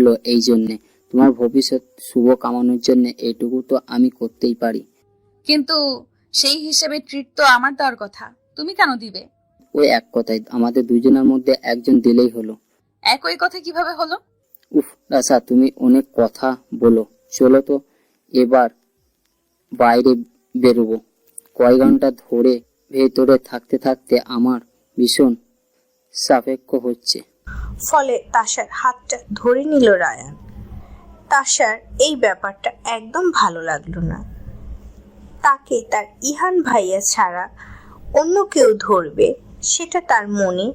হলো এই জন্যে। তোমার ভবিষ্যৎ শুভ কামানোর জন্য এটুকু তো আমি করতেই পারি। কিন্তু সেই হিসেবে ট্রিট তো আমার দেওয়ার কথা, তুমি কেন দিবে? ওই এক কথায় আমাদের দুজনের মধ্যে একজন দিলেই হলো। একই কথা কিভাবে হলো? উফ রাসা, তুমি অনেক কথা বলো। চলো তো এবার বাইরে বেরোবো। কয়েক ঘন্টা ধরে ভেতরে থাকতে থাকতে আমার ভীষণ সাপেক্ষ হচ্ছে। ফলে তাশার হাতটা ধরে নিল রায়ান। তাশার এই ব্যাপারটা একদম ভালো লাগলো না। তাকে তার ইহান ভাইয়া ছাড়া অন্য কেউ ধরবে সেটা তার মনে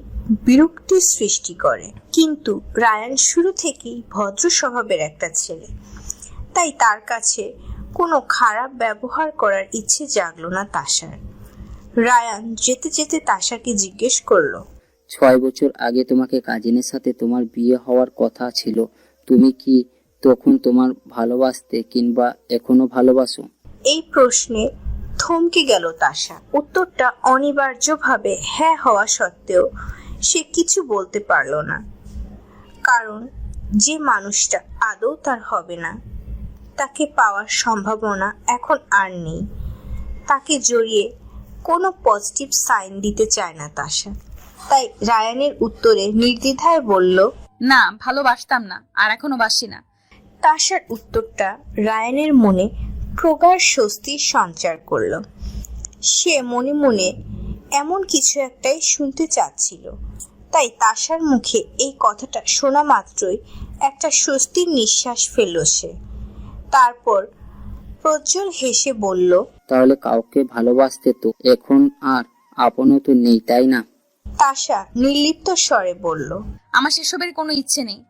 বিরক্তি সৃষ্টি করে। কিন্তু রায়ান শুরু থেকেই ভদ্র স্বভাবের একটা ছেলে, তাই তার কাছে কোনো খারাপ ব্যবহার করার ইচ্ছে জাগলো না তাশার। রায়ান যেতে যেতে তাশাকে জিজ্ঞেস করলো, 6 বছর আগে তোমাকে কাজিনের সাথে তোমার বিয়ে হওয়ার কথা ছিল, তুমি কি তখন তোমার ভালোবাসতে কিংবা এখনো ভালোবাসো? এই প্রশ্নে থমকে গেল তাশা। উত্তরটা অনিবার্যভাবে হ্যাঁ হওয়া সত্ত্বেও সে কিছু বলতে পারল না, কারণ যে মানুষটা আদৌ তার হবে না তাকে পাওয়ার সম্ভাবনা এখন আর নেই। তাকে জড়িয়ে কোনো পজিটিভ সাইন দিতে চায় না তাশা, তাই রায়ানের উত্তরে নির্দ্বিধায় বলল, না, ভালোবাসতাম না, আর এখনো বাসি না। তাশার উত্তরটা রায়ানের মনে প্রগাঢ় স্বস্তির সঞ্চার করল। সে মনে মনে এমন কিছু একটাই শুনতে চাচ্ছিল, তাই তাশার মুখে এই কথাটা শোনা মাত্রই একটা স্বস্তির নিঃশ্বাস ফেলল সে। তারপর প্রজ্জ্বল হেসে বলল, তাহলে কাউকে ভালোবাসতে তো এখন আর আপনও তো নেই, তাই না? তাশা নির্লিপ্ত স্বরে বলল, আমার সেসবের কোনো ইচ্ছে নেই,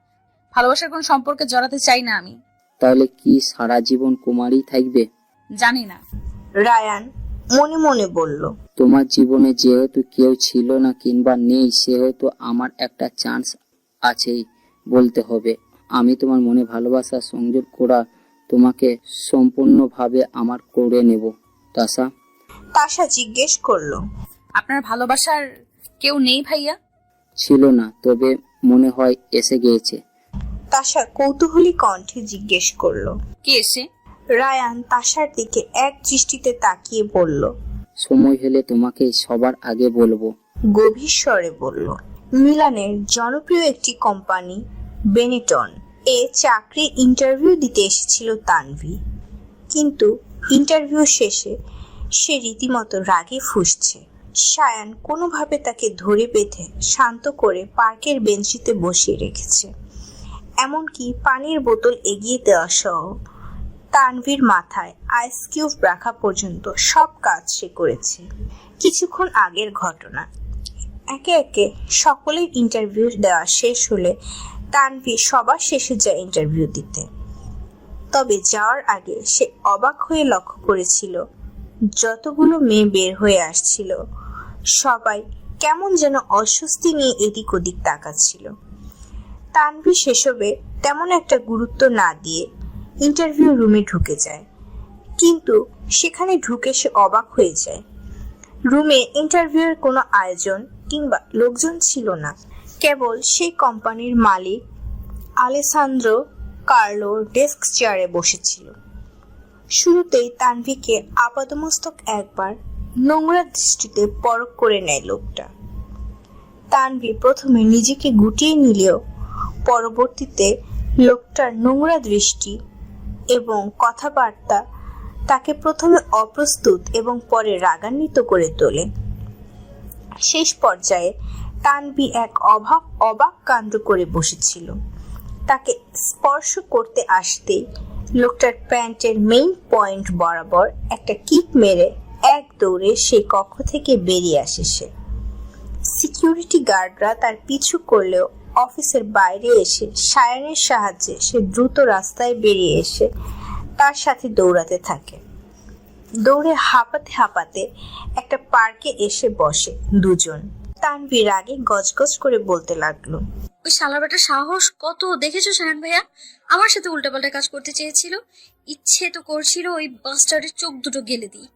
ভালোবাসার কোনো সম্পর্কে জড়াতে চাই না আমি। তাহলে কি সারা জীবন কুমারী থাকবে? জানি না। রায়ান মনে মনে বলল, তোমার জীবনে যেহেতু কেউ ছিল না কিংবা নেই, সেহেতু আমার একটা চান্স আছেই বলতে হবে। আমি তোমার মনে ভালোবাসা সংযোগ করা তোমাকে সম্পূর্ণভাবে আমার করে নেব। তাসা? তাশা জিজ্ঞেস করলো, আপনার ভালোবাসার কেউ নেই ভাইয়া? ছিল না, তবে মনে হয় এসে গিয়েছে। তাশা কৌতূহলী কণ্ঠে জিজ্ঞেস করলো। কে এসে? রায়ান তাশার দিকে এক দৃষ্টিতে তাকিয়ে বলল, সময় হলে তোমাকে সবার আগে বলবো। গভীর স্বরে বলল। মিলানের জনপ্রিয় একটি কোম্পানি বেনেটন এ চাকরির ইন্টারভিউ দিতে এসেছিল তানভি, কিন্তু ইন্টারভিউ শেষে সে রীতিমতো রাগে ফুঁসছে। সায়ান কোনোভাবে তাকে ধরে বেঁধে শান্ত করে পার্কের বেঞ্চিতে বসিয়ে রেখেছে, এমনকি পানির বোতল এগিয়ে দেওয়া সহ তানভীর মাথায় আইস কিউব রাখা পর্যন্ত সব কাজ সে করেছে। কিছুক্ষণ আগের ঘটনা। একে একে সকলের ইন্টারভিউ দেওয়া শেষ হলে তানভী সবার শেষে যায় ইন্টারভিউ দিতে। তবে যাওয়ার আগে সে অবাক হয়ে লক্ষ্য করেছিল যতগুলো মেয়ে বের হয়ে আসছিল সবাই কেমন যেন অস্বস্তি নিয়ে এদিক ওদিক তাকাচ্ছিল। তানভী সেসবে তেমন একটা গুরুত্ব না দিয়ে ইন্টারভিউ রুমে ঢুকে যায়, কিন্তু সেখানে ঢুকে সে অবাক হয়ে যায়। রুমে ইন্টারভিউয়ের কোনো আয়োজন কিংবা লোকজন ছিল না, কেবল সেই কোম্পানির মালিক আলেসান্দ্রো কার্লো ডেস্ক চেয়ারে বসেছিল। শুরুতেই তানভীকে আপাদমস্তক একবার নোংরা দৃষ্টিতে পরখ করে নেয় লোকটা। তানভী প্রথমে নিজেকে গুটিয়ে নিলেও পরবর্তীতে লোকটার নোংরা দৃষ্টি এবং কথাবার্তা তাকে প্রথমে অপ্রস্তুত এবং পরে রাগান্বিত করে তোলে। শেষ পর্যায়ে তানভী এক অবাক কাণ্ড করে বসেছিল। তাকে স্পর্শ করতে আসতেই লোকটার প্যান্টের মেইন পয়েন্ট বরাবর একটা কিক মেরে এক দৌড়ে সেই কক্ষ থেকে বেরিয়ে আসে সে। সিকিউরিটি গার্ডরা তার পিছু করলেও অফিসের বাইরে এসে সায়ানের সাহায্যে সে দ্রুত রাস্তায় বেরিয়ে এসে তার সাথে দৌড়াতে থাকে। দৌড়ে হাঁপাতে হাঁপাতে একটা পার্কে এসে বসে দুজন। তানভী রাগে গজগজ করে বলতে লাগলো, ওই শালা বেটার সাহস কত দেখেছো সায়ন ভাইয়া? আমার সাথে উল্টাপাল্টা কাজ করতে চেয়েছিল, ইচ্ছে তো করছিল ওই বাস্টার্ডের চোখ দুটো গেলে দিই।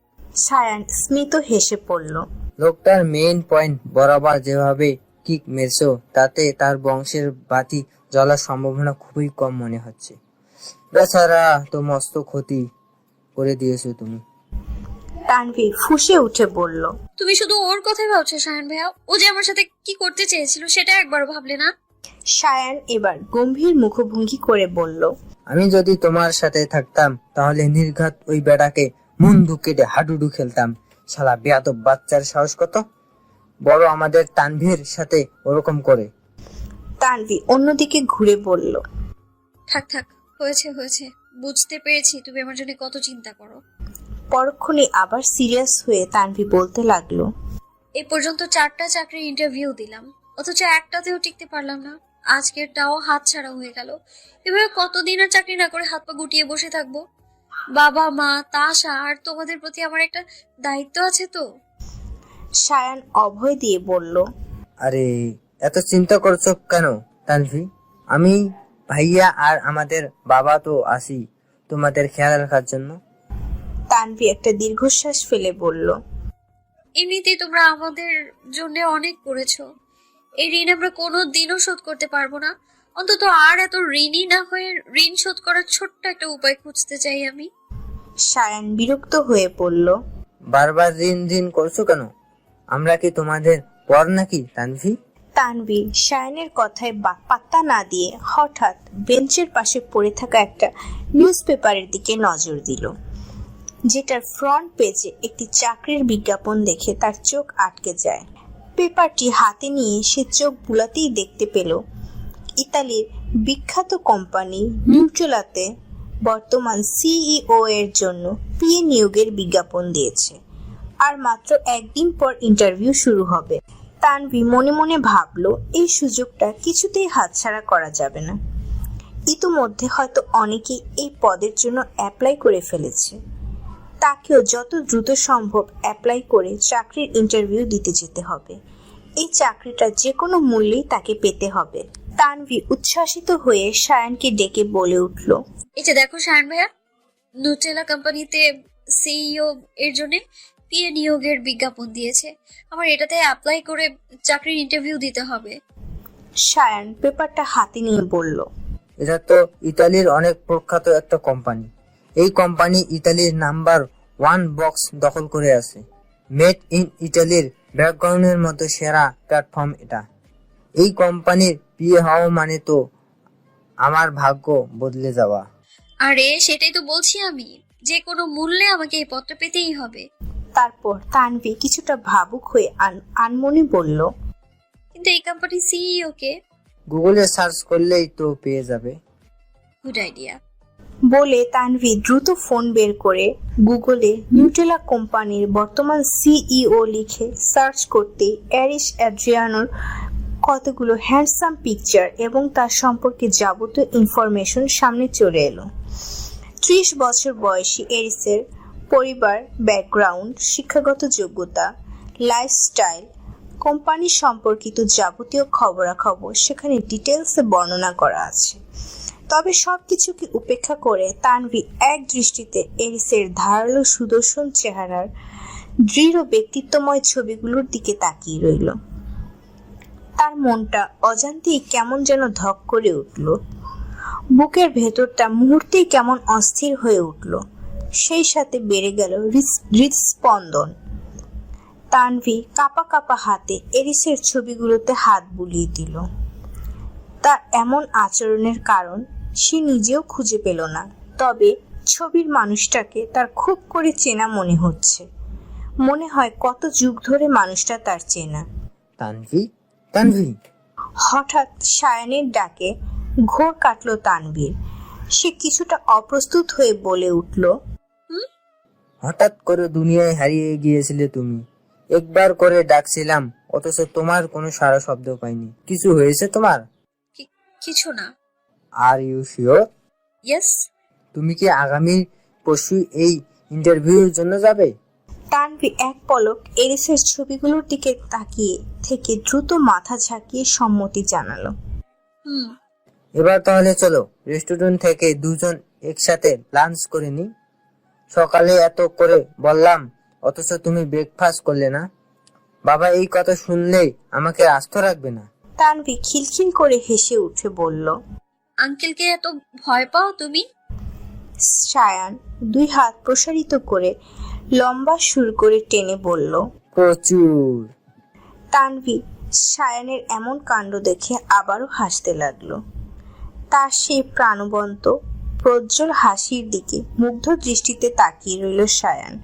সায়ান স্মিত হেসে পড়ল, লোকটার মেইন পয়েন্ট বরাবর যেভাবে কিক মেরেছো তাতে তার বংশের বাতি জ্বলার সম্ভাবনা খুবই কম মনে হচ্ছে। বেচারা তো মস্ত ক্ষতি করে দিয়েছো তুমি। তানভি ফুঁসে উঠে বলল। তুমি শুধু ওর কথাই ভাবছো শায়ান ভাইয়া? ও যে আমার সাথে কি করতে চেয়েছিল সেটা একবারও ভাবলে না? সায়ান এবার গম্ভীর মুখভঙ্গি করে বলল। আমি যদি তোমার সাথে থাকতাম তাহলে নির্ঘাত ওই বেটাকে মুন্ডু কেটে হাডুডু খেলতাম। শালা বেয়াদব বাচ্চার সাহস কত বড় আমাদের তানভীর সাথে ওরকম করে। তানভি অন্যদিকে ঘুরে বলল। থাক থাক, হয়েছে হয়েছে, বুঝতে পেরেছি তুমি আমার জন্য কত চিন্তা করো। পরক্ষণে আবার সিরিয়াস হয়ে তানভি বলতে লাগলো। এ পর্যন্ত 4টা চাকরির ইন্টারভিউ দিলাম, অথচ একটাতেও টিকতে পারলাম না। আজকেরটাও হাতছাড়া হয়ে গেল। এভাবে কতদিন আর চাকরি না করে হাত পা গুটিয়ে বসে থাকবো? বাবা মা, তাশা আর তোমাদের প্রতি আমার একটা দায়িত্ব আছে তো। সায়ান অভয় দিয়ে বলল। আরে এত চিন্তা করছো কেন তানভি? আমি, ভাইয়া আর আমাদের বাবা তো আছি তোমাদের খেয়াল রাখার জন্য। তানভি একটা দীর্ঘশ্বাস ফেলে বলল। এমনিতেই তোমরা আমাদের জন্য অনেক করেছো। এই ঋণ আমরা কোনো দিনও শোধ করতে পারবো না। অন্তত আর এত ঋণী না হয়ে ঋণ শোধ করার ছোট্ট একটা উপায় খুঁজতে চাই আমি। সায়ান বিরক্ত হয়ে পড়ল। বারবার ঋণ ঋণ করছো কেন? আমরা কি তোমাদের পর নাকি তানভি? তানভি সায়ানের কথায় পাত্তা না দিয়ে হঠাৎ বেঞ্চের পাশে পড়ে থাকা একটা নিউজ পেপারের দিকে নজর দিল, যেটার ফ্রন্ট পেজে একটি চাকরির বিজ্ঞাপন দেখে তার চোখ আটকে যায়। পেপারটি হাতে নিয়ে সে চোখ বুলাতেই দেখতে পেল ইতালির বিখ্যাত কোম্পানি নিউট্রেলাতে বর্তমান সিইও এর জন্য পিএ নিয়োগের বিজ্ঞাপন দিয়েছে, আর মাত্র একদিন পর ইন্টারভিউ শুরু হবে। তানভি মনে মনে ভাবলো এই সুযোগটা কিছুতেই হাতছাড়া করা যাবে না। ইতোমধ্যে হয়তো অনেকেই এই পদের জন্য অ্যাপ্লাই করে ফেলেছে। তাকেও যত দ্রুত সম্ভব অ্যাপ্লাই করে চাকরির ইন্টারভিউ দিতে যেতে হবে। এই চাকরিটা যে কোনো মূল্যেই তাকে পেতে হবে। তানভি উচ্ছ্বাসিত হয়ে সায়ানকে ডেকে বলে উঠল। এই যে দেখো শায়ান ভাইয়া, নুটেলা কোম্পানিতে সিইও এর জন্য পিএ নিয়োগের বিজ্ঞাপন দিয়েছে। আমার এটাতে অ্যাপ্লাই করে চাকরির ইন্টারভিউ দিতে হবে। সায়ান পেপারটা হাতে নিয়ে বলল। এটা তো ইতালির অনেক প্রখ্যাত একটা কোম্পানি। এই কোম্পানি ইতালির নাম্বার 1 বক্স দখল করে আছে। মেড ইন ইটালির ব্যাকগ্রাউন্ডের মতো সেরা প্ল্যাটফর্ম এটা। এই কোম্পানির পিএ হওয়া মানে তো আমার ভাগ্য বদলে যাওয়া। আরে সেটাই তো বলছি আমি, যে কোনো মূল্যে আমাকে এই পদটা পেতেই হবে। তারপর তানভি কিছুটা ভাবুক হয়ে আনমনে বলল। কিন্তু এই কোম্পানির সিইও কে? গুগলে সার্চ করলেই তো পেয়ে যাবে। Good idea. বলে তানভি দ্রুত ফোন বের করে গুগলে নিউট্রেলা কোম্পানির বর্তমান সিইও লিখে সার্চ করতে অ্যারিস অ্যাড্রিয়ানোর কতগুলো হ্যান্ডসাম পিকচার এবং তার সম্পর্কে যাবতীয় ইনফরমেশন সামনে চলে এলো। 30 বছর বয়সী এরিসের পরিবার, ব্যাকগ্রাউন্ড, শিক্ষাগত যোগ্যতা, লাইফস্টাইল, কোম্পানি সম্পর্কিত যাবতীয় খবরাখবর সেখানে ডিটেলসে বর্ণনা করা আছে। তবে সবকিছুকে উপেক্ষা করে তানভি এক দৃষ্টিতে এরিসের ধারালো সুদর্শন চেহারার দৃঢ় ব্যক্তিত্বময় ছবিগুলোর দিকে তাকিয়ে রইল। তার মনটা অজান্তেই কেমন যেন ধক করে উঠল। বুকের ভেতরটা মুহূর্তেই কেমন অস্থির হয়ে উঠল। সেই সাথে বেড়ে গেল হৃদস্পন্দন। তানভি কাঁপা কাঁপা হাতে এরিসের ছবিগুলোতে হাত বুলিয়ে দিল। তার এমন আচরণের কারণ সে নিজেও খুঁজে পেল না, তবে ছবির মানুষটাকে তার খুব করে চেনা মনে হচ্ছে। মনে হয় কত যুগ ধরে মানুষটা তার চেনা। তানভি, তানভি! হঠাৎ সায়ানের ডাকে ঘোর কাটল তানভীর। সে কিছুটা অপ্রস্তুত হয়ে বলে উঠল। হঠাৎ করে দুনিয়ায় হারিয়ে গিয়েছিলে তুমি। একবার করে ডাকছিলাম, অথচ তোমার কোনো সারা শব্দ পাইনি। কিছু হয়েছে তোমার? কিছু না। Are you sure? ইয়েস। তুমি কি আগামী পরশু এই ইন্টারভিউর জন্য যাবে? তানভি এক পলক এরিসের ছবিগুলোর দিকে তাকিয়ে থেকে দ্রুত মাথা ঝাঁকিয়ে সম্মতি জানালো। এবার তাহলে চলো, রেস্টুরেন্ট থেকে দুজন একসাথে লাঞ্চ করে নি। সকালে এত করে বললাম, অথচ তুমি ব্রেকফাস্ট করলে না। বাবা এই কথা শুনলেই আমাকে আস্ত রাখবে না। তানভি খিলখিল করে হেসে উঠে বলল। আঙ্কেলকে এত ভয় পাও তুমি? সায়ান দুই হাত প্রসারিত করে লম্বা সুর করে টেনে বলল। প্রচুর। তানভি সায়ানের এমন কাণ্ড দেখে আবারও হাসতে লাগলো। তার সেই প্রাণবন্ত প্রজ্জ্বল হাসির দিকে মুগ্ধ দৃষ্টিতে তাকিয়ে রইল সায়ান,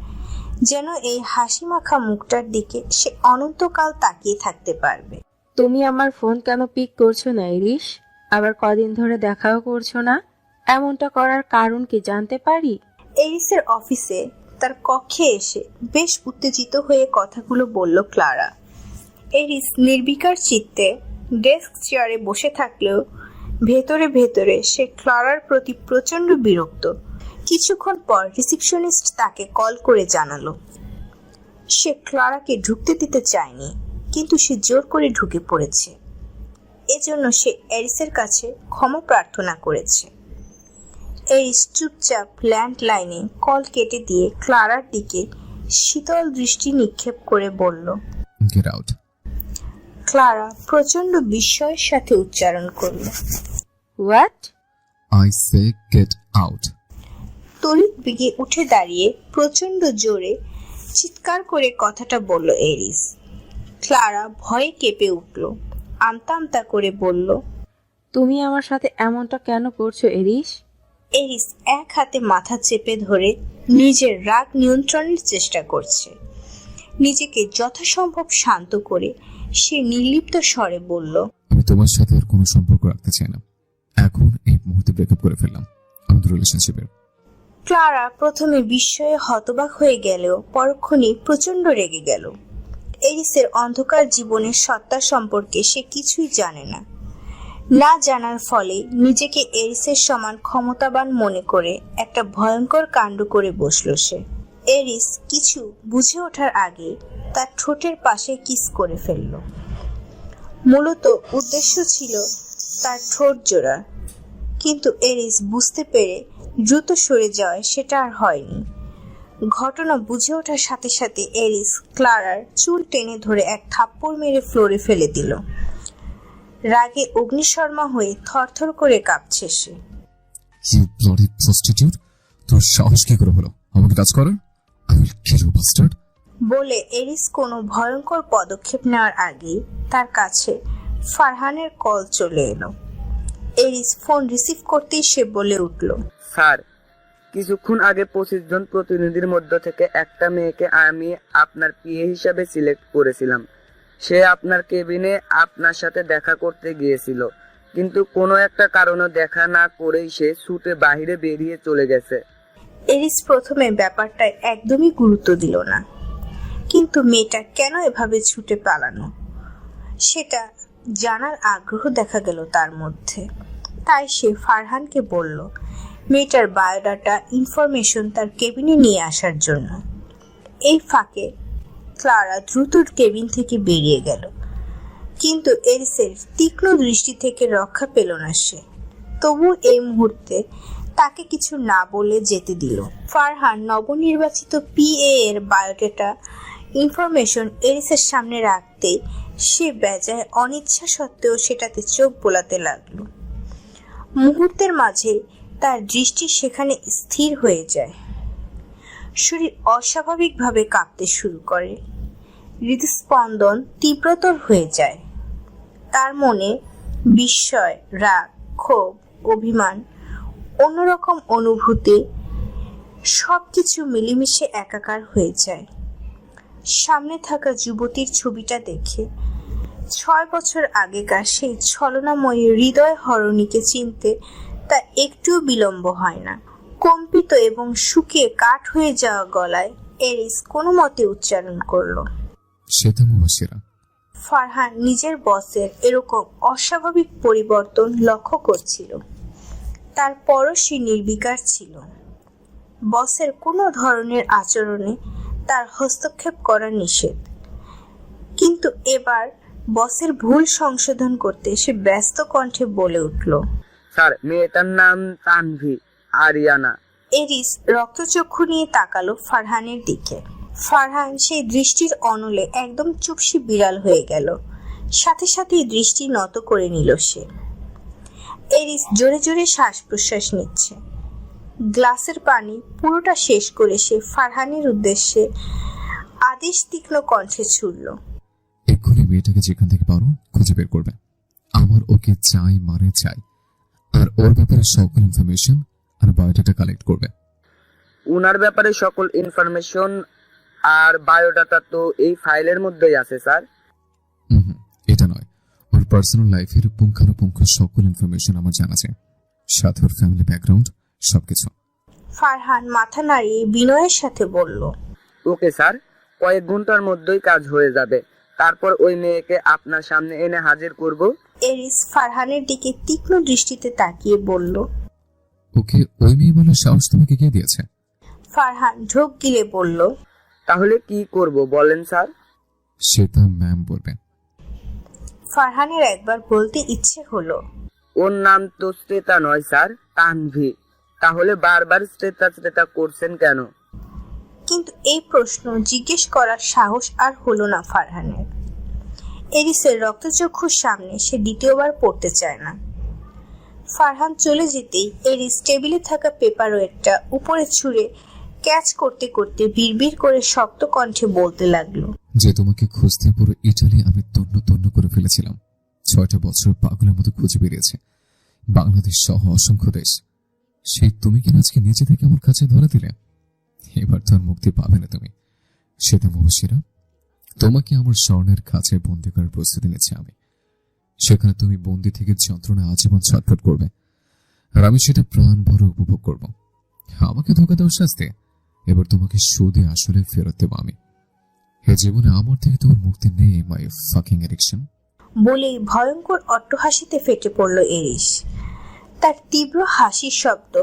যেন এই হাসি মাখা মুখটার দিকে সে অনন্তকাল তাকিয়ে থাকতে পারবে। তুমি আমার ফোন কেন পিক করছো না ইরিশ? আবার কদিন ধরে দেখাও করছো না, এমনটা করার কারণ কি জানতে পারি? এরিসের অফিসে তার কক্ষে এসে বেশ উত্তেজিত হয়ে কথাগুলো বলল ক্লারা। এরিস নির্বিকার চিত্তে ডেস্ক চেয়ারে বসে থাকলেও ভেতরে ভেতরে সে ক্লারার প্রতি প্রচন্ড বিরক্ত। কিছুক্ষণ পর রিসিপশনিস্ট তাকে কল করে জানালো সে ক্লারাকে ঢুকতে দিতে চায়নি, কিন্তু সে জোর করে ঢুকে পড়েছে। এজন্য সে এরিসের কাছে ক্ষমা প্রার্থনা করেছে। এরিস চুপচাপ ল্যান্ডলাইনে কল কেটে দিয়ে ক্লারার দিকে শীতল দৃষ্টি নিক্ষেপ করে বলল, গেট আউট। ক্লারা প্রচন্ড বিস্ময়ের সাথে উচ্চারণ করল, what? I say get out. তড়িৎ বেগে উঠে দাঁড়িয়ে প্রচন্ড জোরে চিৎকার করে কথাটা বলল এরিস। ক্লারা ভয়ে কেঁপে উঠল, আমতা আমতা করে বলল, তুমি আমার সাথে এমনটা কেন করছো এরিশ? এরিস এক হাতে মাথা চেপে ধরে নিজের রাগ নিয়ন্ত্রণের চেষ্টা করছে। নিজেকে যথাসম্ভব শান্ত করে সে নির্লিপ্ত স্বরে বলল, আমি তোমার সাথে আর কোনো সম্পর্ক রাখতে চাই না। এখন এই মুহূর্তে ব্রেকআপ করে ফেললাম আমাদের রিলেশনশিপের। ক্লারা প্রথমে বিস্ময়ে হতবাক হয়ে গেলেও পরক্ষণেই প্রচন্ড রেগে গেল। এরিসের অন্ধকার জীবনের সত্তা সম্পর্কে সে কিছুই জানে না। না জানার ফলে নিজেকে এরিসের সমান ক্ষমতাবান মনে করে একটা ভয়ঙ্কর কাণ্ড করে বসল সে। এরিস কিছু বুঝে ওঠার আগে তার ঠোঁটের পাশে কিস করে ফেলল। মূলত উদ্দেশ্য ছিল তার ঠোঁট জোড়া, কিন্তু এরিস বুঝতে পেরে দ্রুত সরে যাওয়ায় সেটা আর হয়নি। ঘটনা বুঝে ওঠার সাথে সাথে এরিস ক্লারার চুল টেনে ধরে এক থাপ্পড় মেরে ফ্লোরে ফেলে দিল। রাগে অগ্নিশর্মা হয়ে থরথর করে কাঁপছে সে। ইউ ব্লাডি প্রস্টিটিউট, তোর সাহস কি করে হলো আমাকে টাচ করার? I will kill you bastard. বলে এরিস কোনো ভয়ঙ্কর পদক্ষেপ নেওয়ার আগে তার কাছে ফারহানের কল চলে এলো। এরিস ফোন রিসিভ করতেই সে বলে উঠল, স্যার, কিছুক্ষণ আগে 25 জন প্রতিনিধির মধ্য থেকে একটা মেয়েকে আমি আপনার পিএ হিসাবে সিলেক্ট করেছিলাম। সে আপনার কেবিনে আপনার সাথে দেখা করতে গিয়েছিল, কিন্তু কোনো একটা কারণে দেখা না করেই সে ছুটে বাইরে বেরিয়ে চলে গেছে। এরিস প্রথমে ব্যাপারটায় একদমই গুরুত্ব দিল না, কিন্তু মেয়েটা কেন এভাবে ছুটে পালানো সেটা জানার আগ্রহ দেখা গেল তার মধ্যে। তাই সে ফারহানকে বলল মেয়েটার বায়োডাটা ইনফরমেশন তার কেবিনে নিয়ে আসার জন্য। এই ফাঁকে ক্লারা দ্রুত কেবিন থেকে বেরিয়ে গেল, কিন্তু এরিসের তীক্ষ্ণ দৃষ্টি থেকে রক্ষা পেল না সে। তবু এই মুহূর্তে তাকে কিছু না বলে যেতে দিল। ফারহান নবনির্বাচিত পিএ এর বায়োডাটা ইনফরমেশন এরিসের সামনে রাখতে সে বেজায় অনিচ্ছা সত্ত্বেও সেটাতে চোখ বোলাতে লাগলো। মুহূর্তের মাঝে তার দৃষ্টি সেখানে স্থির হয়ে যায়। শরীর অস্বাভাবিকভাবে কাঁপতে শুরু করে, হৃদস্পন্দন তীব্রতর হয়ে যায়। তার মনে বিস্ময়, রাগ, ক্ষোভ, অভিমান, অন্যরকম অনুভূতি সবকিছু মিলেমিশে একাকার হয়ে যায়। সামনে থাকা যুবতীর ছবিটা দেখে 6 বছর আগেকার সেই ছলনাময়ী হৃদয় হরণীকে চিনতে তা একটুও বিলম্ব হয় না। কম্পিত এবং শুকিয়ে কাঠ হয়ে যাওয়া গলায় এরিস কোনো মতে উচ্চারণ করলো, শ্বেতামুবাসীরা। ফারহান নিজের বসের এরকম অস্বাভাবিক পরিবর্তন লক্ষ্য করছিল, তারপরও সে নির্বিকার ছিল। বসের কোনো ধরনের আচরণে তার হস্তক্ষেপ করা নিষেধ, কিন্তু এবার বসের ভুল সংশোধন করতে সে ব্যস্ত কণ্ঠে বলে উঠল, স্যার, মেয়েটার নাম তানভি আরিয়ানা। এরিস রক্তচক্ষু নিয়ে তাকালো ফারহানের দিকে। ফারহান সেই দৃষ্টির অনলে একদম চুপসি বিড়াল হয়ে গেল। সাথে সাথেই দৃষ্টি নত করে নিল সে। এরিস জোরে জোরে শ্বাস প্রশ্বাস নিচ্ছে। গ্লাসের পানি পুরোটা শেষ করে সে ফারহানের উদ্দেশ্যে আদেশ তীক্ষ্ণ কণ্ঠে ছুড়ল। এক্ষুনি মেয়েটাকে যেখান থেকে পারো খুঁজে বের করবে। আমার ওকে চাই মানে চাই, আর ওর ব্যাপারে সকল ইনফরমেশন আর বায়োডাটা কালেক্ট করবে। উনার ব্যাপারে সকল ইনফরমেশন আর বায়োডাটা তো এই ফাইলের মধ্যেই আছে স্যার। হুম, এটা নয়, ওর পার্সোনাল লাইফের পুঙ্খানুপুঙ্খ সকল ইনফরমেশন আমার জানা চাই, সাথে ওর ফ্যামিলি ব্যাকগ্রাউন্ড সবকিছু। ফারহান মাথা নাড়িয়ে বিনয়ের সাথে বলল, ওকে স্যার, কয়েক ঘন্টার মধ্যেই কাজ হয়ে যাবে। তারপর ওই মেয়েকে আপনার সামনে এনে হাজির করব। এরিস ফারহানের দিকে তীক্ষ্ণ দৃষ্টিতে তাকিয়ে বলল। ওকে ওই মেয়ে বলার সাহস তোমাকে কে দিয়েছে? ফারহান ঢোক গিলে বলল, তাহলে কি করব বলেন স্যার? সেটা ম্যাম বলবে। ফারহানের একবার বলতে ইচ্ছে হলো, ওর নাম তো শ্রেতা নয় স্যার, তানভি। তাহলে বারবার শ্রেতা শ্রেতা করছেন কেন? কিন্তু এই প্রশ্ন জিজ্ঞেস করার সাহস আর হলো না ফারহানের। এরিসের রক্তচক্ষুর সামনে সে দ্বিতীয়বার পড়তে চায় না। ফারহান চলে যেতেই এরিস টেবিলে থাকা পেপার ওয়েটটা উপরে ছুঁড়ে ক্যাচ করতে করতে বিড়বিড় করে শক্ত কণ্ঠে বলতে লাগলো, যে তোমাকে খুঁজতে পুরো ইটালি আমি তন্ন তন্ন করে ফেলেছিলাম। 6টা বছর পাগলের মতো খুঁজে বেরিয়েছে, বাংলাদেশ সহ অসংখ্য দেশ। সেই তুমি কিনা আজকে নিচে থেকে আমার কাছে ধরে দিলে। এবার তো আর মুক্তি পাবে না তুমি। সেটা মহসিরা, তোমাকে আমার স্বর্ণের খাঁচায় বন্দি করার প্রস্তুতি নিচ্ছি আমি। সেখানে তুমি বন্দি থেকে যন্ত্রণা আজীবন ছটফট করবে, আর আমি সেটা প্রাণ ভরে উপভোগ করব। আমাকে ধোকা দেওয়ার শাস্তি এবার তোমাকে সুদে আসলে ফেরত দেবো আমি। এ জীবনে আমার থেকে তোমার মুক্তি নেই, মাই ফাকিং অ্যাডিকশন। বলেই ভয়ঙ্কর অট্টহাসিতে ফেটে পড়ল এরিস। তার তীব্র হাসির শব্দ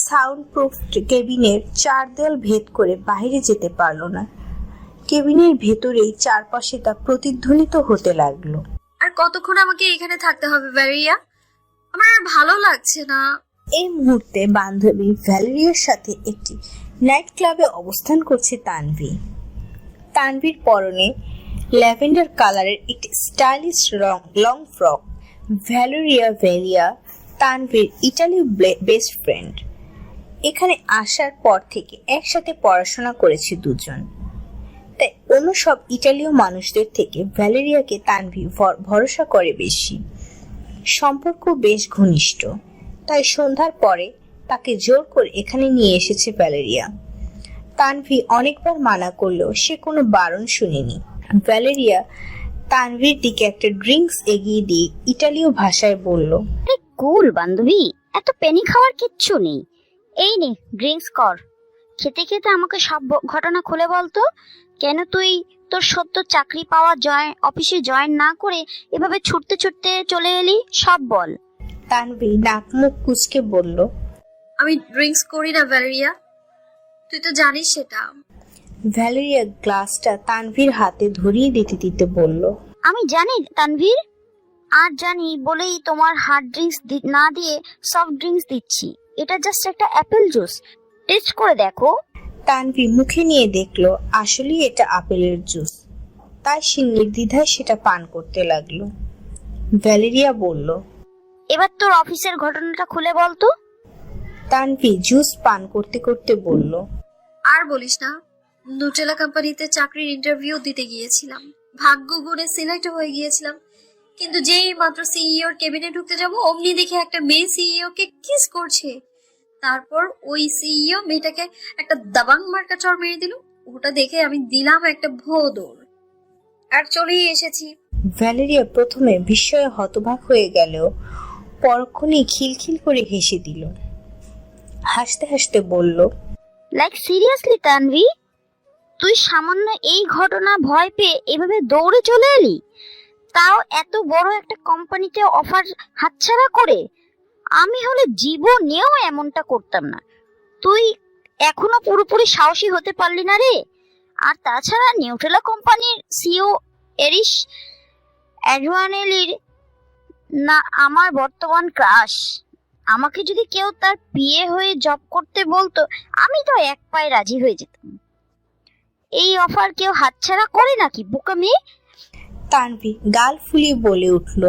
সাউন্ড প্রুফ কেবিনের 4 দেয়াল ভেদ করে বাইরে যেতে পারল না। কেবিনের ভেতরেই চারপাশে তা প্রতিধ্বনিত হতে লাগলো। আর কতক্ষণ আমাকে এখানে থাকতে হবে ভ্যালেরিয়া? আমার আর ভালো লাগছে না। এই মুহূর্তে বান্ধবী ভ্যালেরিয়ার সাথে একটি নাইট ক্লাবে অবস্থান করছে তানভি। তানভির পরনে ল্যাভেন্ডার কালারের একটি stylish long frock. Valeria Tanvir Italy best friend. এখানে আসার পর থেকে একসাথে পড়াশোনা করেছে দুজন। তাই অন্য সব ইটালীয় মানুষদের থেকে ভ্যালেরিয়াকে তানভি ভরসা করে বেশি। সম্পর্ক বেশ ঘনিষ্ঠ। তাই সন্ধ্যার পরে তাকে জোর করে এখানে নিয়ে এসেছে ভ্যালেরিয়া। তানভি অনেকবার মানা করলেও সে কোনো বারণ শুনেনি। ভ্যালেরিয়া তানভির দিকে একটা ড্রিঙ্কস এগিয়ে দিয়ে ইটালীয় ভাষায় বলল, কুল বান্ধবী, এত পেনি খাওয়ার কিচ্ছু নেই। এই নে ড্রিঙ্কস কর। খেতে খেতে আমাকে সব ঘটনা খুলে বলতো। কেন তুই তোর সত্য চাকরি পাওয়া অফিসে জয়েন না করে এভাবে ছুটতে ছুটতে চলে এলি, সব বল। তানভি নাক মুখ কুঁচকে বলল, আমি ড্রিঙ্কস করি না ভ্যালেরিয়া, তুই তো জানিস সেটা। ভ্যালেরিয়া গ্লাসটা তানভির হাতে ধরিয়ে দিতে দিতে বলল, আমি জানি তানভীর, আর জানি বলেই তোমার হার্ড ড্রিঙ্কস না দিয়ে সফট ড্রিঙ্কস দিচ্ছি। এটা জাস্ট একটা অ্যাপেল জুস, টেস্ট করে দেখো। তানভি মুখে নিয়ে দেখলো আসলেই এটা আপেলের জুস। তাই সে নির্দ্বিধায় সেটা পান করতে লাগলো। ভ্যালেরিয়া বলল, এবার তোর অফিসের ঘটনাটা খুলে বলতো। তানভি জুস পান করতে করতে বলল, আর বলিস না, নুটেলা কোম্পানিতে চাকরির ইন্টারভিউ দিতে গিয়েছিলাম। ভাগ্য গুণে সিলেক্ট হয়ে গিয়েছিলাম, কিন্তু যেই মাত্র সিইওর কেবিনে ঢুকতে যাব অমনি দেখে একটা মেয়ে সিইও কে কিস করছে। তারপর ওই সিইও মেয়েটাকে একটা দাবাং মার্কা চড় মেরে দিল। ওটা দেখে আমি দিলাম একটা ভো দৌড় আর চলেই এসেছি। ভ্যালেরিয়া প্রথমে বিস্ময়ে হতবাক হয়ে গেলেও পরক্ষণেই খিলখিল করে হেসে দিল। হাসতে হাসতে বলল, লাইক সিরিয়াসলি তানভি, তুই সামান্য এই ঘটনা ভয় পেয়ে এভাবে দৌড়ে চলে এলি, তাও এত বড় একটা কোম্পানিতে অফার হাতছাড়া করে? আমি হলে জীবনেও এমনটা করতাম না। তুই এখনো পুরোপুরি সাহসী হতে পারলি না রে। আর তাছাড়া নিউটেলা কোম্পানির সিইও এরিস অ্যাডওয়ানেলির না আমার বর্তমান ক্রাশ। আমাকে যদি কেউ তার পিএ হয়ে জব করতে বলতো, আমি তো এক পায়ে রাজি হয়ে যেতাম। এই অফার কেউ হাতছাড়া করে নাকি বোকা মেয়ে? তানভি গাল ফুলিয়ে বলে উঠল,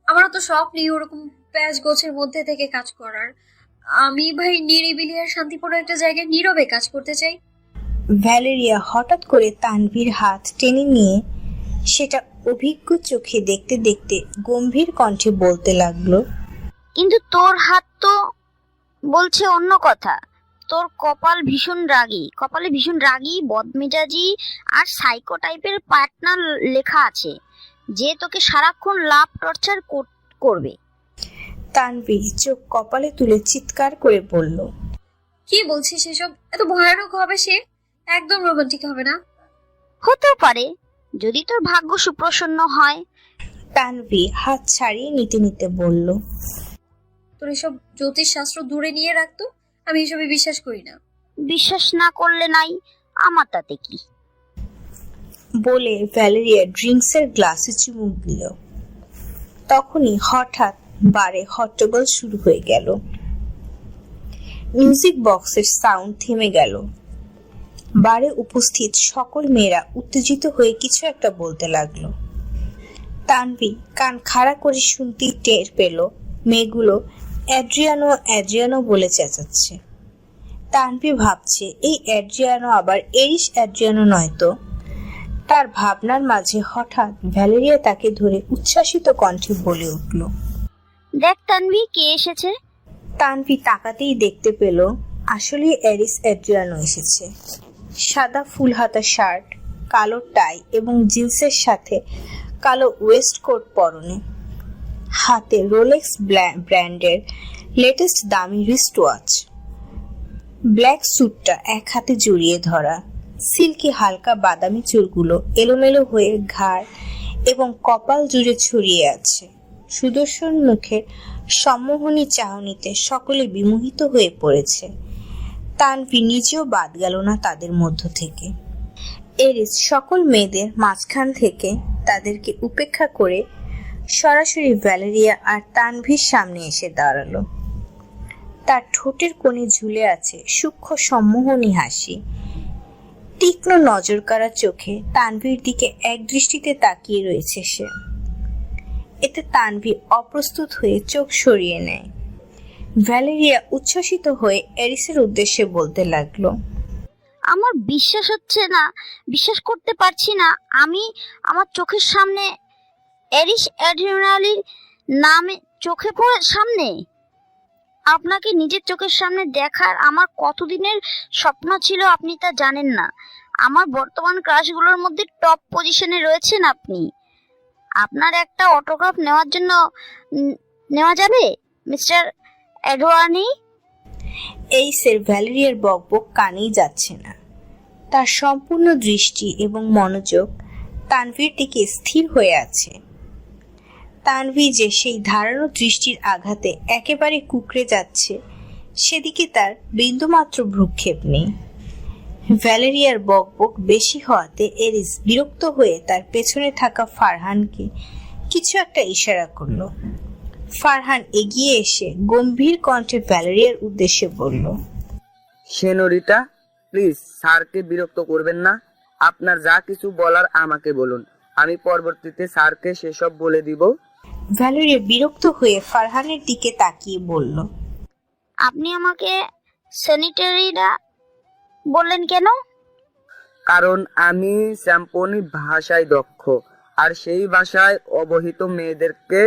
আমারও তো শখ নেই ওরকম প্যাচ গোছের মধ্যে থেকে কাজ করার। আমি ভাই নিরিবিলি আর শান্তিপূর্ণ একটা জায়গায় নীরবে কাজ করতে চাই। ভ্যালেরিয়া হঠাৎ করে তানভীর হাত টেনে নিয়ে সেটা অভিজ্ঞ চোখে দেখতে দেখতে গম্ভীর কণ্ঠে বলতে লাগলো, কিন্তু তোর হাত তো বলছে অন্য কথা। তোর কপালে ভীষণ রাগী, বদমেজাজি আর সাইকো টাইপের পার্টনার লেখা আছে, যে তোকে সারাক্ষণ লাভ টর্চার করবে। তানভীর চোখ কপালে তুলে চিৎকার করে বলল, কি বলছিস এসব? এত ভয়ানক হবে সে? একদম রোমান্টিক হবে না। হতে পারে, যদি তোর ভাগ্য সুপ্রসন্ন হয়। তানভি হাত ছাড়িয়ে নিতে নিতে বলল, তোর এসব জ্যোতিষ শাস্ত্র দূরে নিয়ে রাখতো, আমি এসবে বিশ্বাস করি না। বিশ্বাস না করলে নাই, আমার তাতে কি। বলে ভ্যালেরিয়া ড্রিঙ্কসের গ্লাসে চুমুক দিল। তখনই হঠাৎ বারে হট্টগোল শুরু হয়ে গেল। মিউজিক বক্সের সাউন্ড থেমে গেল। বারে উপস্থিত সকল মেয়েরা উত্তেজিত হয়ে কিছু একটা বলতে লাগলো। তানভি কান খাড়া করে শুনতেই টের পেল মেয়েগুলো অ্যাড্রিয়ানো বলে চেঁচাচ্ছে। তানভি ভাবছে এই অ্যাড্রিয়ানো আবার এরিস অ্যাড্রিয়ানো নয় তো। তার ভাবনার মাঝে হঠাৎ ভ্যালেরিয়া তাকে ধরে উচ্ছ্বাসিত কণ্ঠে বলে উঠল, দেখ তানভি, কে এসেছে। তানভি তাকাতেই দেখতে পেল আসলে এরিস অ্যাড্রিয়ানো এসেছে। সাদা ফুল হাতা শার্ট, কালো টাই এবং জিন্সের সাথে কালো ওয়েস্টকোট পরনে, হাতে রোলেক্স ব্র্যান্ডের লেটেস্ট দামি রিস্ট ওয়াচ। ব্ল্যাক স্যুটটা এক হাতে জড়িয়ে ধরা, সিল্কি হালকা বাদামি চুলগুলো এলোমেলো হয়ে ঘাড় এবং কপাল জুড়ে ছড়িয়ে আছে। সুদর্শন মুখের সম্মোহনী চাহনিতে সকলে বিমোহিত হয়ে পড়েছে। তানভি নিজেও বাদ গেল না তাদের মধ্য থেকে। এরিস সকল মেয়েদের মাঝখান থেকে তাদেরকে উপেক্ষা করে সরাসরি ভ্যালেরিয়া আর তানভির সামনে এসে দাঁড়ালো। তার ঠোঁটের কোণে ঝুলে আছে সূক্ষ্ম সম্মোহনী হাসি। তীক্ষ্ণ নজর কাড়া চোখে তানভির দিকে এক দৃষ্টিতে তাকিয়ে রয়েছে সে। এতে তানভি অপ্রস্তুত হয়ে চোখ সরিয়ে নেয়। ভ্যালেরিয়া উচ্ছ্বসিত হয়ে এরিসের উদ্দেশ্যে বলতে লাগলো, আমার বিশ্বাস হচ্ছে না, বিশ্বাস করতে পারছি না আমি আমার চোখের সামনে এরিস অ্যাড্রিনালির নামে চোখে পড়ে সামনে। আপনাকে নিজের চোখের সামনে দেখার আমার কতদিনের স্বপ্ন ছিল আপনি তা জানেন না। আমার বর্তমান ক্রাশগুলোর মধ্যে টপ পজিশনে রয়েছেন আপনি। আপনার একটা অটোগ্রাফ নেওয়ার জন্য নেওয়া যাবে মিস্টার অ্যাডওয়ানি? এরিসের ভ্যালেরিয়ার বকবক কানেই যাচ্ছে না। তার সম্পূর্ণ দৃষ্টি এবং মনোযোগ তানভির দিকে স্থির হয়ে আছে। তানভি যে সেই ধারালো দৃষ্টির আঘাতে একেবারে কুঁকড়ে যাচ্ছে সেদিকে তার বিন্দুমাত্র ভ্রুক্ষেপ নেই। ভ্যালেরিয়ার বকবক বেশি হওয়াতে এরিস বিরক্ত হয়ে তার পেছনে থাকা ফারহানকে কিছু একটা ইশারা করলো। ফারহান এগিয়ে এসে গম্ভীর কণ্ঠে ভ্যালেরিয়ার উদ্দেশ্যে বলল, সেনরিটা, প্লিজ স্যারকে বিরক্ত করবেন না। আপনার যা কিছু বলার আমাকে বলুন, আমি পরবর্তীতে স্যারকে সেসব বলে দিব। ভ্যালেরিয়া বিরক্ত হয়ে ফারহানের দিকে তাকিয়ে বলল, আপনি আমাকে স্যানিটারিরা বললেন কেন? কারণ আমি স্যাম্পনি ভাষায় দক্ষ, আর সেই ভাষায় অবহিত মেয়েদেরকে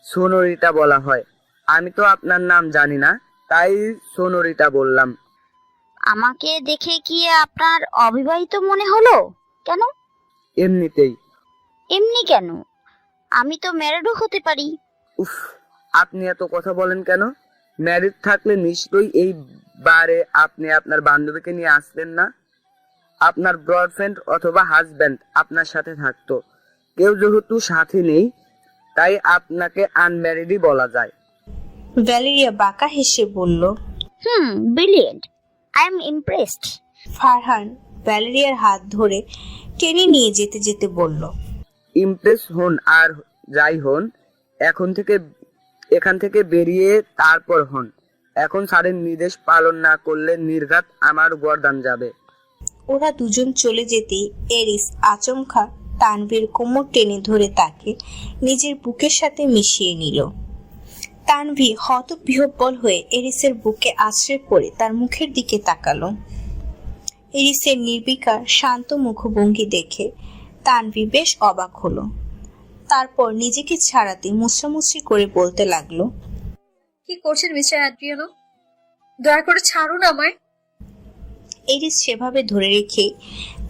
সোনরিটা বলা হয়। আমি তো আপনার নাম জানি না, তাই সোনরিটা বললাম। আমাকে দেখে কি আপনার অবিবাহিত মনে হলো? কেন? এমনিতেই। এমনি কেন? আমি তো ম্যারিডও হতে পারি। উফ, আপনি এত কথা বলেন কেন? ম্যারিড থাকলে নিশ্চয়ই এই বারে আপনি আপনার বান্ধবীকে নিয়ে আসতেন না। আপনার বয়ফ্রেন্ড অথবা হাজব্যান্ড আপনার সাথে থাকতো। কেউ যেহেতু সাথে নেই, তাই আপনাকে আনম্যারিডই বলা যায়। ভ্যালেরিয়া বাঁকা হেসে বলল, brilliant, I am impressed. Farhan ভ্যালেরিয়ার হাত ধরে টেনে নিয়ে যেতে যেতে বলল, ইমপ্রেস হন আর যাই হন, এখান থেকে বেরিয়ে তারপর হন। এখন স্যারের নির্দেশ পালন না করলে নির্ঘাত আমার গর্দান যাবে। ওরা দুজন চলে যেতেই এরিস আচমকা তানভীর কোমর টেনে ধরে তাকে নিজের বুকের সাথে মিশিয়ে নিল। তানভী হতবিহ্বল হয়ে এরিসের বুকে আছড়ে পড়ে তার মুখের দিকে তাকালো। এরিসের নির্বিকার শান্ত মুখভঙ্গি দেখে তানভী বেশ অবাক হলো। তারপর নিজেকে ছাড়াতে মুচড়ামুচড়ি করে বলতে লাগলো, কি করছেন মিস্টার অ্যাড্রিয়ানো? দয়া করে ছাড়ুন আমায়। এরিস সেভাবে ধরে রেখে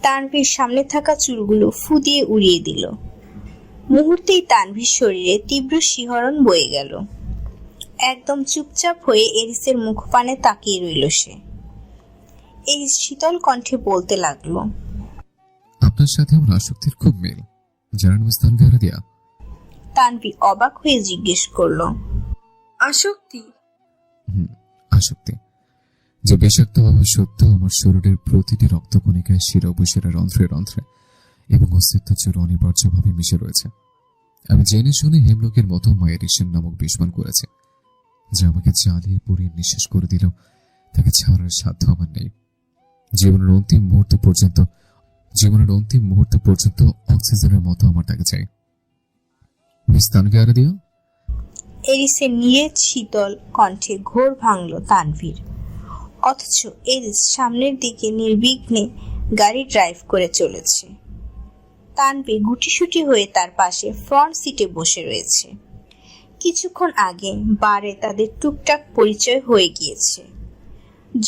তানভীর সামনে থাকা চুলগুলো ফু দিয়ে উড়িয়ে দিল। মুহূর্তেই তানভীর শরীরে তীব্র শিহরণ বয়ে গেল। একদম চুপচাপ হয়ে এরিসের মুখপানে তাকিয়ে রইল সে। এরিস শীতল কণ্ঠে বলতে লাগলো, আপনার সাথে আমার আসক্তির খুব মিল, জানেন মিস তানভী আরাদিয়া? তানভী অবাক হয়ে জিজ্ঞেস করলো, আসক্তি? আসক্তি, যে বিষাক্তভাবে সত্য আমার শরীরের প্রতিটি রক্তকণিকায় শিরা রন্ধ্রে রন্ধ্রে এবং অস্তিত্ব জুড়ে অনিবার্যভাবে মিশে রয়েছে। আমি জেনে শুনে হেমলোকের মতো মায়ের ঈশান নামক বিষমান করেছে, যে আমাকে জ্বালিয়ে পুড়িয়ে নিঃশেষ করে দিল। তাকে ছাড়ার সাধ্য আমার নেই। জীবনের অন্তিম মুহূর্ত পর্যন্ত অক্সিজেনের মতো আমার তাকে চাই। মিস তানভী আরাদিয়া? এরিসের নিরেট শীতল কণ্ঠে ঘোর ভাঙল তানভীর। অথচ এরিস সামনের দিকে নির্বিঘ্নে গাড়ি ড্রাইভ করে চলেছে। তানভী গুটিসুটি হয়ে তার পাশে ফ্রন্ট সিটে বসে রয়েছে। কিছুক্ষণ আগে বারে তাদের টুকটাক পরিচয় হয়ে গিয়েছে।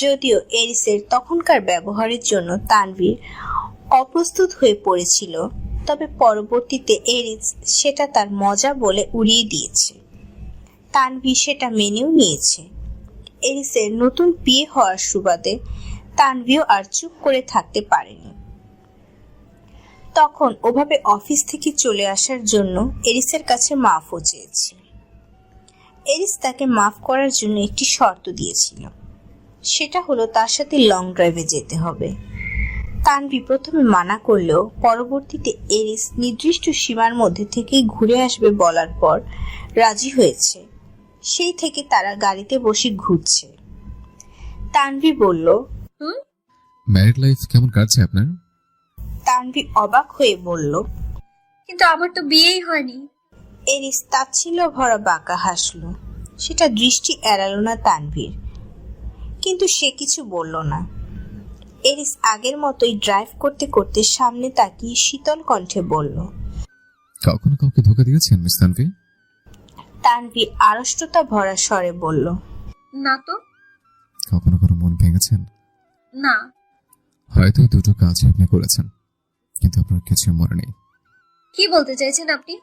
যদিও এরিসের তখনকার ব্যবহারের জন্য তানভীর অপ্রস্তুত হয়ে পড়েছিল, তবে পরবর্তীতে এরিস সেটা তার মজা বলে উড়িয়ে দিয়েছে। তানভী সেটা মেনেও নিয়েছে। এরিসের নতুন বিয়ে হওয়ার সুবাদে তানভীও আর চুপ করে থাকতে পারেনি। তখন ওভাবে অফিস থেকে চলে আসার জন্য এরিসের কাছে মাফও চেয়েছে। এরিস তাকে মাফ করার জন্য একটি শর্ত দিয়েছিল, সেটা হলো তার সাথে লং ড্রাইভে যেতে হবে। তানভী প্রথমে মানা করলেও পরবর্তীতে এরিস নির্দিষ্ট সীমার মধ্যে থেকেই ঘুরে আসবে বলার পর রাজি হয়েছে। সেই থেকে তারা গাড়িতে বসে ঘুরছে। তানভী বলল, ম্যারিড লাইফ কেমন কাটছে আপনার? তানভী অবাক হয়ে বলল, কিন্তু আমার তো বিয়েই হয়নি। এরিস তাচ্ছিল্য ভরা বাঁকা হাসলো। সেটা দৃষ্টি এড়ালো না তানভীর, কিন্তু সে কিছু বলল না। এরিস আগের মতোই ড্রাইভ করতে করতে সামনে তাকিয়ে শীতল কণ্ঠে বলল, কখনো কাউকে ধোকা দিয়েছেন মিস তানভী? তানভী আড়ষ্টতা ভরা স্বরে বলল, না তো। কখনো কারো মন ভেঙেছেন? না। হয়তো এই দুটো কাজই আপনি করেছেন, কিন্তু আপনার কিছু মনে নেই। কি বলতে চাইছেন আপনি?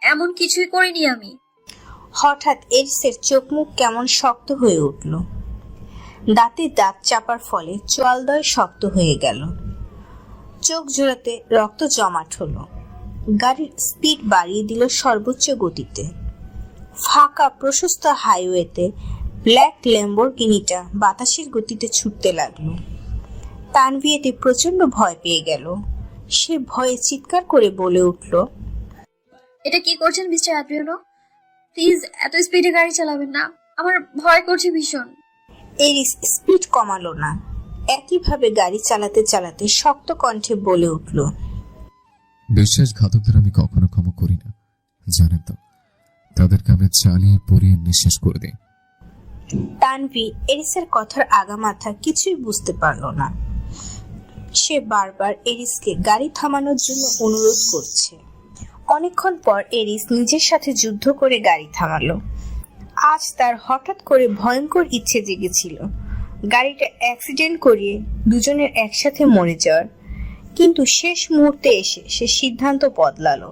এমন কিছুই করিনি আমি। হঠাৎ এরিসের চোখ মুখ কেমন শক্ত হয়ে উঠল। দাঁতে দাঁত চাপার ফলে চোয়ালদয় শক্ত হয়ে গেল। চোখ জোড়াতে রক্ত জমাট হলো। গাড়ির স্পিড বাড়িয়ে দিল সর্বোচ্চ গতিতে। ফাঁকা প্রশস্ত হাইওয়েতে ব্ল্যাক ল্যাম্বরগিনিটা বাতাসের গতিতে ছুটতে লাগলো। তানভী এতে প্রচন্ড ভয় পেয়ে গেল। সে ভয়ে চিৎকার করে বলে উঠল, এটা কি করছেন মিস্টার অ্যাড্রিয়ানো? প্লিজ এত স্পিডে গাড়ি চালাবেন না, আমার ভয় করছে ভীষণ। এরিস স্পিড কমালো না, একইভাবে গাড়ি চালাতে চালাতে শক্ত কণ্ঠে বলে উঠল, বিশ্বাসঘাতকদের আমি কখনো ক্ষমা করি না, জানেন তো। তাদেরকে আমি চালিয়ে পরিয়ে নিঃশেষ করে দিই। তানভী এরিসের কথার আগামাথা কিছুই বুঝতে পারল না। সে বারবার এরিসকে গাড়ি থামানোর জন্য অনুরোধ করছে। অনেকক্ষণ পর এরিস নিজের সাথে যুদ্ধ করে গাড়ি থামালো। আজ তার হঠাৎ করে ভয়ঙ্কর ইচ্ছে জেগেছিল গাড়িটা অ্যাক্সিডেন্ট করিয়ে দুজনের একসাথে মরে যাওয়ার, কিন্তু শেষ মুহূর্তে এসে সে সিদ্ধান্ত বদলালো।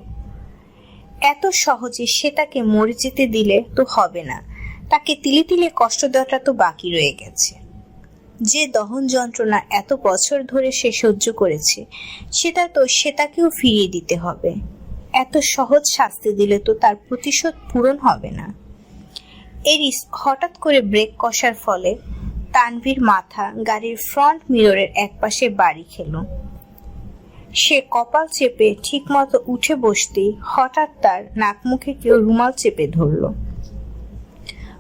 এত সহজে সে তাকে মরে যেতে দিলে তো হবে না, তাকে তিলে তিলে কষ্ট দেওয়াটা তো বাকি রয়ে গেছে। যে দহন যন্ত্রণা এত বছর ধরে সে সহ্য করেছে, সেটা তো সে তাকেও ফিরিয়ে দিতে হবে। এত সহজ শাস্তি দিলে তো তার প্রতিশোধ পূরণ হবে না। এরিস হঠাৎ করে ব্রেক কষার ফলে তানভীর মাথা গাড়ির ফ্রন্ট মিররের একপাশে বাড়ি খেল। সে কপাল চেপে ঠিকমতো উঠে বসতেই হঠাৎ তার নাক মুখে কেউ রুমাল চেপে ধরল।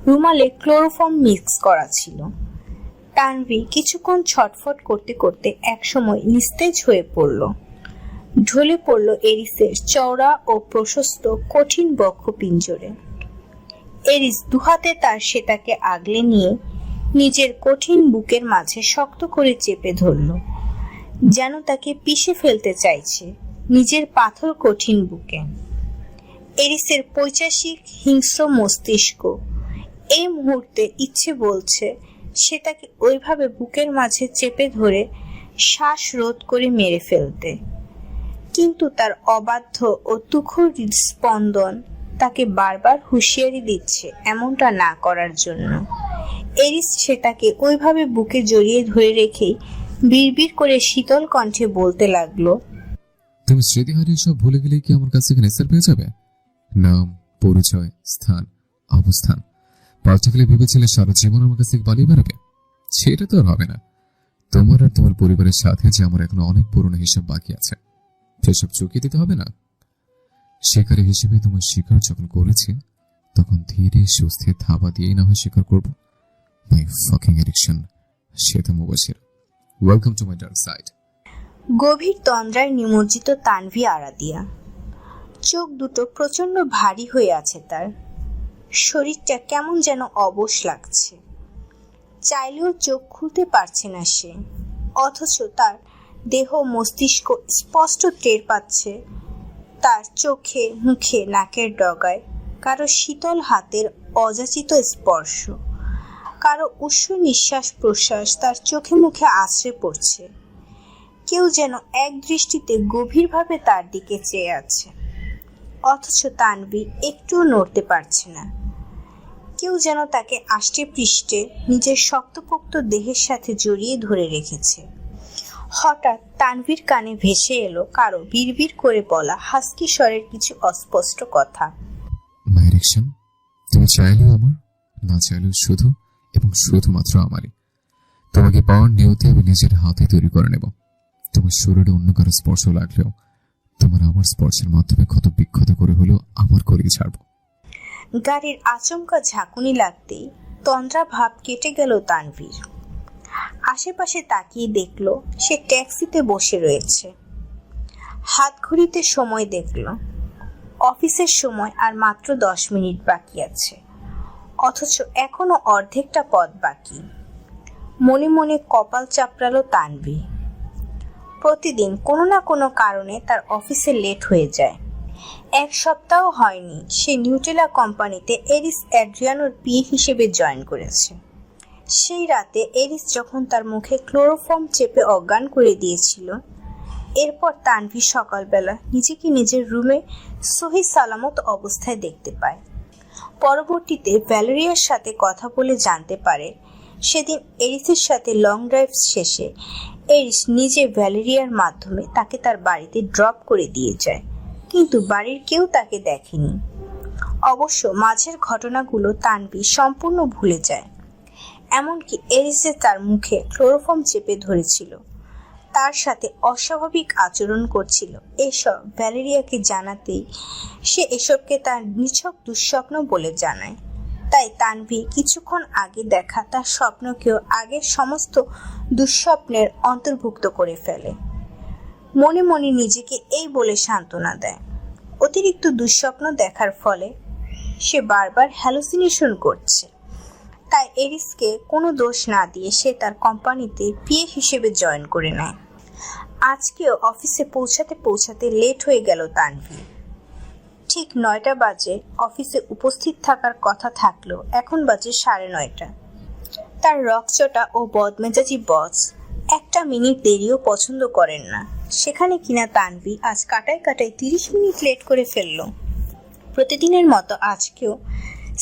রুমালে ক্লোরোফর্ম মিক্স করা ছিল। তানভী কিছুক্ষণ ছটফট করতে করতে একসময় নিস্তেজ হয়ে পড়ল। ঢলে পড়ল এরিসের চওড়া ও প্রশস্ত কঠিন বক্ষ পিঞ্জরে। এরিস দুহাতে তার সেটাকে আগলে নিয়ে নিজের কঠিন বুকের মাঝে শক্ত করে চেপে ধরল, যেন তাকে পিষে ফেলতে চাইছে নিজের পাথর কঠিন বুকে। এরিসের পৈশাচিক হিংস্র মস্তিষ্ক এই মুহূর্তে ইচ্ছে বলছে সেটাকে ওইভাবে বুকের মাঝে চেপে ধরে শ্বাস রোধ করে মেরে ফেলতে, কিন্তু তার অবাধ্য ও তুখর স্পন্দন তাকে বারবার হুঁশিয়ারি দিচ্ছে এমনটা না করার জন্য। এরিস সেটাকে ওইভাবে বুকে জড়িয়ে ধরে রেখেই বিড়বিড় করে শীতল কণ্ঠে বলতে লাগলো, তুমি স্মৃতি হারিয়ে সব ভুলে গেলে কি আমার কাছে এখানে পেয়ে যাবে? নাম, পরিচয়, স্থান, অবস্থান পাল্টে গেলে ভেবেছিলে সারা জীবন আমার কাছ থেকে পালিয়ে বেড়াবে? সেটা তো আর হবে না। তোমার আর তোমার পরিবারের সাথে যে আমার এখনো অনেক পুরনো হিসাব বাকি আছে, সেসব চুকিয়ে দিতে হবে না। শিকারী হিসেবে তোমার শিকার যখন করেছি, তখন ধীরে সুস্থে থাবা দিয়েই না হয় শিকার করবো। মাই ফাকিং এডিকশন, সেটা Mubashir. Welcome to my dark side. গভীর তন্দ্রায় নিমজ্জিত তানভি আরাদিয়া। চোখ দুটো প্রচন্ড ভারী হয়ে আছে তার, শরীরটা কেমন যেন অবশ লাগছে, চাইলেও চোখ খুলতে পারছে না সে। অথচ তার দেহ মস্তিষ্ক স্পষ্ট টের পাচ্ছে তার চোখে মুখে নাকের ডগায় কারো শীতল হাতের অযাচিত স্পর্শ, কারো উষ্ণ নিঃশ্বাস প্রশ্বাস তার চোখে মুখে আছড়ে পড়ছে। কেউ যেন এক দৃষ্টিতে গভীরভাবে তার দিকে চেয়ে আছে, অথচ তানভি একটুও নড়তে পারছে না। কেউ যেন তাকে আষ্টে পৃষ্ঠে নিজের শক্তপোক্ত দেহের সাথে জড়িয়ে ধরে রেখেছে। হঠাৎ তানভীর কানে ভেসে এলো কারো বিড়বিড় করে বলা হাস্কি স্বরের কিছু অস্পষ্ট কথা। মাই এডিকশন, তুমি চাইলেও আমার, না চাইলেও শুধু এবং শুধুমাত্র আমারই। তোমাকে পাওয়ার নিয়তে আমি নিজের হাতে তৈরি করে নেব। তোমার শরীরে অন্য কারো স্পর্শ লাগলেও তোমার আমার স্পর্শের মাধ্যমে ক্ষত বিক্ষত করে হলেও আমার করেই ছাড়বো। গাড়ির আচমকা ঝাঁকুনি লাগতেই তন্দ্রা ভাব কেটে গেল তানভীর। আশেপাশে তাকিয়ে দেখলো সে ট্যাক্সিতে বসে রয়েছে। হাত ঘড়িতে সময় দেখলো, অফিসের সময় আর মাত্র 10 মিনিট বাকি আছে, অথচ এখনো অর্ধেকটা পথ বাকি। মনে মনে কপাল চাপড়ালো তানভী। প্রতিদিন কোনো না কোনো কারণে তার অফিসে লেট হয়ে যায়। 1 সপ্তাহ হয়নি সে নিউটেলা কোম্পানিতে এরিস অ্যাড্রিয়ানোর পিএ হিসেবে জয়েন করেছে। সেই রাতে এরিস যখন তার মুখে ক্লোরোফর্ম চেপে অজ্ঞান করে দিয়েছিল, এরপর তানভী সকালবেলা নিজেকে নিজের রুমে সহি সালামত অবস্থায় দেখতে পায়। পরবর্তীতে ভ্যালেরিয়ার সাথে কথা বলে জানতে পারে সেদিন এরিসের সাথে লং ড্রাইভ শেষে এরিস নিজে ভ্যালেরিয়ার মাধ্যমে তাকে তার বাড়িতে ড্রপ করে দিয়ে যায়, কিন্তু বাড়ির কেউ তাকে দেখেনি। অবশ্য মাঝের ঘটনাগুলো তানভী সম্পূর্ণ ভুলে যায়। এমনকি এরিসে তার মুখে ক্লোরোফর্ম চেপে ধরেছিল, তার সাথে অস্বাভাবিক আচরণ করছিল, এসব ভ্যালেরিয়াকে জানাতেই সে এসবকে তার নিছক দুঃস্বপ্ন বলে জানায়। তাই তানভী কিছুক্ষণ আগে দেখা তার স্বপ্নকেও আগের সমস্ত দুঃস্বপ্নের অন্তর্ভুক্ত করে ফেলে। মনে মনে নিজেকে এই বলে সান্ত্বনা দেয়, অতিরিক্ত দুঃস্বপ্ন দেখার ফলে সে বারবার হ্যালুসিনেশন করছে। তাই এরিসকে কোনো দোষ না দিয়ে সে তার কোম্পানিতে পিএ হিসেবে জয়েন করে নেয়। আজকেও অফিসে পৌঁছাতে লেট হয়ে গেল তানভী। ঠিক 9টা বাজে অফিসে উপস্থিত থাকার কথা থাকলেও এখন বাজে 9:30। তার রকচটা ও বদমেজাজি বস 1 মিনিট দেরিও পছন্দ করেন না, সেখানে কিনা তানভী আজ কাটায় 30 মিনিট লেট করে ফেলল। প্রতিদিনের মতো আজকেও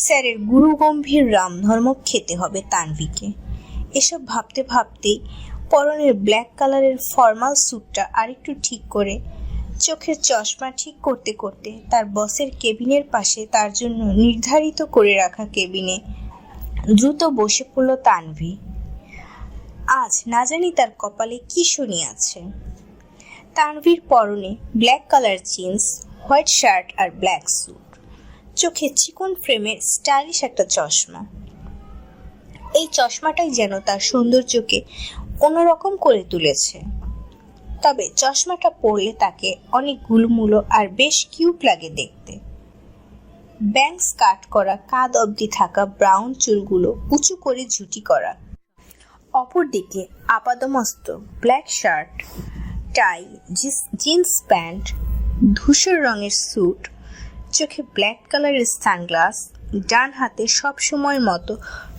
স্যারের গুরুগম্ভীর রামধর্ম খেতে হবে তানভীকে। এসব ভাবতে ভাবতেই পরনের ব্ল্যাক কালারের ফর্মাল স্যুটটা আরেকটু ঠিক করে চোখের চশমা ঠিক করতে করতে তার বসের কেবিনের পাশে তার জন্য নির্ধারিত করে রাখা কেবিনে দ্রুত বসে পড়ল তানভী। আজ না জানি তার কপালে কি শনি আছে। তানভীর পরনে black colour jeans, white shirt আর ব্ল্যাক স্যুট, চোখে চিকন ফ্রেমের স্টাইলিশ একটা চশমা। এই চশমাটাই যেন তার সৌন্দর্যকে অন্যরকম করে তুলেছে। তবে চশমাটা পরলে তাকে অনেক গুলুমুলো আর বেশ কিউট লাগে দেখতে। ব্যাংকস কাট করা, কাঁধ অবধি থাকা ব্রাউন চুলগুলো উঁচু করে ঝুটি করা। অপরদিকে আপাদমস্ত ব্ল্যাক শার্ট, টাই, জিন্স প্যান্ট, ধূসর রঙের স্যুট, চোখে ব্ল্যাক কালারের সানগ্লাস, ডান হাতে সবসময়ের মতো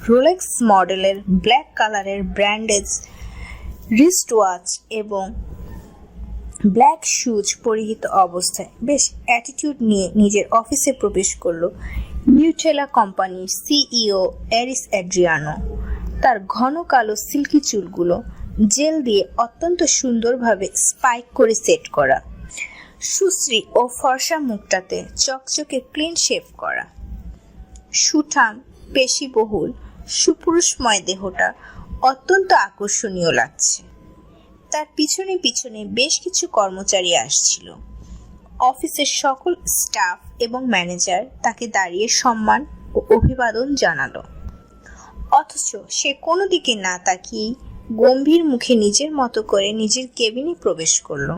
রোলেক্স মডেলের ব্ল্যাক কালারের ব্র্যান্ডেজ রিস্ট ওয়াচ এবং ব্ল্যাক শুজ পরিহিত অবস্থায় বেশ অ্যাটিটিউড নিয়ে নিজের অফিসে প্রবেশ করলো নিউট্রেলা কোম্পানির সিইও এরিস অ্যাড্রিয়ানো। তার ঘন কালো সিল্কি চুলগুলো জেল দিয়ে অত্যন্ত সুন্দরভাবে স্পাইক করে সেট করা, সুশ্রী ও ফর্সা মুখটাতে চকচকে ক্লিন শেভ করা, সুঠাম পেশিবহুল সুপুরুষময় দেহটা অত্যন্ত আকর্ষণীয় লাগছে। তার পিছনে পিছনে বেশ কিছু কর্মচারী আসছিল। অফিসের সকল স্টাফ এবং ম্যানেজার তাকে দাঁড়িয়ে সম্মান ও অভিবাদন জানালো, অথচ সে কোনো দিকে না তাকিয়ে গম্ভীর মুখে নিজের মতো করে নিজের কেবিনে প্রবেশ করলো।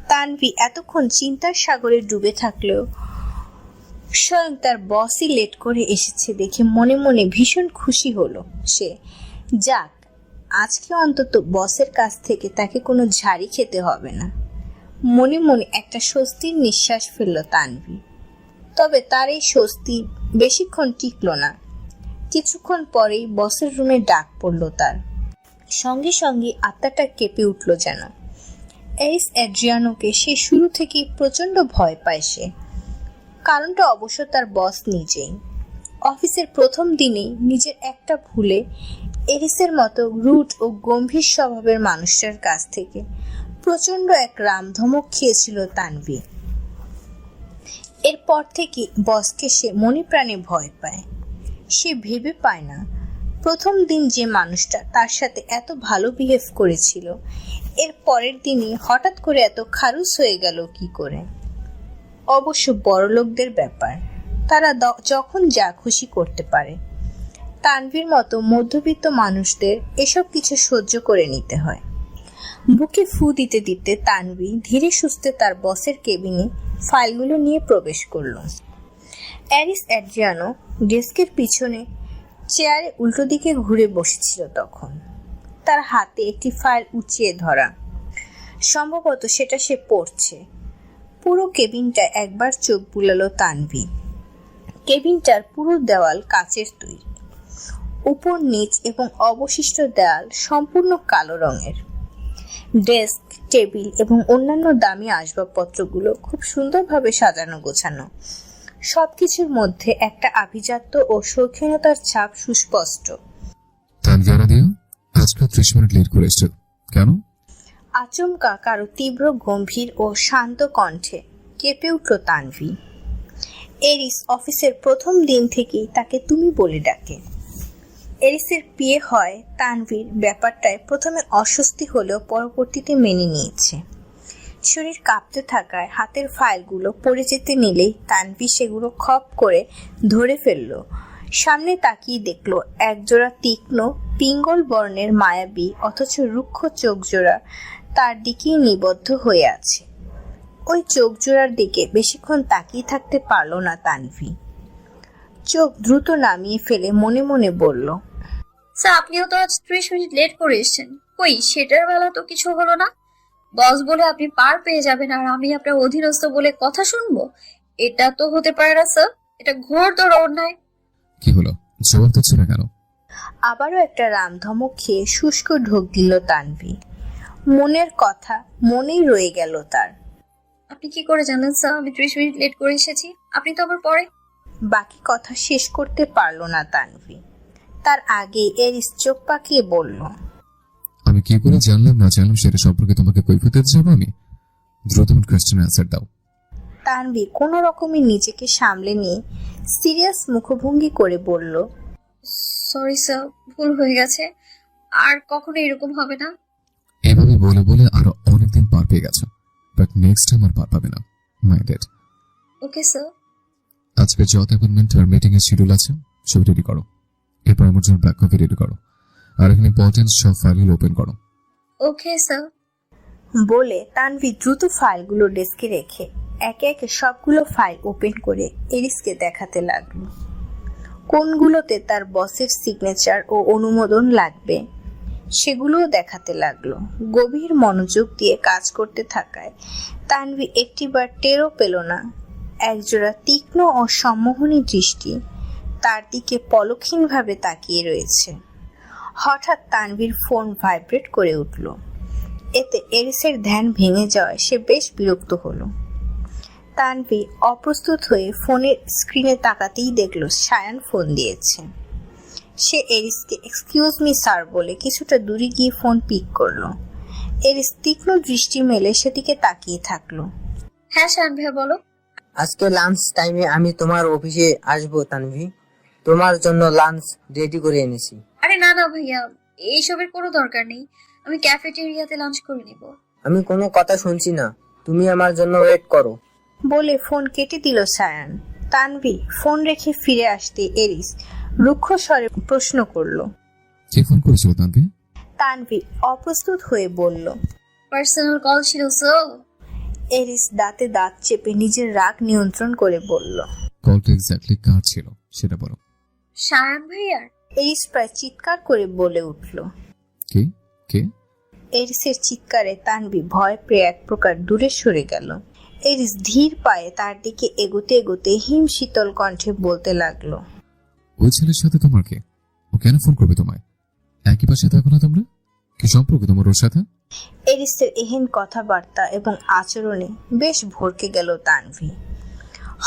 তানভি এতক্ষণ চিন্তার সাগরে ডুবে থাকলেও স্বয়ং তার বসই লেট করে এসেছে দেখে মনে মনে ভীষণ খুশি হলো সে। যাক, আজকে অন্তত বসের কাছ থেকে তাকে কোনো ঝাড়ি খেতে হবে না। মনে মনে একটা স্বস্তির নিঃশ্বাস ফেলল তানভি। তবে তার এই স্বস্তি বেশিক্ষণ টিকল না। কিছুক্ষণ পরেই বসের রুমে ডাক পড়ল তার। সঙ্গে সঙ্গে আত্মাটা কেঁপে উঠল যেন। এরিস অ্যাড্রিয়ানোকে সে শুরু থেকেই প্রচণ্ড ভয় পায় সে। কারণটা অবশ্য তার বস নিজেই। অফিসের প্রথম দিনেই নিজের একটা ভুলে এরিসের মতো রুট ও গম্ভীর স্বভাবের মানুষটার কাছ থেকে প্রচণ্ড এক রামধমক খেয়েছিল তানভি। এরপর থেকে বসকে সে মনে প্রাণে ভয় পায়। সে ভেবে পায় না প্রথম দিন যে মানুষটা তার সাথে এত ভালো বিহেভ করেছিল, এর পরের দিনই হঠাৎ করে এত খারুস হয়ে গেল কি করে। অবশ্য বড়লোকদের ব্যাপার, তারা যখন যা খুশি করতে পারে। তানভীর মতো মধ্যবিত্ত মানুষদের এসব কিছু সহ্য করে নিতে হয়। বুকে ফু দিতে দিতে তানভি ধীরে সুস্থে তার বসের কেবিনে ফাইলগুলো নিয়ে প্রবেশ করল। এরিস অ্যাড্রিয়ানো ডেস্কের পিছনে চেয়ারে উল্টো দিকে ঘুরে বসেছিল তখন। তার হাতে একটি ফাইল উঁচিয়ে ধরা, সম্ভবত সেটা সে পড়ছে। পুরো কেবিনটা একবার চোখ বুলালো তানভি। কেবিনটার পুরো দেওয়াল কাচের তৈরি, উপর নিচ এবং অবশিষ্ট দেয়াল সম্পূর্ণ কালো রঙের। ডেস্ক, টেবিল এবং অন্যান্য দামি আসবাবপত্রগুলো খুব সুন্দরভাবে সাজানো গোছানো। সবকিছুর মধ্যে একটা আভিজাত্য ও শৌখিনতার ছাপ সুস্পষ্ট। আজকে 30 মিনিট লেট করে এসেছো কেন? আচমকা কারো তীব্র গম্ভীর ও শান্ত কণ্ঠে কেঁপে উঠল তানভি। এরিস অফিসের প্রথম দিন থেকেই তাকে তুমি বলে ডাকে। এরিসের বিয়ে হয় তানভীর ব্যাপারটায় প্রথমে অস্বস্তি হলেও পরবর্তীতে মেনে নিয়েছে। শরীর কাঁপতে থাকায় হাতের ফাইলগুলো পড়ে যেতে নিলেই তানভি সেগুলো খপ করে ধরে ফেলল। সামনে তাকিয়ে দেখলো একজোড়া তীক্ষ্ণ পিঙ্গল বর্ণের মায়াবী অথচ রুক্ষ চোখজোড়া তার দিকেই নিবদ্ধ হয়ে আছে। ওই চোখজোড়ার দিকে বেশিক্ষণ তাকিয়ে থাকতে পারল না তানভি। চোখ দ্রুত নামিয়ে ফেলে মনে মনে বলল, স্যার আপনিও তো আজ 30 মিনিট লেট করে এসেছেন, কই সেটার বেলা তো কিছু হলো না। বস বলে আপনি পার পেয়ে যাবেন আর আমি আপনার অধীনস্থ বলে কথা শুনবো, এটা তো হতে পারে না স্যার, এটা ঘোরতর অন্যায়। কি হলো, জবাব দিচ্ছ না কেন? আবারও একটা রামধমক খেয়ে শুষ্ক ঢোক দিল তানভি। মনের কথা মনেই রয়ে গেল তার। আপনি কি করে জানলেন স্যার আমি 30 মিনিট লেট করে এসেছি? আপনি তো আবার পরে। বাকি কথা শেষ করতে পারল না তানভি। তার আগে এরিস চোখ পাকিয়ে বলল, আমি কি করে জানলাম না জানলাম সেটা সম্পর্কে তোমাকে কৈফিয়ত দিতে যাবো আমি? দ্রুত কোশ্চেনের অ্যান্সার দাও। তানভি কোনো রকমে নিজেকে সামলে নিয়ে সিরিয়াস মুখভঙ্গি করে বলল, সরি স্যার, ভুল হয়ে গেছে, আর কখনো এরকম হবে না। এভাবে বলে বলে আরো অনেকদিন পার পেয়ে গেছো, বাট নেক্সট টাইম আর পার পাবে না, মাইন্ডেড। Okay sir. আজকে যত অ্যাপয়েন্টমেন্ট আর মিটিং এর শিডিউল আছে সব রেডি করো। এরপর আমার জন্য ব্যাক কপি রেডি করো আর এখানে ইম্পর্টেন্ট সব ফাইলগুলো ওপেন করো। Okay sir. বলে তানভি দ্রুত ফাইলগুলো ডেস্কে রেখে একে একে সবগুলো ফাইল ওপেন করে এরিসকে দেখাতে লাগলো। কোনগুলোতে তার বসের সিগনেচার ও অনুমোদন লাগবে সেগুলোও দেখাতে লাগলো। গভীর মনোযোগ দিয়ে কাজ করতে থাকায় তানভি একটিবার টেরও পেল না একজোড়া তীক্ষ্ণ ও সম্মোহনী দৃষ্টি তার দিকে পলকহীনভাবে তাকিয়ে রয়েছে। হঠাৎ তানভীর ফোন ভাইব্রেট করে উঠল। এতে এরিসের ধ্যান ভেঙে যাওয়ায় সে বেশ বিরক্ত হলো। তানভি অপ্রস্তুত হয়ে ফোনের স্ক্রিনে তাকাতেই দেখলো সায়ান ফোন দিয়েছে। সে এরিসকে এক্সকিউজ মি স্যার বলে কিছুটা দূরে গিয়ে ফোন পিক করলো। এরিস তীক্ষ্ণ দৃষ্টি মেলে সেদিকে তাকিয়ে থাকলো। হ্যাঁ শান ভাইয়া বলো। আজকে লাঞ্চ টাইমে আমি তোমার অফিসে আসবো তানভি, তোমার জন্য লাঞ্চ রেডি করে এনেছি। আরে না না ভাইয়া, এইসবের কোনো দরকার নেই, আমি ক্যাফেটেরিয়াতে লাঞ্চ করে নিব। আমি কোনো কথা শুনছি না, তুমি আমার জন্য ওয়েট করো বলে ফোন কেটে দিল সায়ান। তানভি ফোন রেখে ফিরে আসতে এরিস রুক্ষ স্বরে প্রশ্ন করলো। কে ফোন করেছিল তানভি? তানভি অপ্রস্তুত হয়ে বলল। পার্সোনাল কল ছিল সো। এরিস দাঁতে দাঁত চেপে নিজের রাগ নিয়ন্ত্রণ করে বলল। কলটা এক্স্যাক্টলি কার ছিল সেটা বলো। শায়ান ভাইয়ার। এরিস প্রায় চিৎকার করে বলে উঠল। কে কে? এরিসের চিৎকারে তানভি ভয় পেয়ে এক প্রকার দূরে সরে গেল। এরিস ধীর পায়ে তার দিকে এগোতে এগোতে হিম শীতল কণ্ঠে বলতে লাগলো। ওই ছেলের সাথে তোমার কে? ও কেন ফোন করবে তোমায়? একই পাশে থাকো না তোমরা? কি সম্পর্ক তোমার ওর সাথে? এরিসের এহেন কথাবার্তা এবং আচরণে বেশ ভড়কে গেল তানভি।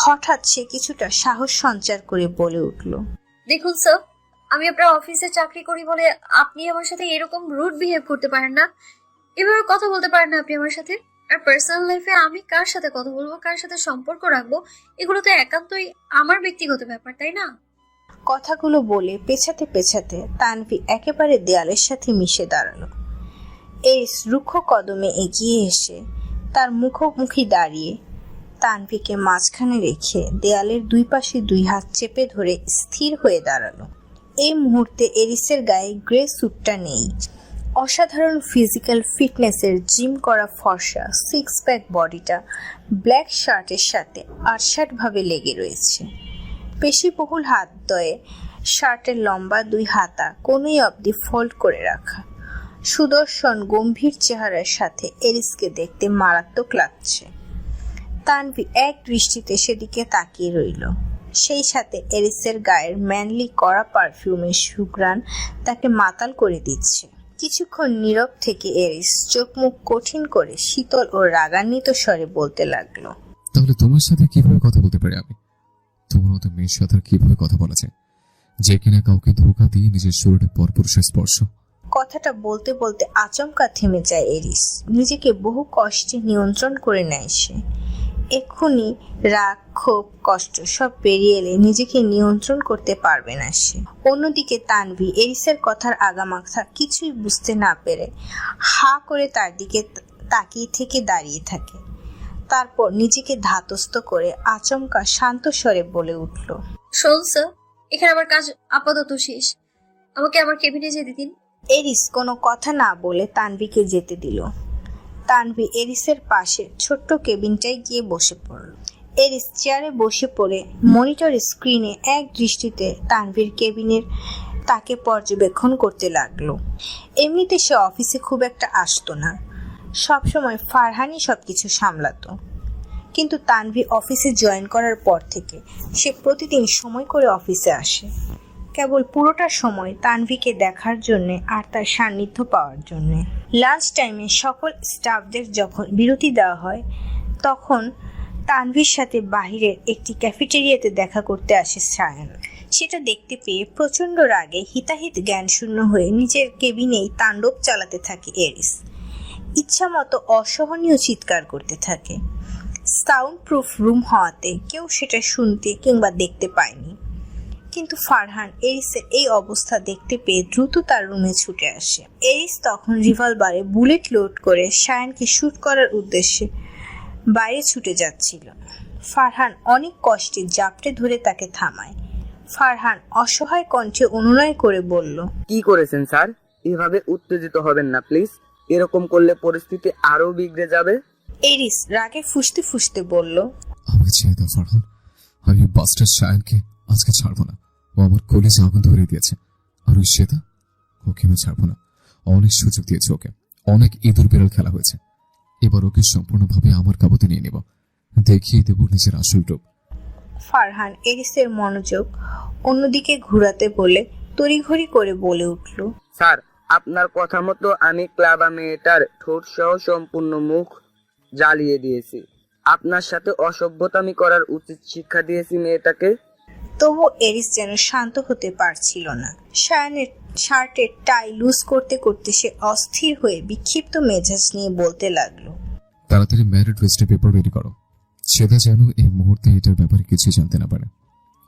হঠাৎ সে কিছুটা সাহস সঞ্চার করে বলে উঠল। দেখুন স্যার, আমি আপনার অফিসে চাকরি করি বলে আপনি আমার সাথে এরকম রুড বিহেভ করতে পারেন না, এভাবে কথা বলতে পারেন না আপনি আমার সাথে। আর পার্সোনাল লাইফে আমি কার সাথে কথা বলবো, কার সাথে সম্পর্ক রাখবো, এগুলো তো একান্তই আমার ব্যক্তিগত ব্যাপার, তাই না? কথাগুলো বলে পেছাতে পেছাতে তানভি একেবারে দেয়ালের সাথে মিশে দাঁড়ালো। এরিস রুক্ষ কদমে এগিয়ে এসে তার মুখোমুখি দাঁড়িয়ে তানভিকে মাঝখানে রেখে দেয়ালের দুই পাশে দুই হাত চেপে ধরে স্থির হয়ে দাঁড়ালো। এই মুহূর্তে এরিসের গায়ে গ্রে স্যুটটা নেই। অসাধারণ ফিজিক্যাল ফিটনেসের জিম করা ফর্সা সিক্স প্যাক বডিটা ব্ল্যাক শার্টের সাথে আটসাটভাবে লেগে রয়েছে। পেশিবহুল হাতদ্বয়ে শার্টের লম্বা দুই হাতা কোনোই অবধি ফোল্ড করে রাখা। সুদর্শন গম্ভীর চেহারার সাথে এরিসকে দেখতে মারাত্মক লাগছে। তানভি এক দৃষ্টিতে সেদিকে তাকিয়ে রইল। সেই সাথে এরিসের গায়ের ম্যানলি কড়া পারফিউমের সুঘ্রাণ তাকে মাতাল করে দিচ্ছে। কিছুক্ষণ নীরব থেকে এরিস চোখ মুখ কঠিন করে শীতল ও রাগান্বিত স্বরে বলতে লাগলো। তাহলে তোমার সাথে কিভাবে কথা বলতে পারি আমি? তোমার মতো মেয়ের সাথে আর কিভাবে কথা বলা যায়, যে কিনা কাউকে ধোঁকা দিয়ে নিজের শরীরে পরপুরুষের স্পর্শ? কথাটা বলতে বলতে আচমকা থেমে যায় এরিস। নিজেকে বহু কষ্টে নিয়ন্ত্রণ করে নেয় সে। এক্ষুনি রাগ, ক্ষোভ, কষ্ট সব পেরিয়ে এলে নিজেকে নিয়ন্ত্রণ করতে পারবে না সে। অন্যদিকে তানভি এরিসের কথার আগামাথা কিছুই বুঝতে না পেরে হা করে তার দিকে তাকিয়ে থেকে দাঁড়িয়ে থাকে। তারপর নিজেকে ধাতস্থ করে আচমকা শান্ত স্বরে বলে উঠল। শোন স্যার, এখানে আমার কাজ আপাতত শেষ, আমাকে আমার কেবিনে যেতে দিন। এরিস কোনো কথা না বলে তানভিকে যেতে দিল। তানভি এরিসের পাশে ছোট্ট কেবিনটায় গিয়ে বসে পড়ল। এরিস চেয়ারে বসে পড়ে মনিটর স্ক্রিনে এক দৃষ্টিতে তানভির কেবিনের তাকে পর্যবেক্ষণ করতে লাগলো। এমনিতে সে অফিসে খুব একটা আসতো না, সবসময় ফারহানি সবকিছু সামলাতো। কিন্তু তানভি অফিসে জয়েন করার পর থেকে সে প্রতিদিন সময় করে অফিসে আসে, কেবল পুরোটা সময় তানভিকে দেখার জন্য আর তার সান্নিধ্য পাওয়ার জন্য। লাঞ্চ টাইমে সকল স্টাফদের যখন বিরতি দেওয়া হয় তখন তানভির সাথে বাহিরের একটি ক্যাফেটেরিয়াতে দেখা করতে আসে সায়ান। সেটা দেখতে পেয়ে প্রচণ্ড রাগে হিতাহিত জ্ঞানশূন্য হয়ে নিজের কেবিনেই তাণ্ডব চালাতে থাকে এরিস। ইচ্ছামতো অসহনীয় চিৎকার করতে থাকে। সাউন্ড প্রুফ রুম হওয়াতে কেউ সেটা শুনতে কিংবা দেখতে পায়নি। কিন্তু ফারহান এরিসের এই অবস্থা দেখতে পেয়ে দ্রুত তার রুমে ছুটে আসে। এরিস তখন রিভলভারে বুলেট লোড করে সায়ানকে শুট করার উদ্দেশ্যে বাইরে ছুটে যাচ্ছিল। ফারহান অনেক কষ্টে জাপটে ধরে তাকে থামায়। ফারহান অসহায় কণ্ঠে অনুনয় করে বলল, কি করেছেন স্যার? এভাবে উত্তেজিত হবেন না প্লিজ। এরকম করলে পরিস্থিতি আরো বিগড়ে যাবে। এরিস রাগে ফুঁসতে ফুঁসতে বলল, আমাকে ছেড়ে দাও ফারহান, আমি বাস্টার শায়ানকে আজকে ছাড়বো না। ও আমার কলেজে আগুন ধরে দিয়েছে। আর ওই শ্বেতা, ওকে আমি ছাড়বো না। অনেক সুযোগ দিয়েছে ওকে, অনেক ইঁদুর বেড়াল খেলা হয়েছে। এবার ওকে সম্পূর্ণভাবে আমার কাবুতে নিয়ে নেব, দেখিয়ে দেব নিজের আসল রূপ। ফারহান এরিসের মনোযোগ অন্যদিকে ঘুরাতে বলে তড়িঘড়ি করে বলে উঠল, স্যার, আপনার কথা মতো আমি ক্লাবা মেয়েটার ঠোঁট সহ সম্পূর্ণ মুখ জ্বালিয়ে দিয়েছি। আপনার সাথে অসভ্যতামি করার উচিত শিক্ষা দিয়েছি মেয়েটাকে। তবু এরিস যেন শান্ত হতে পারছিল না। শায়ানের শার্টের টাই লুজ করতে করতে সে অস্থির হয়ে বিক্ষিপ্ত মেজাজ নিয়ে বলতে লাগলো, তাড়াতাড়ি ম্যারিড রেজিস্ট্রি পেপার রেডি করো। শ্বেতা যেন এই মুহূর্তে এটার ব্যাপারে কিছুই জানতে না পারে।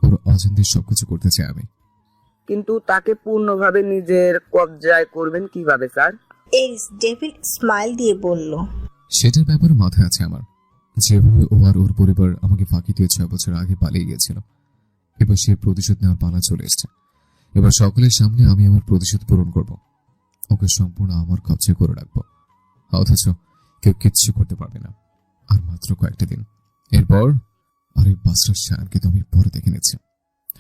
ওর অজান্তে সবকিছু করতে চাই আমি। কিন্তু তাকে পূর্ণভাবে নিজের কবজায় করবেন কিভাবে স্যার? এরিস ডেভিল স্মাইল দিয়ে বলল, সেটার ব্যাপারে মাথায় আছে আমার। যেভাবে ও আর ওর পরিবার আমাকে ফাঁকি দিয়ে 6 বছর আগে পালিয়ে গিয়েছিল, এবার সে প্রতিশোধ নেওয়ার পালা চলে এসছে। এবার সকলের সামনে আমি আমার প্রতিশোধ পূরণ করব। ওকে সম্পূর্ণ আমার কবজায় করে রাখবো, অথচ কেউ কিচ্ছু করতে পারবে না। আর মাত্র কয়েকটা দিন, এরপর আর এই বাস্টার শায়ানকে তো আমি পরে দেখে নিচ্ছি।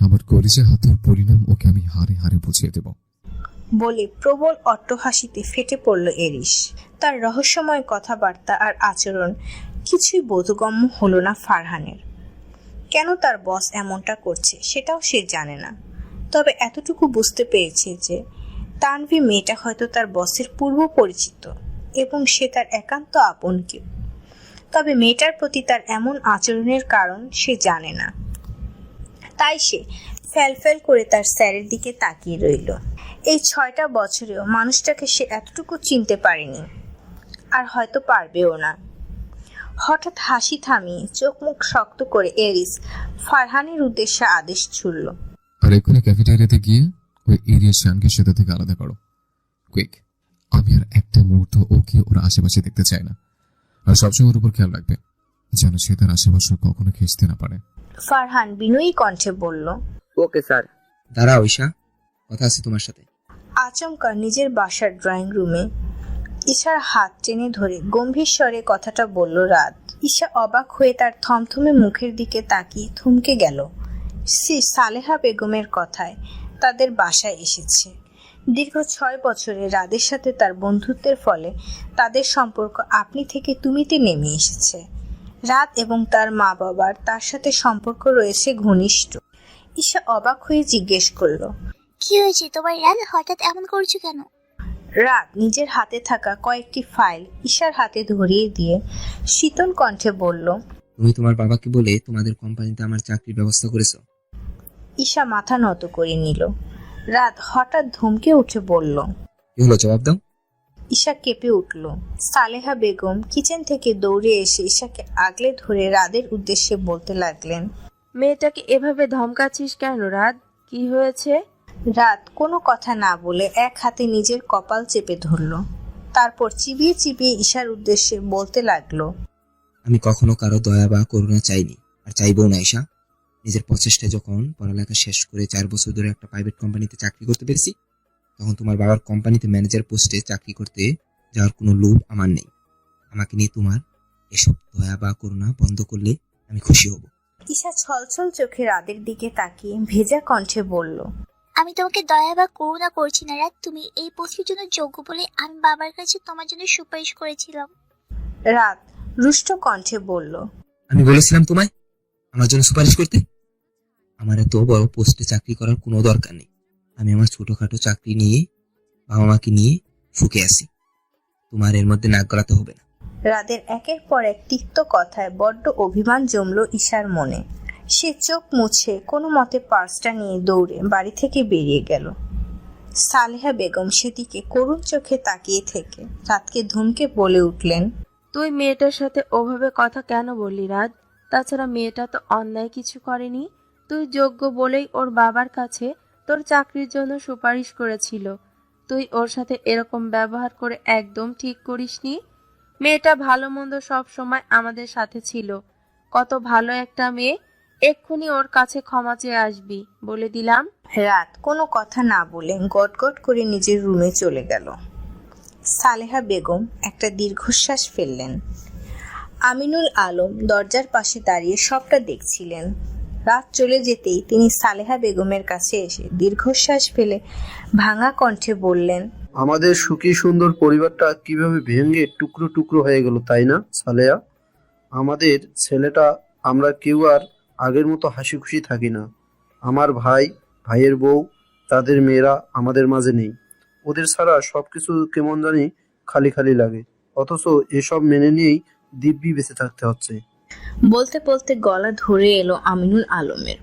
আমার কলিজা হাতের পরিণাম ওকে আমি হারে হারে বুঝিয়ে দেব। বলে প্রবল অট্টহাসিতে ফেটে পড়ল এরিস। তার রহস্যময় কথাবার্তা আর আচরণ কিছুই বোধগম্য হলো না ফারহানের। কেন তার বস এমনটা করছে সেটাও সে জানে না। তবে এতটুকু বুঝতে পেরেছে যে তানভি মেয়েটা হয়তো তার বসের পূর্ব পরিচিত এবং সে তার একান্ত আপন কেউ। তবে মেয়েটার প্রতি তার এমন আচরণের কারণ সে জানে না। তাই সে ফ্যালফ্যাল করে তার স্যারের দিকে তাকিয়ে রইল। এই 6টা বছরেও মানুষটাকে সে এতটুকু চিনতে পারেনি, আর হয়তো পারবেও না। হঠাৎ হাসি থামিয়ে চোখ মুখ শক্ত করে এরিস ফারহানের উদ্দেশ্যে আদেশ ছুড়ল, আর এক্ষুনি ক্যাফেটেরিয়াতে গিয়ে ওই এরিয়া শায়ানকে শ্বেতা থেকে আলাদা করো, কুইক। আমি আর একটা মুহূর্ত ওকে ওর আশেপাশে দেখতে চাই না। আর সবসময় ওর উপর খেয়াল রাখবে যেন সে তার আশেপাশে কখনো খেসতে না পারে। ফারহান বিনয়ী কণ্ঠে বলল, ওকে স্যার। দাঁড়াও ঈশা, কথা আছে তোমার সাথে। আচমকা নিজের বাসার ড্রয়িং রুমে ঈশার হাত টেনে ধরে গম্ভীর স্বরে কথাটা বলল রাত। ঈশা অবাক হয়ে তার থমথমে মুখের দিকে তাকিয়ে থমকে গেল। সে সালেহা বেগমের কথায় তাদের বাসায় এসেছে। দীর্ঘ 6 বছরে রাদের সাথে তার বন্ধুত্বের ফলে তাদের সম্পর্ক আপনি থেকে তুমিতে নেমে এসেছে। রাত এবং তার মা বাবার তার সাথে সম্পর্ক রয়েছে ঘনিষ্ঠ। ঈশা অবাক হয়ে জিজ্ঞেস করল, কি হয়েছে তোমার রাত, হঠাৎ এমন করছো কেন? রাত নিজের হাতে থাকা কয়েকটি ফাইল ঈশার হাতে ধরিয়ে দিয়ে শীতল কণ্ঠে বলল, তুমি তোমার বাবাকে বলে তোমাদের কোম্পানিতে আমার চাকরির ব্যবস্থা করেছো? ঈশা মাথা নত করে নিল। রাত হঠাৎ ধমকে উঠে বলল, কি হলো, জবাব দাও। ঈশা কেঁপে উঠল। সালেহা বেগম কিচেন থেকে দৌড়ে এসে ঈশাকে আগলে ধরে রাদের উদ্দেশ্যে বলতে লাগলেন, মেয়েটাকে এভাবে ধমকাচ্ছিস কেন রাত? কি হয়েছে? রাত কোনো কথা না বলে এক হাতে নিজের কপাল চেপে ধরল। তারপর চিবিয়ে চিবিয়ে ঈশার উদ্দেশ্যে বলতে লাগলো, আমি কখনো কারো দয়া বা করুণা চাইনি, আর চাইবো না ঈশা। নিজের প্রচেষ্টায় যখন পড়ালেখা শেষ করে 4 বছর ধরে একটা প্রাইভেট কোম্পানিতে চাকরি করতে পেরেছি, তখন তোমার বাবার কোম্পানিতে ম্যানেজার পোস্টে চাকরি করতে যাওয়ার কোনো লোভ আমার নেই। আমাকে নিয়ে তোমার এসব দয়া বা করুণা বন্ধ করলে আমি খুশি হব। ঈশা ছলছল চোখে রাদের দিকে তাকিয়ে ভেজা কণ্ঠে বলল, আমি তোমাকে দয়া বা করুণা করছি না রাত, তুমি এই পোস্টের জন্য যোগ্য বলে আমি বাবার কাছে তোমার জন্য সুপারিশ করেছিলাম। রাত রুষ্ট কণ্ঠে বলল, আমি বলেছিলাম তোমায় আমার জন্য সুপারিশ করতে? আমার এত বড় পোস্টে চাকরি করার কোনো দরকার নেই। আমি আমার ছোটখাটো চাকরি নিয়ে বাবা মাকে নিয়ে সুখে আছি, তোমার এর মধ্যে নাক গলাতে হবে না। রাদের একের পর এক তিক্ত কথায় বড্ড অভিমান জমল ঈশার মনে। সে চোখ মুছে কোনো মতে পার্সটা নিয়ে দৌড়ে বাড়ি থেকে বেরিয়ে গেল। সালেহা বেগম সেদিকে করুণ চোখে তাকিয়ে থেকে রাতকে ধমকে বলে উঠলেন, তুই মেয়েটার সাথে ওভাবে কথা কেন বললি রাত? তাছাড়া মেয়েটা তো অন্যায় কিছু করেনি। তুই যোগ্য বলেই ওর বাবার কাছে তোর চাকরির জন্য সুপারিশ করেছিল। তুই ওর সাথে এরকম ব্যবহার করে একদম ঠিক করিসনি। মেয়েটা ভালো মন্দ সব সময় আমাদের সাথে ছিল। কত ভালো একটা মেয়ে, এক্ষুনি ওর কাছে ক্ষমা চেয়ে আসবি, বলে দিলাম। রাত কোনো কথা না বলে গটগট করে নিজের রুমে চলে গেল। সালেহা বেগম একটা দীর্ঘশ্বাস ফেললেন। আমিনুল আলম দরজার পাশে দাঁড়িয়ে সবটা দেখছিলেন। রাত চলে যেতেই তিনি সালেহা বেগমের কাছে এসে দীর্ঘশ্বাস ফেলে ভাঙা কণ্ঠে বললেন, আমাদের সুখী সুন্দর পরিবারটা কিভাবে ভেঙে টুকরো টুকরো হয়ে গেল, তাই না সালেয়া? আমাদের ছেলেটা, আমরা কেউ আর আগের মতো হাসি খুশি থাকি না। আমার ভাই, ভাইয়ের বউ, তাদের মেয়েরা আমাদের মাঝে নেই। ওদের ছাড়া সবকিছু কেমন জানি খালি খালি লাগে, অথচ এসব মেনে নিয়েই দিব্যি বেঁচে থাকতে হচ্ছে। বলতে বলতে গলা ধরে এলো আমিনুল আলমের।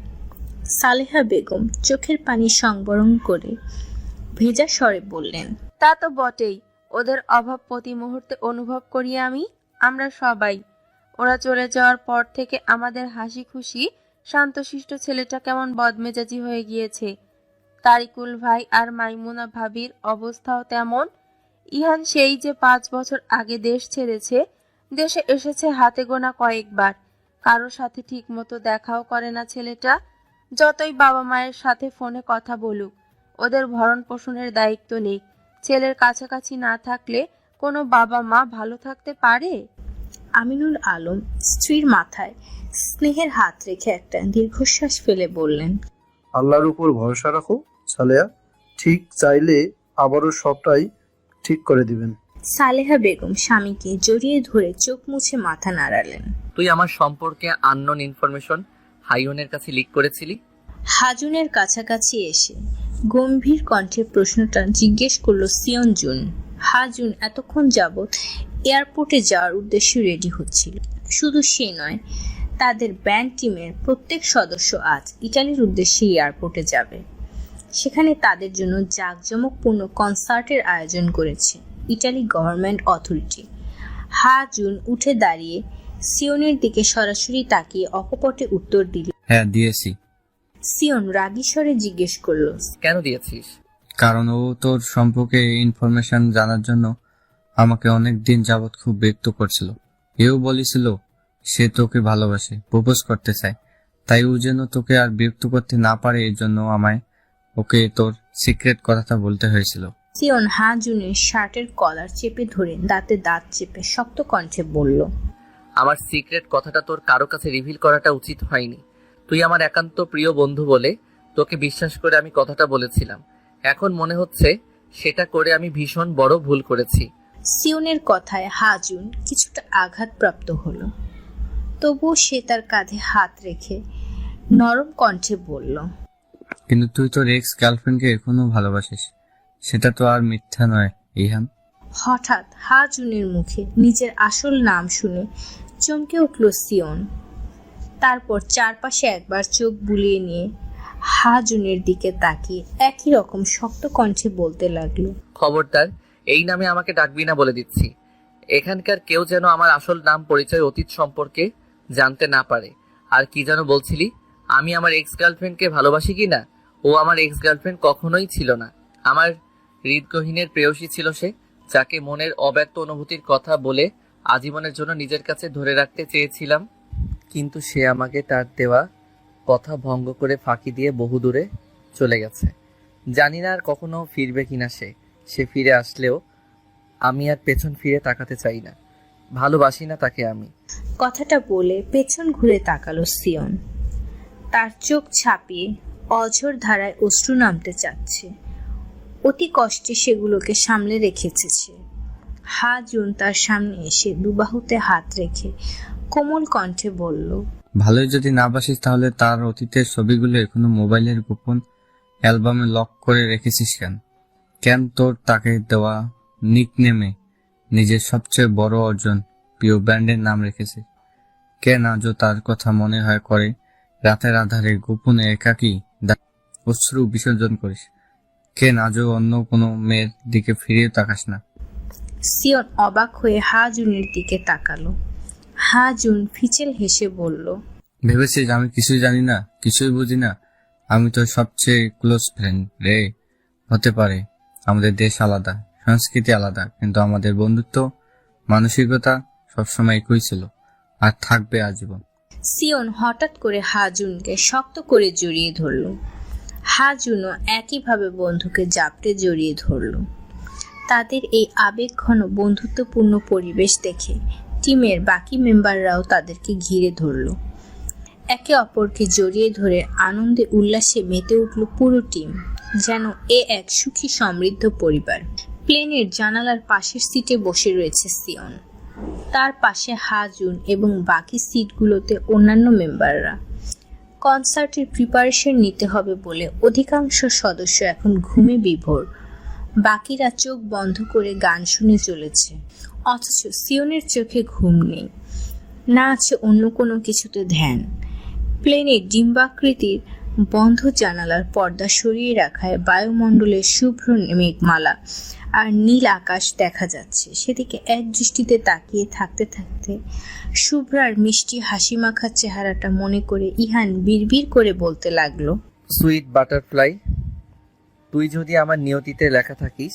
সালেহা বেগম চোখের পানি সংবরণ করে ভেজা স্বরে বললেন, তা তো বটেই, ওদের অভাব প্রতি মুহূর্তে অনুভব করি আমরা সবাই। ওরা চলে যাওয়ার পর থেকে আমাদের হাসি খুশি শান্তশিষ্ট ছেলেটা কেমন বদমেজাজি হয়ে গিয়েছে। তারিকুল ভাই আর মাইমুনা ভাবির অবস্থাও তেমন। ইহান সেই যে 5 বছর আগে দেশ ছেড়েছে, দেশে এসেছে হাতে গোনা কয়েকবার, কারোর সাথে ঠিক মতো দেখাও করে না ছেলেটা। যতই বাবা মায়ের সাথে ফোনে কথা বলুক, ওদের ভরণ পোষণের দায়িত্ব নেই। ছেলের কাছাকাছি না থাকলে কোনো বাবা মা ভালো থাকতে পারে? আমিনুল আলম স্ত্রীর মাথায় স্নেহের হাত রেখে একটা দীর্ঘশ্বাস ফেলে বললেন, আল্লাহর উপর ভরসা রাখো সালেয়া, ঠিক চাইলে আবারও সবটাই ঠিক করে দিবেন। সালেহা বেগম স্বামীকে জড়িয়ে ধরে চোখ মুছে মাথা নাড়ালেন। তুই আমার সম্পর্কে আননোন ইনফরমেশন হাইওনের কাছে লিক করেছিলি? হাজুনের কাছাকাছি এসে গম্ভীর কণ্ঠে প্রশ্নটা জিজ্ঞেস করলো সিয়ন জুন। হাজুন এতক্ষণ যাবৎ এয়ারপোর্টে যাওয়ার উদ্দেশ্যে রেডি হচ্ছিল। শুধু সে নয়, তাদের ব্যান্ড টিমের প্রত্যেক সদস্য আজ ইটালির উদ্দেশ্যে এয়ারপোর্টে যাবে। সেখানে তাদের জন্য জাঁকজমকপূর্ণ কনসার্টের আয়োজন করেছে ইটালি গভর্নমেন্ট অথরিটি। হাজুন উঠে দাঁড়িয়ে সিয়নের দিকে সরাসরি তাকিয়ে অকপটে উত্তর দিল, হ্যাঁ দিয়েছি। সিয়ন রাগী স্বরে জিজ্ঞেস করলো, কেন দিয়েছিস? কারণ ও তোর সম্পর্কে ইনফরমেশন জানার জন্য আমাকে অনেক দিন যাবৎ খুব বিরক্ত করছিল। এও বলেছিল সে তোকে ভালোবাসে, প্রপোজ করতে চায়, তাই ও যেন তোকে আর বিরক্ত করতে না পারে, এই জন্য আমায় ওকে তোর সিক্রেট কথাটা বলতে হয়েছিল। সিয়ন হাজুনের শার্টের কলার চেপে ধরে দাঁতে দাঁত চেপে শক্ত কণ্ঠে বলল, আমার সিক্রেট কথাটা তোর কারো কাছে রিভিল করাটা উচিত হয়নি। তুই আমার একান্ত প্রিয় বন্ধু বলে তোকে বিশ্বাস করে আমি কথাটা বলেছিলাম। এখন মনে হচ্ছে সেটা করে আমি ভীষণ বড় ভুল করেছি। সিয়নের কথায় হাজুন কিছুটা আঘাতপ্রাপ্ত হলো, তবুও সে তার কাঁধে হাত রেখে নরম কণ্ঠে বলল, কিন্তু তুই তোর এক্স গার্লফ্রেন্ডকে এখনো ভালোবাসিস, সেটা তো আর মিথ্যা নয় ইহান। হঠাৎ হাজুনের মুখে নিজের আসল নাম শুনে চমকে উঠল সিয়ন। তারপর চারপাশে একবার চোখ বুলিয়ে নিয়ে হাজুনের দিকে তাকিয়ে একই রকম শক্ত কণ্ঠে বলতে লাগলো, খবরদার এই নামে আমাকে ডাকবি না বলে দিচ্ছি। এখানকার কেউ যেন আমার আসল নাম, পরিচয়, অতীত সম্পর্কে জানতে না পারে। আর কি যেন বলছিলি? আমি আমার এক্স গার্লফ্রেন্ডকে ভালোবাসি কি না? ও আমার এক্স গার্লফ্রেন্ড কখনোই ছিল না। আমার হৃদগহীনের প্রেয়সী ছিল সে, যাকে মনের অব্যক্ত অনুভূতির কথা বলে আজীবনের জন্য নিজের কাছে ধরে রাখতে চেয়েছিলাম। কিন্তু সে আমাকে তার দেওয়া কথা ভঙ্গ করে ফাঁকি দিয়ে বহু দূরে চলে গেছে। জানি না আর কখনো ফিরবে কিনা সে ফিরে আসলেও আমি আর পেছন ফিরে তাকাতে চাই না। ভালোবাসি না তাকে আমি। কথাটা বলে পেছন ঘুরে তাকালো সিয়ন। তার চোখ ছাপিয়ে অঝোর ধারায় অশ্রু নামতে চাচ্ছে। অতি কষ্টে সেগুলোকে সামলে রেখেছে সে। হাজুন তার সামনে এসে দুবাহুতে হাত রেখে কোমল কণ্ঠে বলল, ভালোই যদি না বাসিস তাহলে তার অতীতের ছবিগুলো এখনো মোবাইলের গোপন অ্যালবামে লক করে রেখেছিস কেন? কেন তোর তাকে দেওয়া নিকনেমে নিজের সবচেয়ে বড় অর্জন প্রিয় ব্র্যান্ডের নাম রেখেছিস? কেন আজও তার কথা মনে হয় করে রাতের আধারে গোপনে একাকী অশ্রু বিসর্জন করিস? কেন আজও অন্য কোনো মেয়ের দিকে ফিরিয়ে তাকাস না? সিয়ন অবাক হয়ে হাজুনের দিকে তাকালো। হাজুন ফিচেল হেসে বলল, ভেবেছিস আমি কিছুই জানি না, কিছুই বুঝি না? আমি তোর সবচেয়ে ক্লোজ ফ্রেন্ড রে। হতে পারে আমাদের দেশ আলাদা, সংস্কৃতি আলাদা, কিন্তু আমাদের বন্ধুত্ব, মানসিকতা সবসময় একই ছিল আর থাকবে আজীবন। সিয়ন হঠাৎ করে হাজুনকে শক্ত করে জড়িয়ে ধরল। হাজুনও একইভাবে বন্ধুকে জাপটে জড়িয়ে ধরল। তাদের এই আবেগঘন বন্ধুত্বপূর্ণ পরিবেশ দেখে টিমের বাকি মেম্বাররাও তাদেরকে ঘিরে ধরল। একে অপরকে জড়িয়ে ধরে আনন্দে উল্লাসে মেতে উঠল পুরো টিম, যেন এ এক সুখী সমৃদ্ধ পরিবার। প্লেনের জানালার পাশের সিটে বসে রয়েছে সিয়ন, তার পাশে হাজুন এবং বাকি সিটগুলোতে অন্যান্য মেম্বাররা। কনসার্টের প্রিপারেশন নিতে হবে বলে অধিকাংশ সদস্য এখন ঘুমে বিভোর, বাকিরা চোখ বন্ধ করে গান শুনে চলেছে। অথচ সিয়নের চোখে ঘুম নেই, না আছে অন্য কোনো কিছুতে ধ্যান। প্লেনের ডিম্বাকৃতির বন্ধ জানালার পর্দা সরিয়ে রাখায় বায়ুমণ্ডলের শুভ্র মেঘমালা আর নীল আকাশ দেখা যাচ্ছে। সেদিকে এক দৃষ্টিতে তাকিয়ে থাকতে থাকতে শুভ্রার মিষ্টি হাসিমাখা চেহারাটা মনে করে ইহান বিড়বিড় করে বলতে লাগলো, সুইট বাটারফ্লাই, তুই যদি আমার নিয়তিতে লেখা থাকিস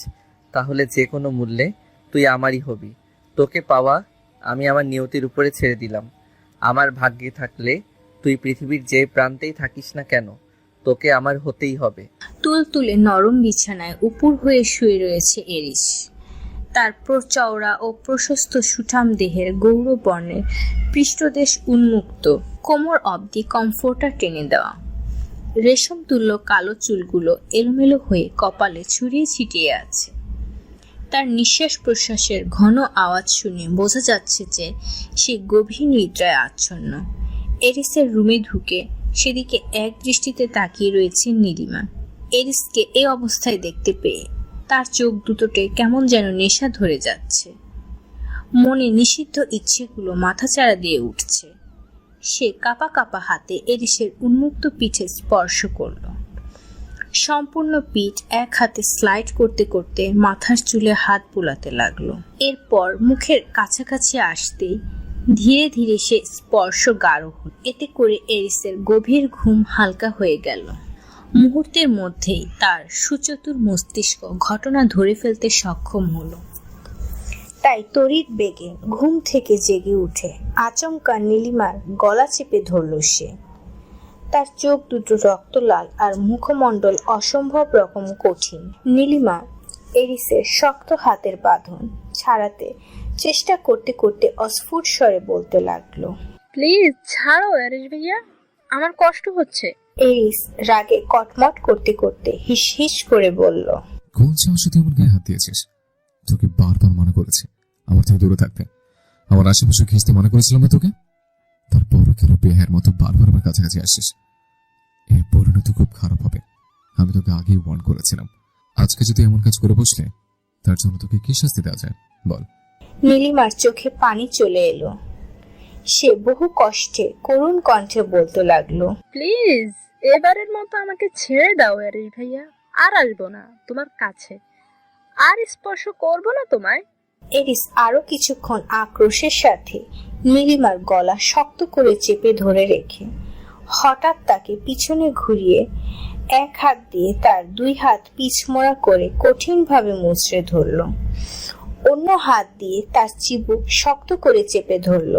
তাহলে যে কোনো মূল্যে তুই আমারই হবি। তোকে পাওয়া আমি আমার নিয়তির উপরে ছেড়ে দিলাম। আমার ভাগ্যে থাকলে তুই পৃথিবীর যে প্রান্তেই থাকিস না কেন, তোকে আমার হতেই হবে। তুলতুলে নরম বিছানায় উপুর হয়ে শুয়ে রয়েছে এরিস। তার প্রচওড়া ও প্রশস্ত সুঠাম দেহের গৌর বর্ণের পৃষ্ঠদেশ উন্মুক্ত, কোমর অবধি কমফোর্টার টেনে দেওয়া। রেশম তুল্য কালো চুলগুলো এলোমেলো হয়ে কপালে ছড়িয়ে ছিটিয়ে আছে। তার নিঃশ্বাস প্রশ্বাসের ঘন আওয়াজ শুনে বোঝা যাচ্ছে যে সে গভীর নিদ্রায় আচ্ছন্ন। এরিসের রুমে ঢুকে সেদিকে এক দৃষ্টিতে তাকিয়ে রয়েছে নীলিমা। এরিসকে এই অবস্থায় দেখতে পেয়ে তার চোখ দুটোতে কেমন যেন নেশা ধরে যাচ্ছে। মনে নিষিদ্ধ ইচ্ছেগুলো মাথাচাড়া দিয়ে উঠছে। সে কাঁপা কাঁপা হাতে এরিসের উন্মুক্ত পিঠে স্পর্শ করল। সম্পূর্ণ পিঠ এক হাতে স্লাইড করতে করতে মাথার চুলে হাত বুলাতে লাগলো। এরপর মুখের কাছাকাছি আসতেই ধীরে ধীরে সে স্পর্শ গাঢ় হল। এতে করে এরিসের গভীর ঘুম হালকা হয়ে গেল। মুহূর্তের মধ্যেই তার সুচতুর মস্তিষ্ক ঘটনা ধরে ফেলতে সক্ষম হলো। তাই তড়িৎ বেগে ঘুম থেকে জেগে উঠে আচমকা নীলিমার গলা চেপে ধরল সে। তার চোখ দুটো রক্তলাল আর মুখমণ্ডল অসম্ভব রকম কঠিন। নীলিমা এরিসের শক্ত হাতের বাঁধন ছাড়াতে চেষ্টা করতে করতে অস্ফুট স্বরে বলতে লাগলো, প্লিজ ছাড়ো এরিস ভাইয়া, আমার কষ্ট হচ্ছে। এরিস রাগে কটমট করতে করতে হিস হিস করে বলল, কোন সাহসে তুই আমার গায়ে হাত দিয়েছিস? তোকে বারবার মানা করেছি আমার থেকে দূরে থাকতে। আমার আশেপাশে ঘেঁচতে মানা করেছিলাম না তোকে? তারপরও কেন বেহার মতো বারবার আমার কাছাকাছি আসছিস? এর পরিণতি খুব খারাপ হবে। আমি তোকে আগেই ওয়ার্ন করেছিলাম। আজকে যদি এমন কাজ করে বসলে তার জন্য তোকে কি শাস্তি দেওয়া যায় বল? নীলিমার চোখে পানি চলে এলো। সে বহু কষ্টে করুণ কণ্ঠে বলতে লাগলো, প্লিজ এবারের মতো আমাকে ছেড়ে দাও এরিস ভাইয়া, আর আসবো না তোমার কাছে, আর স্পর্শ করবো না তোমায়। এরিস আরো কিছুক্ষণ আক্রোশের সাথে নীলিমার গলা শক্ত করে চেপে ধরে রেখে হঠাৎ তাকে পিছনে ঘুরিয়ে এক হাত দিয়ে তার দুই হাত পিছমোড়া করে কঠিনভাবে মুচড়ে ধরল। অন্য হাত দিয়ে তার চিবুক শক্ত করে চেপে ধরল।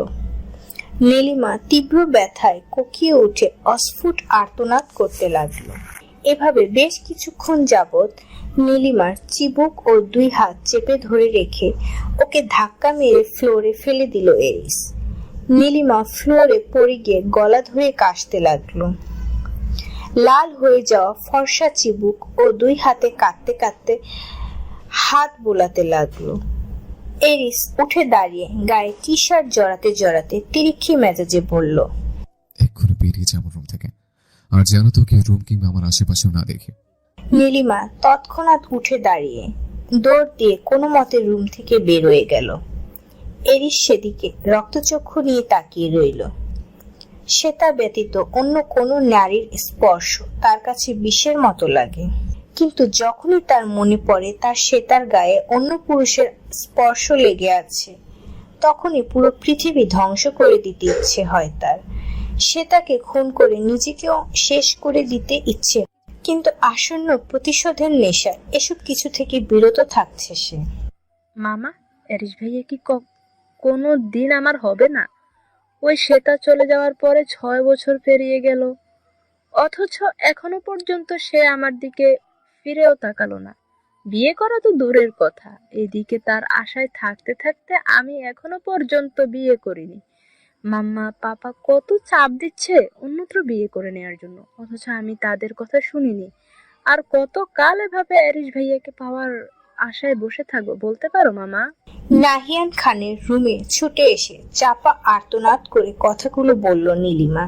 নীলিমা তীব্র ব্যথায় কোকিয়ে উঠে অস্ফুট আর্তনাদ করতে লাগলো। এভাবে বেশ কিছুক্ষণ যাবৎ নীলিমার চিবুক ও দুই হাত চেপে ধরে রেখে ওকে ধাক্কা মেরে ফ্লোরে ফেলে দিল এরিস। নীলিমা ফ্লোরে পড়ে গিয়ে গলা ধরে কাশতে লাগলো। লাল হয়ে যাওয়া ফর্সা চিবুক ও দুই হাতে কাঁদতে কাঁদতে হাত বোলাতে লাগলো। এরিস উঠে দাঁড়িয়ে গায়ে টি শার্ট জড়াতে জড়াতে তিরিক্ষি মেজাজে বলল, এক্ষুনি বেরিয়ে যা আমার রুম থেকে, আর যেন তোকে রুম কিংবা আমার আশেপাশেও না দেখি। নীলিমা তৎক্ষণাৎ উঠে দাঁড়িয়ে দৌড় দিয়ে কোনো মতে রুম থেকে বের হয়ে গেল। এরিস সেদিকে রক্তচক্ষু নিয়ে তাকিয়ে রইল। শ্বেতা ব্যতীত অন্য কোনো নারীর স্পর্শ তার কাছে বিষের মতো লাগে, কিন্তু যখনই তার মনে পড়ে তার শ্বেতার গায়ে অন্য পুরুষের স্পর্শ লেগে আছে, তখনই পুরো পৃথিবী ধ্বংস করে দিতে ইচ্ছে হয় তার। শ্বেতাকে খুন করে নিজেকেও শেষ করে দিতে ইচ্ছে, কিন্তু আসন্ন প্রতিশোধের নেশা এসব কিছু থেকে বিরত থাকছে সে। মামা, এরিস ভাইয়া কি কোনো দিন আমার হবে না? ওই শ্বেতা চলে যাওয়ার পরে 6 বছর পেরিয়ে গেল, অথচ এখনো পর্যন্ত সে আমার দিকে ফিরেও তাকালো না। বিয়ে করা তো দূরের কথা, এদিকে তার আশায় থাকতে থাকতে আমি এখনো পর্যন্ত বিয়ে করিনি। মাম্মা পাপা কত চাপ দিচ্ছে অন্যত্র বিয়ে করে নেওয়ার জন্য, অথচ আমি তাদের কথা শুনিনি। আর কত কাল এভাবে অ্যারিশ ভাইয়াকে পাওয়ার আশায় বসে থাকবো বলতে পারো মামা? নাহিয়ান খানের রুমে ছুটে এসে চাপা আর্তনাদ করে কথাগুলো বলল নীলিমা।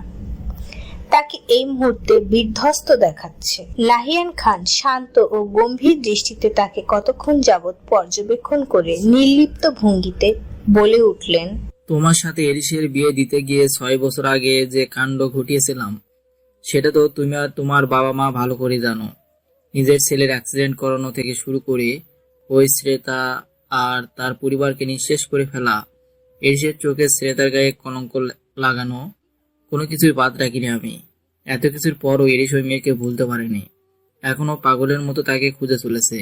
তাকে এই মুহূর্তে বিধ্বস্ত দেখাচ্ছে। নাহিয়ান খান শান্ত ও গম্ভীর দৃষ্টিতে তাকে কতক্ষণ যাবৎ পর্যবেক্ষণ করে নির্লিপ্ত ভঙ্গিতে বলে উঠলেন, তোমার সাথে এরিসের বিয়ে দিতে গিয়ে 6 বছর আগে যে কাণ্ড ঘটিয়েছিলাম সেটা তো তুমি আর তোমার বাবা মা ভালো করে জানো। নিজের ছেলের অ্যাক্সিডেন্ট করানো থেকে শুরু করে ওই শ্রেতা আর তার পরিবারকে নিঃশেষ করে ফেলা, এরিসের চোখে শ্রেতার গায়ে কলঙ্ক লাগানো, কোনো কিছুই বাদ রাখিনি আমি। এত কিছুর পরও এরিস ওই মেয়েকে ভুলতে পারেনি, এখনো পাগলের মতো তাকে খুঁজে চলেছে।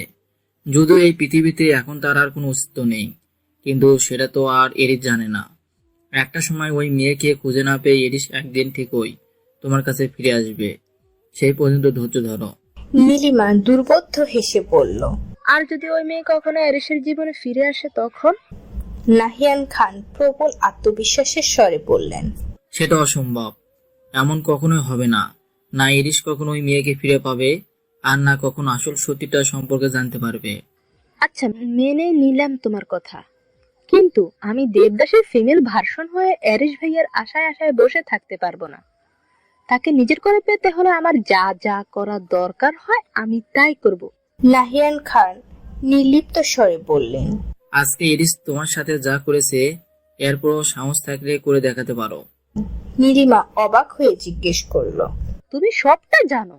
যদিও এই পৃথিবীতে এখন তার আর কোনো অস্তিত্ব নেই, কিন্তু সেটা তো আর এরিস জানে না। একটা সময় ওই মেয়েকে খুঁজে না পেয়ে এরিস একদিন ঠিকই তোমার কাছে ফিরে আসবে, সেই পর্যন্ত ধৈর্য ধরো। নীলিমা দুর্বোধ্য হেসে বলল। আর যদি ওই মেয়ে কখনো অ্যারিশের জীবনে ফিরে আসে তখন? নাহিয়ান খান প্রবল আত্মবিশ্বাসের স্বরে বললেন, সেটা অসম্ভব, এমন কখনোই হবে না। না এরিস কখনো ওই মেয়েকে ফিরে পাবে, আর না কখনো আসল সত্যিটা সম্পর্কে জানতে পারবে। আচ্ছা, মেনে নিলাম তোমার কথা, কিন্তু আমি দেবদাসের ফিমেল ভার্সন হয়ে অ্যারিশ ভাইয়ার আশায় আশায় বসে থাকতে পারবো না। তাকে নিজের করে পেতে হলে আমার যা যা করা দরকার হয় আমি তাই করব। নাহিয়ান খান নির্লিপ্ত স্বরে বললেন, আজকে এরিস তোমার সাথে যা করেছে এরপরও সাহস থাকলে করে দেখাতে পারো। নীলিমা অবাক হয়ে জিজ্ঞেস করলো, তুমি সবটা জানো?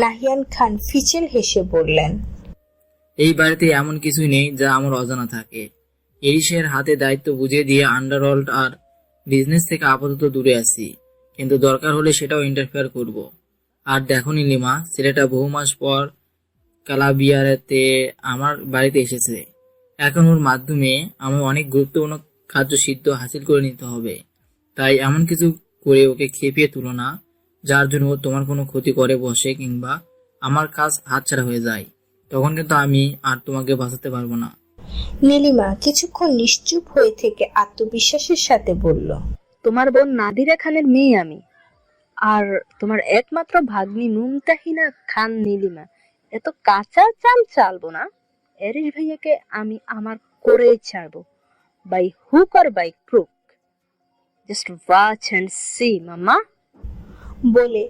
নাহিয়ান খান ফিচেল হেসে বললেন, এই বাড়িতে এমন কিছুই নেই যা আমার অজানা থাকে। এরিসের হাতে দায়িত্ব বুঝিয়ে দিয়ে আন্ডারওয়ার্ল্ড আর বিজনেস থেকে আপাতত দূরে আছি, কিন্তু দরকার হলে সেটাও ইন্টারফেয়ার করব। আর দেখো নীলিমা, ছেলেটা বহু মাস পর কালাবিয়ারেতে আমার বাড়িতে এসেছে। এখন ওর মাধ্যমে আমার অনেক গুরুত্বপূর্ণ খাদ্য সিদ্ধ হাসিল করে নিতে হবে। তাই এমন কিছু করে ওকে খেপিয়ে তুলো না যার জন্য ও তোমার কোনো ক্ষতি করে বসে কিংবা আমার কাজ হাতছাড়া হয়ে যায়, তখন কিন্তু আমি আর তোমাকে বাঁচাতে পারবো না। নীলিমা কিছুক্ষণ নিশ্চুপ হয়ে থেকে আত্মবিশ্বাসের সাথে বলল, তোমার বোন নাদিরা খানের মেয়ে আমি, আর তোমার একমাত্র ভাগ্নি মুমতাহিনা খান নীলিমা। এত কাঁচা চাল চালবো না। অ্যারিশ ভাইয়াকে আমি আমার করেই ছাড়বো, by hook or by crook. Just watch and see মামা। বলে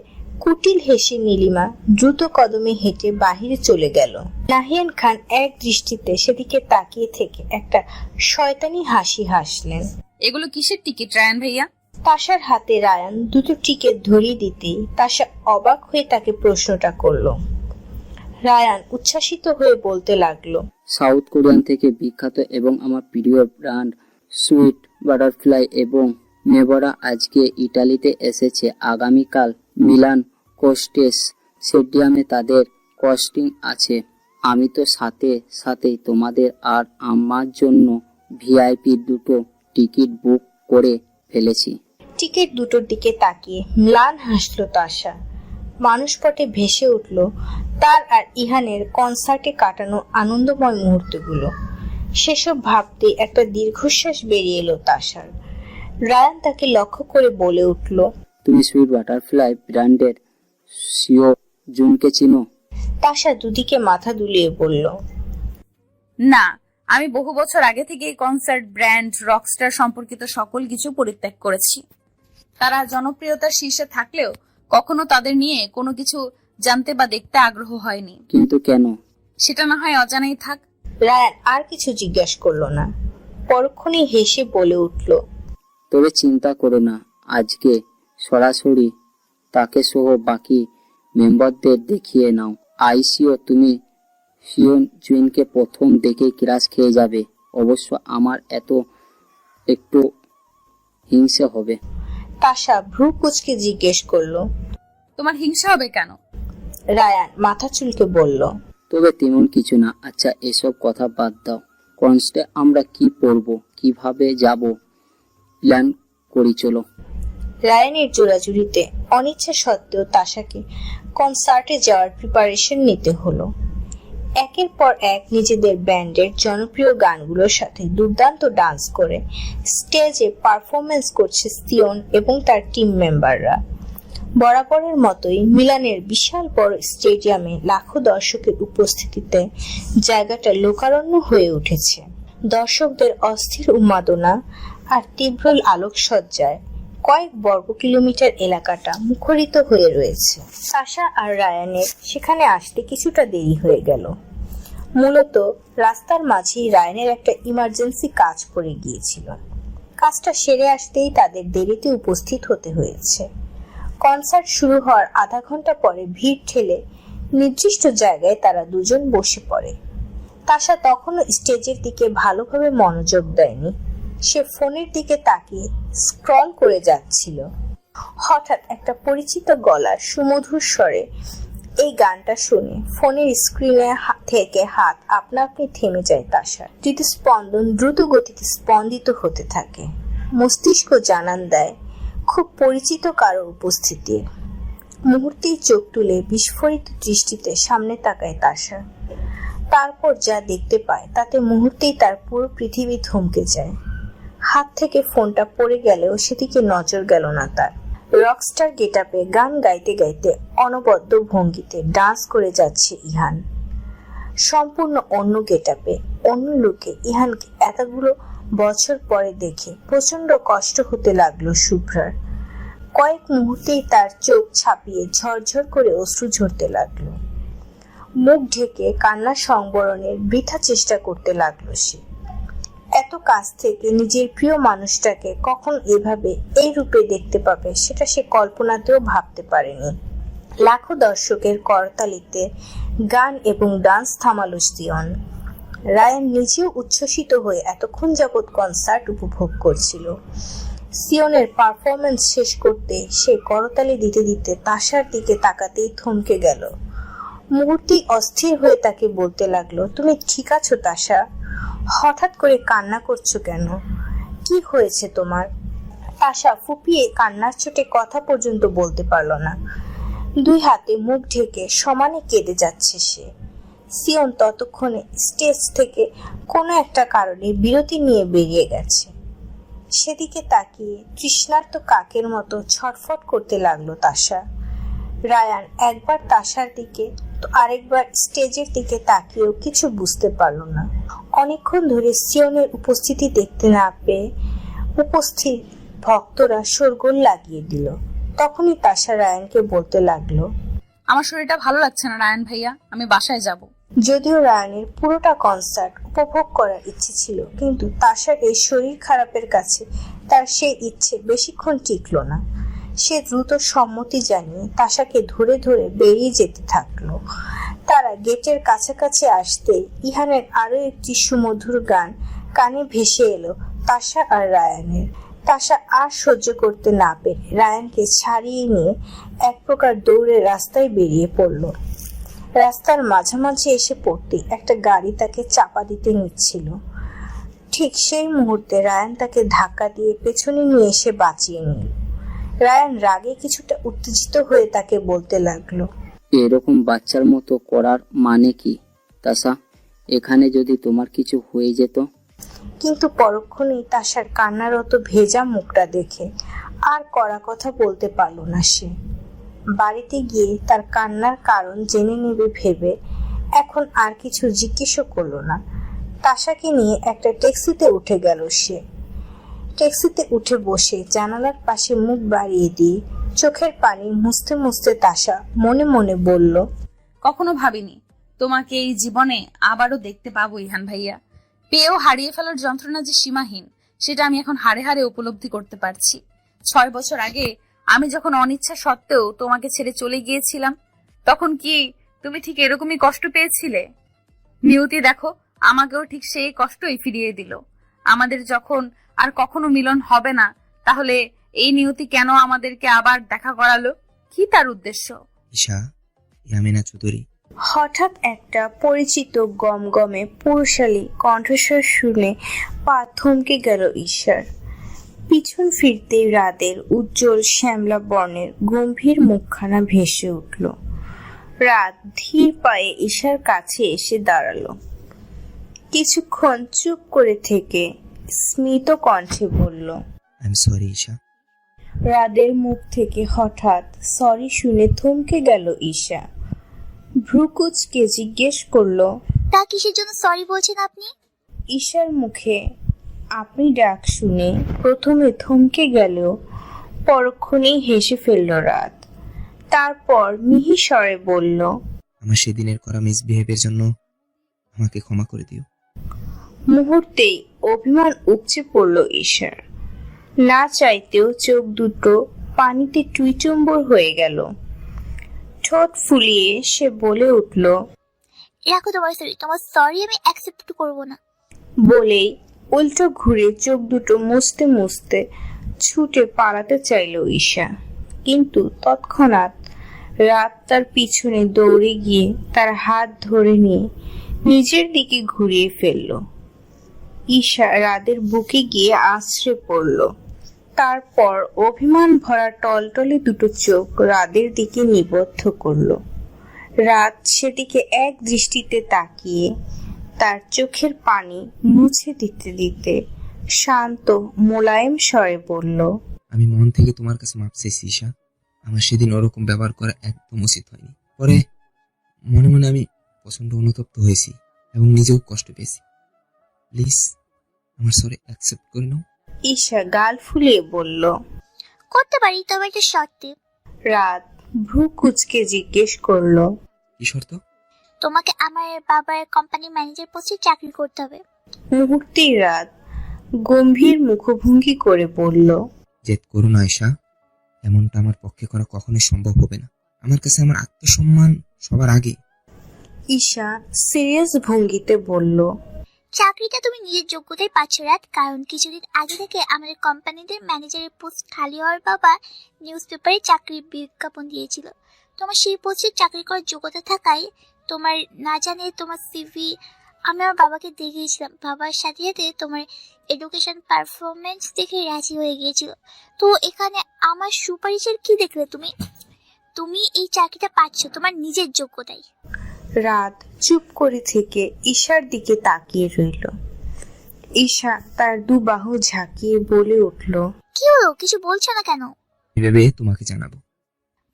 কুটিল হেসে নীলিমা দ্রুত কদমে হেঁটে বাহিরে চলে গেল। নাহিয়ান খান এক দৃষ্টিতে সেদিকে তাকিয়ে থেকে একটা শয়তানি হাসি হাসলেন। এগুলো কিসের টিকিট রায়ান ভাইয়া? তাশার হাতে রায়ান দুটো টিকিট ধরিয়ে দিতেই তাশা অবাক হয়ে তাকে প্রশ্নটা করলো। রায়ান উচ্ছ্বাসিত হয়ে বলতে লাগলো, সাউথ কোরিয়ান থেকে বিখ্যাত এবং আমার প্রিয় ব্র্যান্ড সুইট বাটারফ্লাই এবং নেভারা আজকে ইটালিতে এসেছে। আগামীকাল মিলান কোস্টেস স্টেডিয়ামে তাদের কস্টিং আছে। আমি তো সাথে সাথেই তোমাদের আর আমার জন্য ভিআইপি দুটো টিকিট বুক করে ফেলেছি। টিকিট দুটোর দিকে তাকিয়ে ম্লান হাসলো তাশা। মানুষপটে ভেসে উঠল তার আর ইহানের কনসার্টে কাটানো আনন্দময় মুহূর্তগুলো। সেসব ভাবতে একটা দীর্ঘশ্বাস বেরিয়ে এলো তাশার। রায়ান তাকে লক্ষ্য করে বলে উঠল, তুমি সুইট বাটারফ্লাই ব্র্যান্ডের সিও জুনকে চিনো? তাশা দুদিকে মাথা দুলিয়ে বলল, না, আমি বহু বছর আগে থেকে কনসার্ট, ব্র্যান্ড, রকস্টার সম্পর্কিত সকল কিছু পরিত্যাগ করেছি। তারা জনপ্রিয়তার শীর্ষে থাকলেও কখনো তাদের নিয়ে কোনো কিছু জানতে বা দেখতে আগ্রহ হয়নি। কিন্তু কেন? সেটা না হয় অজানাই থাক। রায়ান আর কিছু জিজ্ঞাসা করলো না, পরক্ষণে হেসে বলে উঠল, তবে চিন্তা করো না, আজকে সরাসরি তাকে সহ বাকি মেম্বারদের দেখিয়ে নাও। আইসিও তুমি সিওন জুইনকে প্রথম দেখে ক্রাশ খেয়ে যাবে। অবশ্য আমার একটু হিংসে হবে। তাশা ভ্রু কুঁচকে জিজ্ঞেস করলো, তোমার হিংসা হবে কেন? রায়ান মাথা চুলকে বলল, তবে তেমন কিছু না। আচ্ছা, এসব কথা বাদ দাও। কনস্টে আমরা কি পরব, কিভাবে যাব, প্ল্যান করি চলো। রায়ানের জোড়াজুড়িতে অনিচ্ছা সত্ত্বেও তাশাকে কনসার্টে যাওয়ার প্রিপারেশন নিতে হলো। একের পর এক নিজেদের ব্যান্ডের জনপ্রিয় গানগুলোর সাথে দুর্দান্ত ডান্স করে স্টেজে পারফরমেন্স করছে সিয়ন এবং তার টিম মেম্বাররা। বরাবরের মতোই মিলানের বিশাল বড় স্টেডিয়ামে লাখো দর্শকের উপস্থিতিতে জায়গাটা লোকারণ্য হয়ে উঠেছে। দর্শকদের অস্থির উন্মাদনা আর তীব্র আলোকসজ্জায় কয়েক বর্গ কিলোমিটার এলাকাটা মুখরিত হয়ে রয়েছে। সাশা আর রায়ানের সেখানে আসতে কিছুটা দেরি হয়ে গেল। মূলত রাস্তার মাঝেই রায়ানের একটা ইমার্জেন্সি কাজ পড়ে গিয়েছিল। কাজটা সেরে আসতেই তাদের দেরিতে উপস্থিত হতে হয়েছে। কনসার্ট শুরু হওয়ার আধা ঘন্টা পরে ভিড় ঠেলে নির্দিষ্ট জায়গায় তারা দুজন বসে পড়ে। তাশা তখনও স্টেজের দিকে ভালোভাবে মনোযোগ দেয়নি, সে ফোনের দিকে তাকিয়ে স্ক্রল করে যাচ্ছিল। হঠাৎ একটা পরিচিত গলার সুমধুর স্বরে এই গানটা শুনে ফোনের স্ক্রিনে থেকে হাত আপনা আপনি থেমে যায় তাশার। হৃদস্পন্দন দ্রুত গতিতে স্পন্দিত হতে থাকে। মস্তিষ্ক জানান দেয় খুব পরিচিত কারো উপস্থিতি। মুহূর্তেই চোখ তুলে বিস্ফোরিত দৃষ্টিতে সামনে তাকায় তাশা। তারপর যা দেখতে পায় তাতে মুহূর্তেই তার পুরো পৃথিবী থমকে যায়। হাত থেকে ফোনটা পড়ে গেলেও সেদিকে নজর গেল না তার। রকস্টার গেটআপে গান গাইতে গাইতে অনবদ্য ভঙ্গিতে ডান্স করে যাচ্ছে ইহান। সম্পূর্ণ অন্য গেটআপে অন্য লুকে ইহানকে এতগুলো বছর পরে দেখে প্রচন্ড কষ্ট হতে লাগলো শুভ্রার। কয়েক মুহূর্তেই তার চোখ ছাপিয়ে ঝরঝর করে অশ্রু ঝরতে লাগলো। মুখ ঢেকে কান্না সংবরণের বৃথা চেষ্টা করতে লাগলো সে। এত কাছ থেকে নিজের প্রিয় মানুষটাকে কখন এভাবে এই রূপে দেখতে পাবে সেটা সে কল্পনাতেও ভাবতে পারেনি। লাখো দর্শকের করতালিতে গান এবং ডান্স থামালো সিয়ন। রায়ান নিজেও উচ্ছ্বসিত হয়ে এতক্ষণ যাবৎ কনসার্ট উপভোগ করছিল। সিয়নের পারফরমেন্স শেষ করতে সে করতালি দিতে দিতে তাশার দিকে তাকাতেই থমকে গেল। মুহূর্তেই অস্থির হয়ে তাকে বলতে লাগলো, তুমি ঠিক আছো তাশা? হঠাৎ করে কান্না করছো কেন? কি হয়েছে তোমার? তাশা ফুপিয়ে কান্নার চোটে কথা পর্যন্ত বলতে পারল না। দুই হাতে মুখ ঢেকে সমানে কেঁদে যাচ্ছে সে। সিয়ন ততক্ষণে স্টেজ থেকে কোনো একটা কারণে বিরতি নিয়ে বেরিয়ে গেছে। সেদিকে তাকিয়ে তৃষ্ণার্ত কাকের মতো ছটফট করতে লাগলো তাশা। রায়ান একবার তাশার দিকে তো আরেকবার স্টেজের দিকে তাকিয়েও কিছু বুঝতে পারল না। অনেকক্ষণ ধরে সিয়নের উপস্থিতি দেখতে না পেয়ে উপস্থিত ভক্তরা শোরগোল লাগিয়ে দিল। তখনই তাশা রায়ানকে বলতে লাগলো, আমার শরীরটা ভালো লাগছে না রায়ান ভাইয়া, আমি বাসায় যাব। যদিও রায়ানের পুরোটা কনসার্ট উপভোগ করার ইচ্ছে ছিল, কিন্তু তাশার এই শরীর খারাপের কাছে তার সেই ইচ্ছে বেশিক্ষণ টিকলো না। সে দ্রুত সম্মতি জানিয়ে তাশাকে ধরে ধরে বেরিয়ে যেতে থাকলো। তারা গেটের কাছাকাছি আসতে ইহানের আরো একটি সুমধুর গান কানে ভেসে এলো তাশা আর রায়ানের। তাশা আর সহ্য করতে না পেরে রায়ানকে ছাড়িয়ে নিয়ে এক প্রকার দৌড়ে রাস্তায় বেরিয়ে পড়ল। রাস্তার মাঝামাঝি এসে পড়তে একটা গাড়ি তাকে চাপা দিতে নিচ্ছিল। ঠিক সেই মুহূর্তে রায়ান তাকে ধাক্কা দিয়ে পেছনে নিয়ে এসে বাঁচিয়ে নিল। রায়ান রাগে কিছুটা উত্তেজিত হয়ে তাকে বলতে লাগলো, এরকম বাচ্চার মতো করার মানে কি তাশা? এখানে যদি তোমার কিছু হয়ে যেত? কিন্তু পরক্ষণেই তাশার কান্নারত ভেজা মুখটা দেখে আর কড়া কথা বলতে পারল না সে। বাড়িতে গিয়ে তার কান্নার কারণ জেনে নেবে ভেবে এখন আর কিছু জিজ্ঞেসও করলো না। তাশাকে নিয়ে একটা ট্যাক্সিতে উঠে গেল সে। ট্যাক্সিতে উঠে বসে জানালার পাশে মুখ বাড়িয়ে দিয়ে চোখের পানি মুছতে মুছতে তাশা মনে মনে বলল, কখনো ভাবিনি তোমাকে এই জীবনে আবারও দেখতে পাবো ইহান ভাইয়া। পেয়েও হারিয়ে ফেলার যন্ত্রণা যে সীমাহীন সেটা আমি এখন হাড়ে হাড়ে উপলব্ধি করতে পারছি। 6 বছর আগে আমি যখন অনিচ্ছা সত্ত্বেও তোমাকে ছেড়ে চলে গিয়েছিলাম, তখন কি তুমি ঠিক এরকমই কষ্ট পেয়েছিলে? নিয়তি দেখো আমাকেও ঠিক সেই কষ্টই ফিরিয়ে দিল। আমাদের যখন আর কখনো মিলন হবে না, তাহলে এই নিয়তি কেন আমাদেরকে আবার দেখা করালো? কি তার উদ্দেশ্য? ঈশা, ইয়ামিনা চৌধুরী। হঠাৎ একটা পরিচিত গমগমে পুরুষালী কণ্ঠস্বর শুনে পা থমকে গেল ঈশার। পিছন ফিরতেই রাতের উজ্জ্বল শ্যামলা বর্ণের গম্ভীর মুখখানা ভেসে উঠল। রাত ধীর পায়ে ঈশার কাছে এসে দাঁড়ালো। কিছুক্ষণ চুপ করে থেকে স্মিত কণ্ঠে বলল, আই এম সরি ঈশা। রাদের মুখ থেকে হঠাৎ সরি শুনে থমকে গেল ঈশা। ভ্রুকুচকে জিজ্ঞেস করলো, তা কিসের জন্য সরি বলছেন আপনি? ঈশার মুখে আপনি ডাক শুনে প্রথমে থমকে গেলেও পরক্ষণেই হেসে ফেলল রাত। তারপর মিহি স্বরে বলল, আমার সেদিনের করা মিসবিহেভের জন্য আমাকে ক্ষমা করে দিও। মুহূর্তেই অভিমান উপচে পড়ল ঈশার। না চাইতেও চোখ দুটো পানিতে টুইটুম্বর হয়ে গেল। ঠোঁট ফুলিয়ে সে বলে উঠল, রাখো তোমার সরি আমি অ্যাকসেপ্ট করব না। বলেই উল্টো ঘুরে চোখ দুটো মুছতে মুছতে ছুটে পালাতে চাইল ঈশা, কিন্তু তৎক্ষণাৎ রাত তার পিছনে দৌড়ে গিয়ে তার হাত ধরে নিয়ে নিজের দিকে ঘুরিয়ে ফেলল। ঈশা রাদের বুকে গিয়ে আছড়ে পড়ল। তারপর অভিমান ভরা টলটলে দুটো চোখ রাদের দিকে নিবদ্ধ করল। রাত সেদিকে এক দৃষ্টিতে তাকিয়ে তার চোখের পানি মুছে দিতে দিতে শান্ত মোলায়েম স্বরে বলল, আমি মন থেকে তোমার কাছে মাপ চাইছি ঈশা। আমার সেদিন ওরকম ব্যবহার করা একদম উচিত হয়নি। পরে মনে মনে আমি প্রচন্ড অনুতপ্ত হয়েছি এবং নিজেও কষ্ট পেয়েছি। প্লিজ আমার সরি অ্যাকসেপ্ট করে নাও। ঈশা গাল ফুলিয়ে বলল, করতে পারি, তবে একটা শর্তে। রাত ভ্রু কুচকে জিজ্ঞেস করলো, কি শর্ত? তোমাকে আমার বাবার কোম্পানি ম্যানেজার পোস্টে চাকরি করতে হবে। মুহূর্তেই রাত গম্ভীর মুখভঙ্গি করে বলল, জেদ করো না ঈশা, এমনটা আমার পক্ষে করা কখনোই সম্ভব হবে না। আমার কাছে আমার আত্মসম্মান সবার আগে। ঈশা সিরিয়াস ভঙ্গিতে বলল, চাকরিটা তুমি নিজের যোগ্যতায় পাচ্ছ রাত, কারণ কিছুদিন আগে থেকে আমাদের কোম্পানিদের ম্যানেজারের পোস্ট খালি হওয়ার বাবা নিউজ পেপারে চাকরির বিজ্ঞাপন দিয়েছিল। তোমার সেই পোস্টে চাকরি করার যোগ্যতা থাকায় তোমার না জানে তোমার সিভি আমি আমার বাবাকে দিয়ে গিয়েছিলাম। বাবার সাথে সাথে তোমার এডুকেশন পারফরমেন্স দেখে রাজি হয়ে গিয়েছিল। তো এখানে আমার সুপারিশের কি দেখলে তুমি? তুমি এই চাকরিটা পাচ্ছ তোমার নিজের যোগ্যতায়। রাত চুপ করে থেকে ঈশার দিকে তাকিয়ে রইল। ঈশা তার দু বাহু ঝাঁকিয়ে বলে উঠল, কি হলো, কিছু বলছো না কেন? ভেবে তোমাকে জানাবো।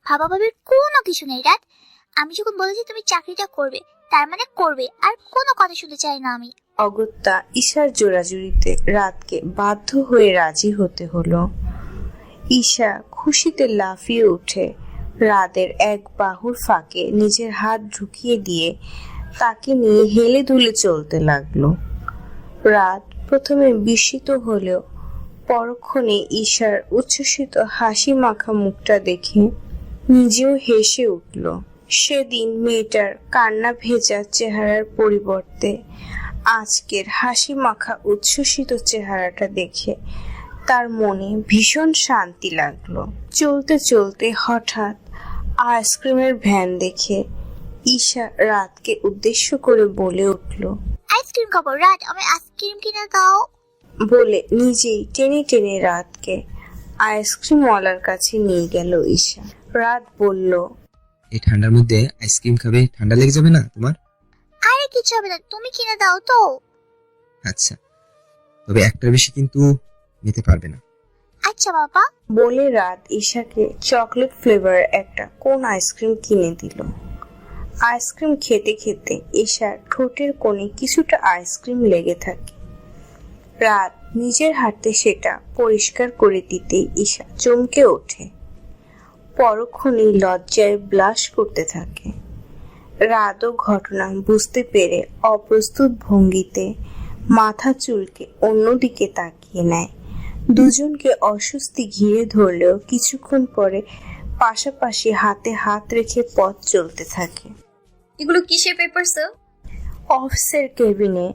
ভাবা ভাবির কোনো কিছু নেই রাত। আমি যখন বলেছি তুমি চাকরিটা করবে, তার মানে করবে, আর কোনো কথা শুনতে চাই না আমি। অগত্যা ঈশার জোরাজুরিতে রাতকে বাধ্য হয়ে রাজি হতে হলো। ঈশা খুশিতে লাফিয়ে উঠে রাতের এক বাহুর ফাঁকে নিজের হাত ঢুকিয়ে দিয়ে তাকে নিয়ে হেলে দুলে চলতে লাগলো। রাত প্রথমে বিস্মিত হলেও পরক্ষণে ঈশার উচ্ছ্বসিত হাসি মাখা মুখটা দেখে নিজেও হেসে উঠল। সেদিন মেয়েটার কান্না ভেজা চেহারার পরিবর্তে আজকের হাসি মাখা উচ্ছ্বসিত চেহারাটা দেখে তার মনে ভীষণ শান্তি লাগলো। চলতে চলতে হঠাৎ আইসক্রিমের ভ্যান দেখে ঈশা রাতকে উদ্দেশ্য করে বলে উঠল, আইসক্রিম খাবো রাত, আমি আইসক্রিম কিনে দাও। বলে নিজেই টেনে টেনে রাতকে আইসক্রিমওয়ালার কাছে নিয়ে গেল ঈশা। রাত বলল, এই ঠান্ডার মধ্যে আইসক্রিম খাবে, ঠান্ডা লেগে যাবে না তোমার? আরে কিছু হবে না, তুমি কিনে দাও তো। আচ্ছা, তবে একটার বেশি কিন্তু নিতে পারবে না। আচ্ছা বাবা। বলে রাত ঈশাকে চকলেট ফ্লেভার একটা কোন আইসক্রিম কিনে দিল। আইসক্রিম খেতে খেতে ঈশার ঠোঁটের কোণে কিছুটা আইসক্রিম লেগে থাকে। রাত নিজের হাতে সেটা পরিষ্কার করে দিতেই ঈশা চমকে ওঠে। পরক্ষণেই লজ্জায় ব্লাশ করতে থাকে। রাতও ঘটনা বুঝতে পেরে অপ্রস্তুত ভঙ্গিতে মাথা চুলকে অন্যদিকে তাকিয়ে নেয়। দুজনকে অস্বস্তি ঘিরে ধরলেও কিছুক্ষণ পরে পাশাপাশি হাতে হাত রেখে পথ চলতে থাকে। এগুলো কিসের পেপার স্যার? অফিসের কেবিনে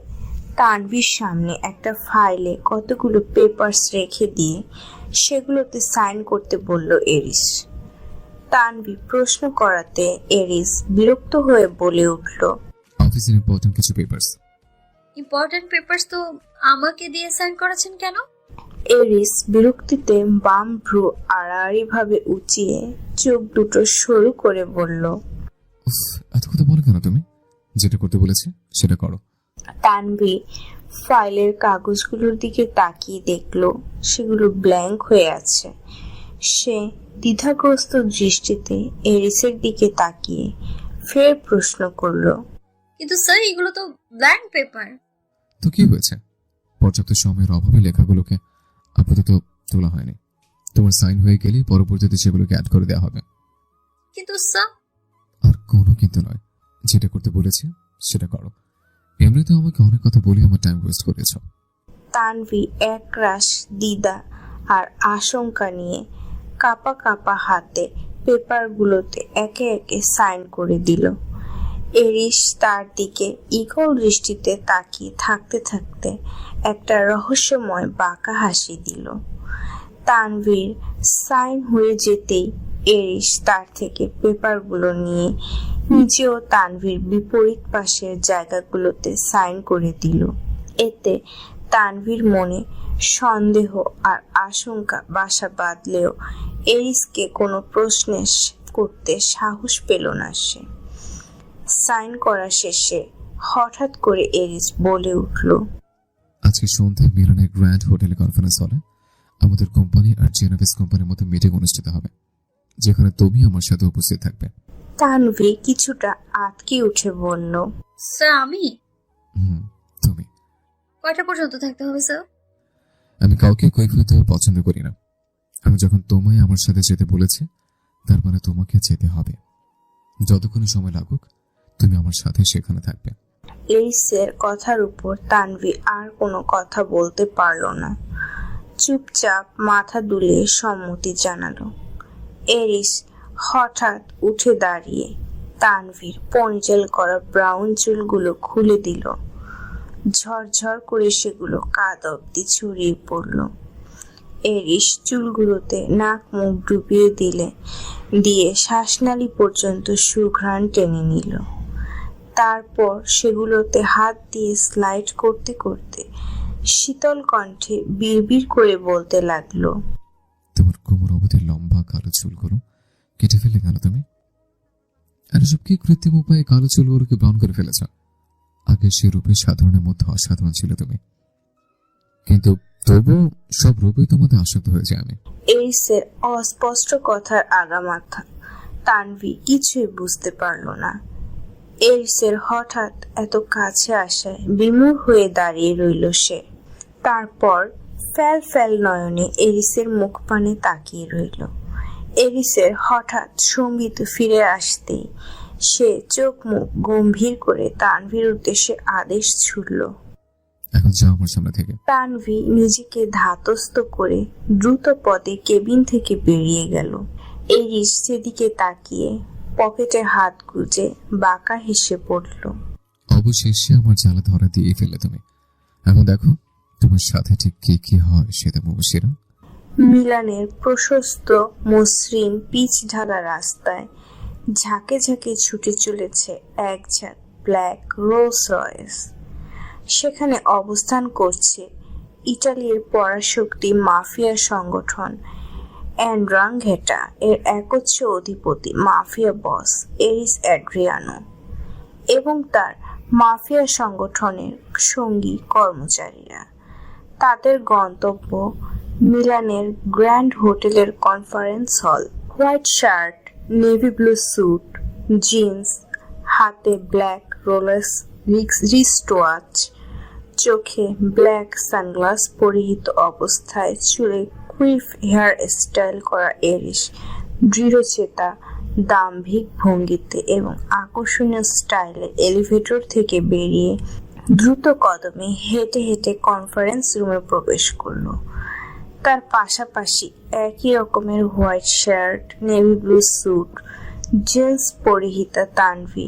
তানভীর সামনে একটা ফাইলে কতগুলো পেপারস রেখে দিয়ে সেগুলোতে সাইন করতে বলল এরিস। তানভী প্রশ্ন করাতে এরিস বিরক্ত হয়ে বলে উঠল, অফিসের ইম্পর্টেন্ট কিছু পেপারস। ইম্পর্টেন্ট পেপারস তো আমাকে দিয়ে সাইন করাছেন কেন? এরিস বিরক্তিতে বাম ভ্রু আড়াআড়ি ভাবে উঁচিয়ে চোখ দুটো সরু করে বলল, উফ, এত কথা বলো কেন তুমি? যেটা করতে বলেছে সেটা করো। তানভি ফাইলের কাগজগুলোর দিকে তাকিয়ে দেখলো সেগুলো ব্ল্যাঙ্ক হয়ে আছে। সে দ্বিধাগ্রস্ত দৃষ্টিতে এরিসের দিকে তাকিয়ে ফের প্রশ্ন করলো, কিন্তু স্যার এগুলো তো ব্ল্যাঙ্ক পেপার। তো কি হয়েছে? পর্যাপ্ত সময়ের অভাবে লেখাগুলোকে আপাতত তোলা হয়নি। তোমার সাইন হয়ে গেলেই পরবর্তীতে সেগুলোকে অ্যাড করে দেওয়া হবে। কিন্তু স্যার, আর কোনো কিন্তু নয়, যেটা করতে বলেছে সেটা করো। এমনিতে আমাকে অনেক কথা বলে আমার টাইম ওয়েস্ট করেছো। তানভি একরাশ দ্বিধা আর আশঙ্কা নিয়ে কাপা কাপা হাতে পেপারগুলোতে একে একে সাইন করে দিল। এরিস তার দিকে ইগল দৃষ্টিতে তাকিয়ে থাকতে থাকতে একটা রহস্যময় বাঁকা হাসি দিল। তানভীর সাইন হয়ে যেতেই এরিস তার থেকে পেপারগুলো নিয়ে নিজেও তানভীর বিপরীত পাশের জায়গাগুলোতে সাইন করে দিল। এতে তানভীর মনে সন্দেহ আর আশঙ্কা বাসা বাঁধলেও এরিসকে কোনো প্রশ্ন করতে সাহস পেল না সে। সাইন করা শেষে হঠাৎ করে এরিস বলে উঠল, আজকে সন্ধ্যায় মিলানের গ্র্যান্ড হোটেলে কনফারেন্স হলে আমাদের কোম্পানি আর জেনোভিস কোম্পানির মধ্যে মিটিং অনুষ্ঠিত হবে, যেখানে তুমি আমার সাথে উপস্থিত থাকবে। তানভি কিছুটা আটকে উঠে বলল, স্যার আমি? তুমি। কয়টা পর্যন্ত থাকতে হবে স্যার? আমি কাউকে কৈফিয়ত দেওয়া পছন্দ করি না। আমি যখন তোমায় আমার সাথে যেতে বলেছি, তার মানে তোমাকে যেতে হবে। যতক্ষণ সময় লাগুক তুমি আমার সাথে সেখানে থাকবে। এরিসের কথার উপর তানভি আর কোনো কথা বলতে পারল না। চুপচাপ মাথা দুলিয়ে সম্মতি জানালো। এরিস হঠাৎ উঠে দাঁড়িয়ে তানভীর পনিটেল করা ব্রাউন চুলগুলো খুলে দিল। ঝরঝর করে সেগুলো কাঁধ অব্দি ছড়িয়ে পড়ল। এরিস চুলগুলোতে নাক মুখ ডুবিয়ে দিয়ে শ্বাসনালী পর্যন্ত সুঘ্রাণ টেনে নিল। তারপর সেগুলোতে হাত দিয়ে স্লাইড করতে করতে শীতল কণ্ঠে বিড়বিড় করে বলতে লাগলো, তোমার কোমর অবধি লম্বা কালো চুলগুলো কেটে ফেলে কেন তুমি? আর এসব কি কৃত্রিম উপায়ে কালো চুলগুলোকে ব্রাউন করে ফেলেছ? আগে সে রূপে সাধারণের মধ্যে অসাধারণ ছিল তুমি, কিন্তু তবুও সব রূপেই তোমাদের আসক্ত হয়ে যায় আমি। এরিসের অস্পষ্ট কথার আগামাথা তানভি কিছুই বুঝতে পারল না। এরিসের হঠাৎ এত কাছে আসায় বিমূঢ় হয়ে দাঁড়িয়ে রইল সে। তারপর ফ্যাল ফ্যাল নয়নে এরিসের মুখ পানে তাকিয়ে রইল। এরিসের হঠাৎ সম্বিত ফিরে আসতেই সে চোখ মুখ গম্ভীর করে তানভীর উদ্দেশ্যে আদেশ ছুড়ল, এখন যাও আমার সামনে থেকে। তানভি নিজেকে ধাতস্থ করে দ্রুত পদে কেবিন থেকে বেরিয়ে গেল। এরিস সেদিকে তাকিয়ে পকেটে হাত গুজে বাঁকা হেসে পড়ল। অবশেষে আমার জ্বালা ধরা দিয়ে ফেললে তুমি। এখন দেখো তোমার সাথে ঠিক কি কি হয় সেটা মুবশিরা। মিলানের প্রশস্ত মসৃণ পিচ ঢালা রাস্তায় ঝাঁকে ঝাঁকে ছুটে চলেছে এক ঝাঁক ব্ল্যাক রোলস রয়েস। সেখানে অবস্থান করছে ইটালির পরাশক্তি মাফিয়া সংগঠন অ্যান্ড্রাঙ্ঘেটা এর একচ্ছ অধিপতি মাফিয়া বস এরিস অ্যাড্রিয়ানো এবং তার মাফিয়া সংগঠনের সঙ্গী কর্মচারীরা। তাদের গন্তব্য মিলানের গ্র্যান্ড হোটেলের conference hall. White shirt, navy blue suit, jeans, হাতে ব্ল্যাক রোলেক্স রিস্ট ওয়াচ, চোখে ব্ল্যাক সানগ্লাস পরিহিত অবস্থায় চুলে কুইফ হেয়ার স্টাইল করা এরিস দৃঢ়চেতা দাম্ভিক ভঙ্গিতে এবং আকর্ষণীয় স্টাইলে এলিভেটর থেকে বেরিয়ে দ্রুত কদমে হেঁটে হেঁটে কনফারেন্স রুমে প্রবেশ করলো। তার পাশাপাশি একই রকমের white shirt, navy blue suit, jeans পরিহিতা তানভি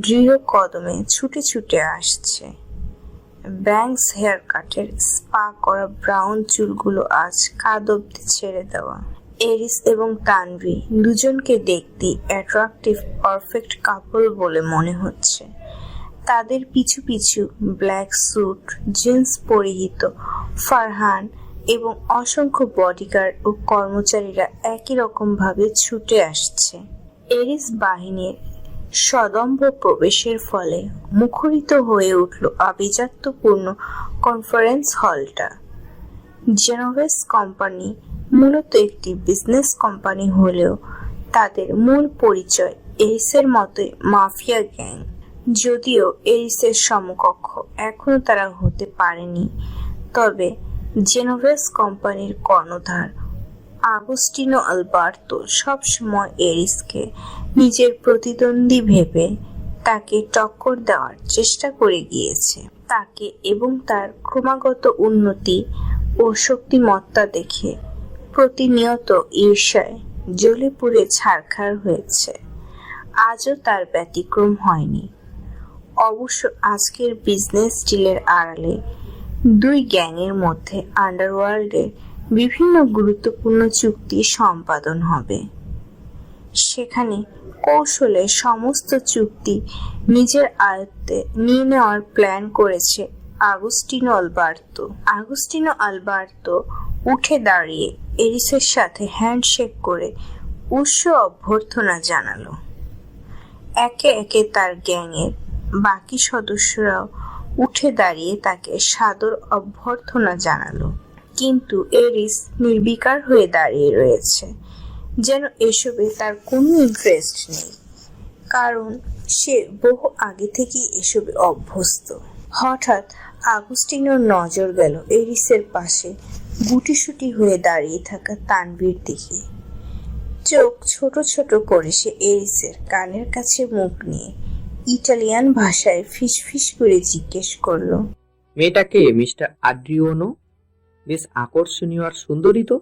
দৃঢ় কদমে ছুটে ছুটে আসছে। ব্যাংকস হেয়ার কাটের স্পা করা ব্রাউন চুলগুলো আজ কাঁধ অব্দি ছেড়ে দেওয়া। এরিস এবং তানভি দুজনকে দেখতে অ্যাট্রাকটিভ পারফেক্ট কাপল বলে মনে হচ্ছে। তাদের পিছু পিছু ব্ল্যাক স্যুট, জিন্স পরিহিত ফারহান এবং অসংখ্য বডিগার্ড ও কর্মচারীরা একই রকম ভাবে ছুটে আসছে। এরিস বাহিনীর সদম্ভ প্রবেশের ফলে মুখরিত হয়ে উঠল আভিজাত্যপূর্ণ কনফারেন্স হলটা। জেনোভেস কোম্পানি মূলত একটি বিজনেস কোম্পানি হলেও তাদের মূল পরিচয় এরিসের মতোই মাফিয়া গ্যাং। যদিও এরিসের সমকক্ষ এখনো তারা হতে পারেনি, তবে জেনোভেস কোম্পানির কর্ণধার আগস্টিনো আলবার্তো সবসময় এরিসকে নিজের প্রতিদ্বন্দ্বী ভেবে তাকে টক্কর দেওয়ার চেষ্টা করে গিয়েছে। তাকে এবং তার ক্রমাগত উন্নতি ও শক্তিমত্তা দেখে প্রতিনিয়ত ঈর্ষায় জ্বলে পুড়ে ছারখার হয়েছে। আজও তার ব্যতিক্রম হয়নি। অবশ্য আজকের বিজনেস ডিলের আড়ালে দুই গ্যাংয়ের মধ্যে আন্ডারওয়ার্ল্ডের বিভিন্ন গুরুত্বপূর্ণ চুক্তি সম্পাদন হবে। সেখানে কৌশলে সমস্ত চুক্তি নিজের আয়ত্তে নিয়ে নেওয়ার প্ল্যান করেছে আগস্টিনো আলবার্তো উঠে দাঁড়িয়ে এরিসের সাথে হ্যান্ডশেক করে উষ্ণ অভ্যর্থনা জানালো। একে একে তার গ্যাংয়ের বাকি সদস্যরাও উঠে দাঁড়িয়ে তাকে সাদর অভ্যর্থনা জানালো। কিন্তু এরিস নির্বিকার হয়ে দাঁড়িয়ে রয়েছে, যেন এসবে তার কোনো ইন্টারেস্ট নেই, কারণ সে বহু আগে থেকেই এসবে অভ্যস্ত। হঠাৎ আগস্টিনোর নজর গেল এরিসের পাশে গুটিসুটি হয়ে দাঁড়িয়ে থাকা তানভীর দিকে। চোখ ছোট ছোট করে সে এরিসের কানের কাছে মুখ নিয়ে ইটালিয়ান ভাষায় ফিসফিস করে জিজ্ঞেস করলো, মেয়েটাকে মিস্টার আদ্রিওনো? বেশ আকর্ষণীয় আর সুন্দরী তো।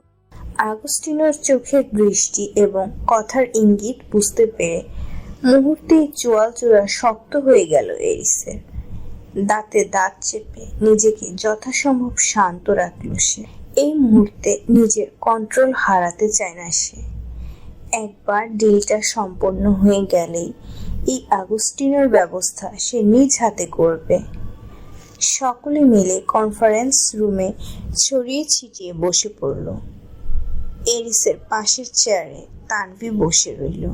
আগস্টিনোর চোখের দৃষ্টি এবং কথার ইঙ্গিত বুঝতে পেরে মুহূর্তেই চোয়ালচূড়া শক্ত হয়ে গেল এরিসের। দাঁতে দাঁত চেপে নিজেকে যথাসম্ভব শান্ত রাখল সে। এই মুহূর্তে নিজের কন্ট্রোল হারাতে চায় না সে। একবার ডিলটা সম্পন্ন হয়ে গেলেই এই আগস্টিনোর ব্যবস্থা সে নিজ হাতে করবে। সকলে মিলে কনফারেন্স রুমে ছড়িয়ে ছিটিয়ে বসে পড়ল। এরিসের পাশের চেয়ারে তানভি বসে রইল।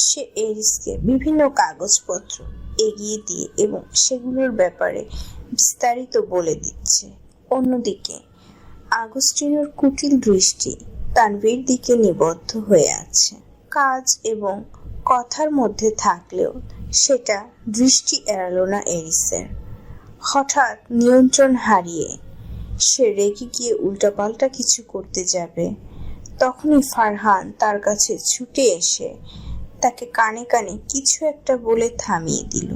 সে এরিসকে বিভিন্ন কাগজপত্র এগিয়ে দিয়ে এবং সেগুলোর ব্যাপারে বিস্তারিত বলে দিচ্ছে। অন্যদিকে আগস্টিনোর কুটিল দৃষ্টি তানভীর দিকে নিবদ্ধ হয়ে আছে। কাজ এবং কথার মধ্যে থাকলেও সেটা দৃষ্টি এড়ালো না এরিসের। হঠাৎ নিয়ন্ত্রণ হারিয়ে সে রেগে গিয়ে উল্টাপাল্টা কিছু করতে যাবে, তখনই ফারহান তার কাছে ছুটে এসে তাকে কানে কানে কিছু একটা বলে থামিয়ে দিল।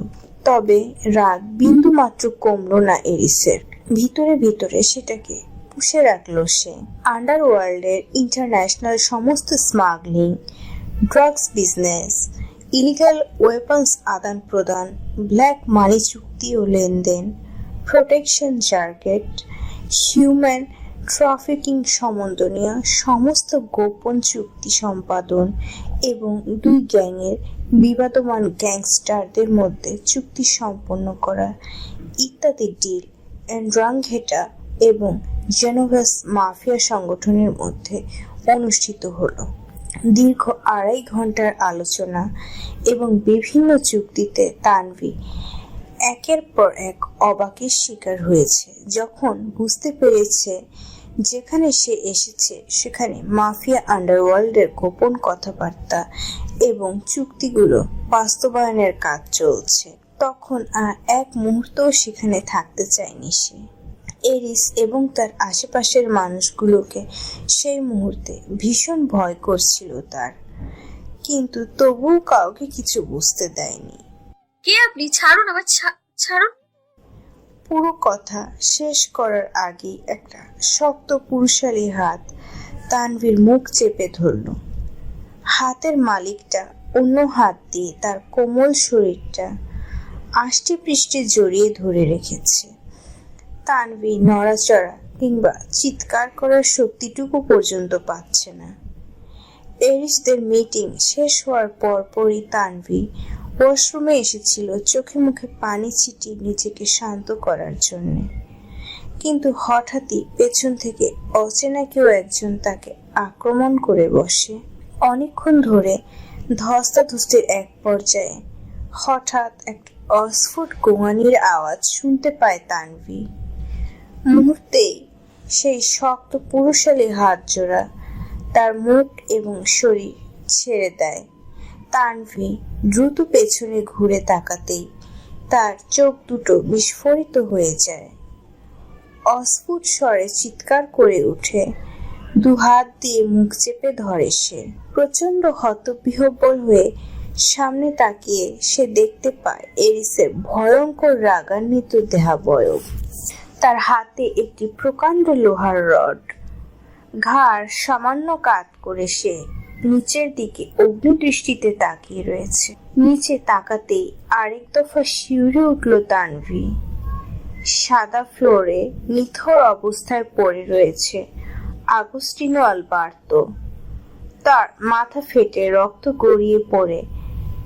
তবে রাগ বিন্দু মাত্র কমলো না এরিসের। ভিতরে ভিতরে সেটাকে পুষে রাখলো সে। আন্ডারওয়ার্ল্ডের ইন্টারন্যাশনাল সমস্ত smuggling, drugs business, illegal weapons আদান প্রদান, ব্ল্যাক মানি চুক্তি ও লেনদেন, প্রোটেকশন জার্কেট, হিউম্যান ট্রাফিকিং সম্বন্ধনীয় সমস্ত গোপন চুক্তি সম্পাদন এবং দুই গ্যাংয়ের বিবাদমান গ্যাংস্টারদের মধ্যে চুক্তি সম্পন্ন করা ইত্যাদি ডিল এন্ড্রাঙ্গেটা এবং জেনোভেস মাফিয়া সংগঠনের মধ্যে অনুষ্ঠিত হলো। দীর্ঘ 2.5 ঘন্টার আলোচনা এবং বিভিন্ন চুক্তিতে তানভি একের পর এক অবাকের শিকার হয়েছে যখন বুঝতে পেরেছে যেখানে সে এসেছে সেখানে মাফিয়া আন্ডারওয়ার্ল্ডের গোপন কথাবার্তা এবং চুক্তিগুলো বাস্তবায়নের কাজ চলছে। তখন আর এক মুহূর্তও সেখানে থাকতে চায়নি সে। এরিস এবং তার আশেপাশের মানুষগুলোকে সেই মুহূর্তে ভীষণ ভয় করছিল তার, কিন্তু তবুও কাউকে কিছু বুঝতে দেয়নি। কে আপনি? ছাড়ুন আমার, ছাড়ুন। পুরো কথা শেষ করার আগেই একটা শক্ত পুরুষালী হাত তানভীর মুখ চেপে ধরল। হাতের মালিকটা অন্য হাত দিয়ে তার কোমল শরীরটা আষ্টে পৃষ্ঠে জড়িয়ে ধরে রেখেছে। তানভি নড়াচড়া কিংবা চিৎকার করার শক্তিটুকু পর্যন্ত পাচ্ছে না। এরিসদের মিটিং শেষ হওয়ার পরপরই তানভি ওয়াশরুমে এসেছিল চোখে মুখে পানি ছিটিয়ে নিজেকে শান্ত করার জন্য, কিন্তু হঠাৎই পেছন থেকে অচেনা কেউ একজন তাকে আক্রমণ করে বসে। অনেকক্ষণ ধরে ধস্তাধস্তির এক পর্যায়ে হঠাৎ একটা অস্ফুট গোঙানির আওয়াজ শুনতে পায় তানভি। মুহূর্তেই সেই শক্ত পুরুষালী হাত জোড়া তার মুখ এবং শরীর ছেড়ে দেয়। তানভি দ্রুত পেছনে ঘুরে তাকাতেই তার চোখ দুটো বিস্ফোরিত হয়ে যায়। অস্ফুট স্বরে চিৎকার করে ওঠে, দু হাত দিয়ে মুখ চেপে ধরে সে। প্রচন্ড হতবিহ্বল হয়ে সামনে তাকিয়ে সে দেখতে পায় এরিসের ভয়ঙ্কর রাগান্বিত দেহাবয়ব। তার হাতে একটি প্রকাণ্ড লোহার রড। ঘাড় সামান্য কাত করে সে নিচের দিকে অগ্নিদৃষ্টিতে তাকিয়ে রয়েছে। নিচে তাকাতেই আরেক দফা শিউরে উঠল তানভি। সাদা ফ্লোরে নিথর অবস্থায় পড়ে রয়েছে আগস্টিনো আলবার্তো। তার মাথা ফেটে রক্ত গড়িয়ে পড়ে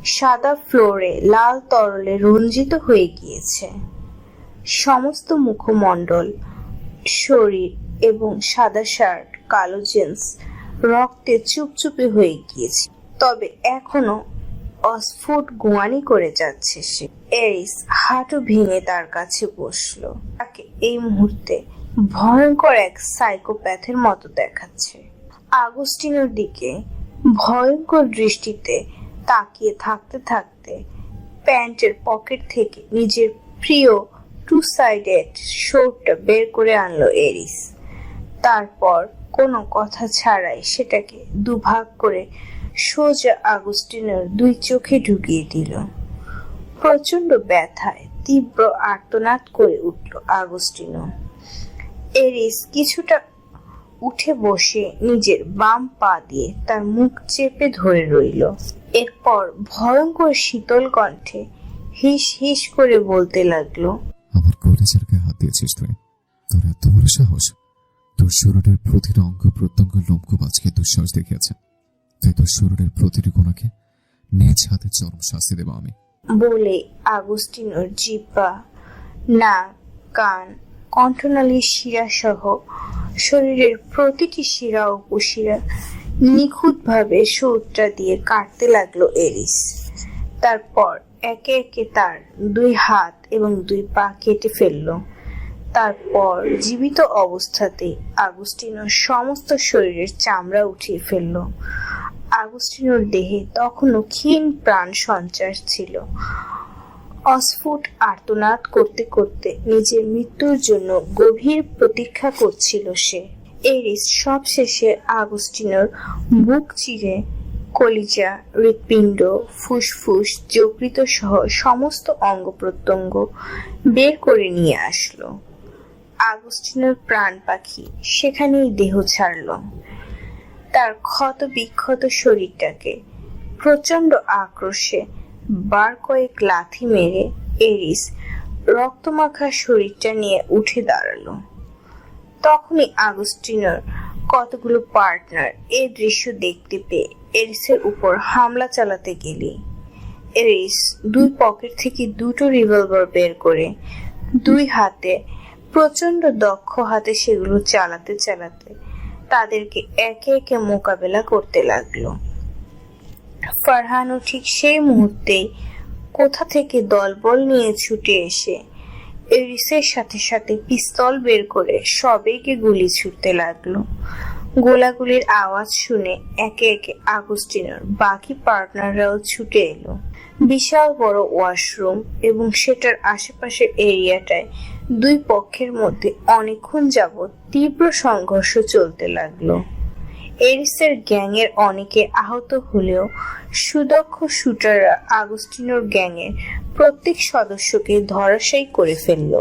সাদা ফ্লোরে লাল তরলে রঞ্জিত হয়ে গিয়েছে। সমস্ত মুখমণ্ডল, শরীর এবং সাদা শার্ট, কালো জিন্স রক্তে চুপচুপে হয়ে গিয়েছে। তবে এখনো অস্ফুট গোয়ানি করে যাচ্ছে সে। এরিস হাঁটু ভেঙে তার কাছে বসলো। তাকে এই মুহূর্তে ভয়ঙ্কর এক সাইকোপ্যাথের মতো দেখাচ্ছে। আগস্টিনোর দিকে ভয়ঙ্কর দৃষ্টিতে তাকিয়ে থাকতে থাকতে প্যান্টের পকেট থেকে নিজের প্রিয় টু সাইডেড শোরটা বের করে আনলো এরিস। তারপর কোনো কথা ছাড়াই সেটাকে দুভাগ করে সোজা আগস্টিনোর দুই চোখে ঢুকিয়ে দিল। প্রচন্ড ব্যথায় তীব্র আর্তনাদ করে উঠল আগস্টিনো। এরিস কিছুটা উঠে বসে নিজের বাম পা দিয়ে তার মুখ চেপে ধরে রইল। এরপর ভয়ঙ্কর শীতল কণ্ঠে হিস হিস করে বলতে লাগলো, আমার কলেজের গায়ে হাত দিয়েছিস তুই? তোর এত বড় সাহস! তোর শরীরের প্রতিটা অঙ্গ প্রত্যঙ্গ লোমকূপ আজকে দুঃসাহস দেখিয়েছে। তাই তোর শরীরের প্রতিটি কোণাকে নিজ হাতে চরম শাস্তি দেব আমি। বলে আগস্টিনোর জিহ্বা, নাক, কান, কণ্ঠনালীর শিরা সহ শরীরের প্রতিটি শিরা ও উপশিরা নিখুঁতভাবে সূত্রা দিয়ে কাটতে লাগলো এরিস। তারপর একে একে তার দুই হাত এবং দুই পা কেটে ফেললো। তারপর জীবিত অবস্থাতে আগস্টিনোর সমস্ত শরীরের চামড়া উঠিয়ে ফেললো। আগস্টিনোর দেহে তখনও ক্ষীণ প্রাণ সঞ্চার ছিল। অস্ফুট আর্তনাদ করতে করতে নিজের মৃত্যুর জন্য গভীর প্রতীক্ষা করছিল সে। এরিস সবশেষে আগস্টিনোর বুক চিরে কলিজা, হৃৎপিণ্ড, ফুসফুস, যকৃত সহ সমস্ত অঙ্গ প্রত্যঙ্গ বের করে নিয়ে আসলো। আগস্টিনোর প্রাণ পাখি সেখানেই দেহ ছাড়ল। তার ক্ষত বিক্ষত শরীরটাকে প্রচন্ড আক্রোশে বার কয়েক লাথি মেরে এরিস রক্তমাখা শরীরটা নিয়ে উঠে দাঁড়ালো। তখনই আগস্টিনোর কতগুলো পার্টনার এই দৃশ্য দেখতে পেয়ে এরিসের উপর হামলা চালাতে গেলে এরিস দুই পকেট থেকে দুটো রিভলভার বের করে দুই হাতে প্রচন্ড দক্ষ হাতে সেগুলো চালাতে চালাতে তাদেরকে একে একে মোকাবেলা করতে লাগলো। ফারহানও ঠিক সেই মুহূর্তেই কোথা থেকে দলবল নিয়ে ছুটে এসে এরিসের সাথে সাথে পিস্তল বের করে সবাইকে গুলি ছুটতে লাগলো। গোলাগুলির আওয়াজ শুনে একে একে আগস্টিনোর বাকি পার্টনাররাও ছুটে এলো। বিশাল বড় ওয়াশরুম এবং সেটার আশেপাশের এরিয়াটায় দুই পক্ষের মধ্যে অনেকক্ষণ যাবৎ তীব্র সংঘর্ষ চলতে লাগলো। এরিসের গ্যাংয়ের অনেকে আহত হলেও সুদক্ষ শুটাররা আগস্টিনোর গ্যাংয়ের প্রত্যেক সদস্যকে ধরাশায়ী করে ফেলল।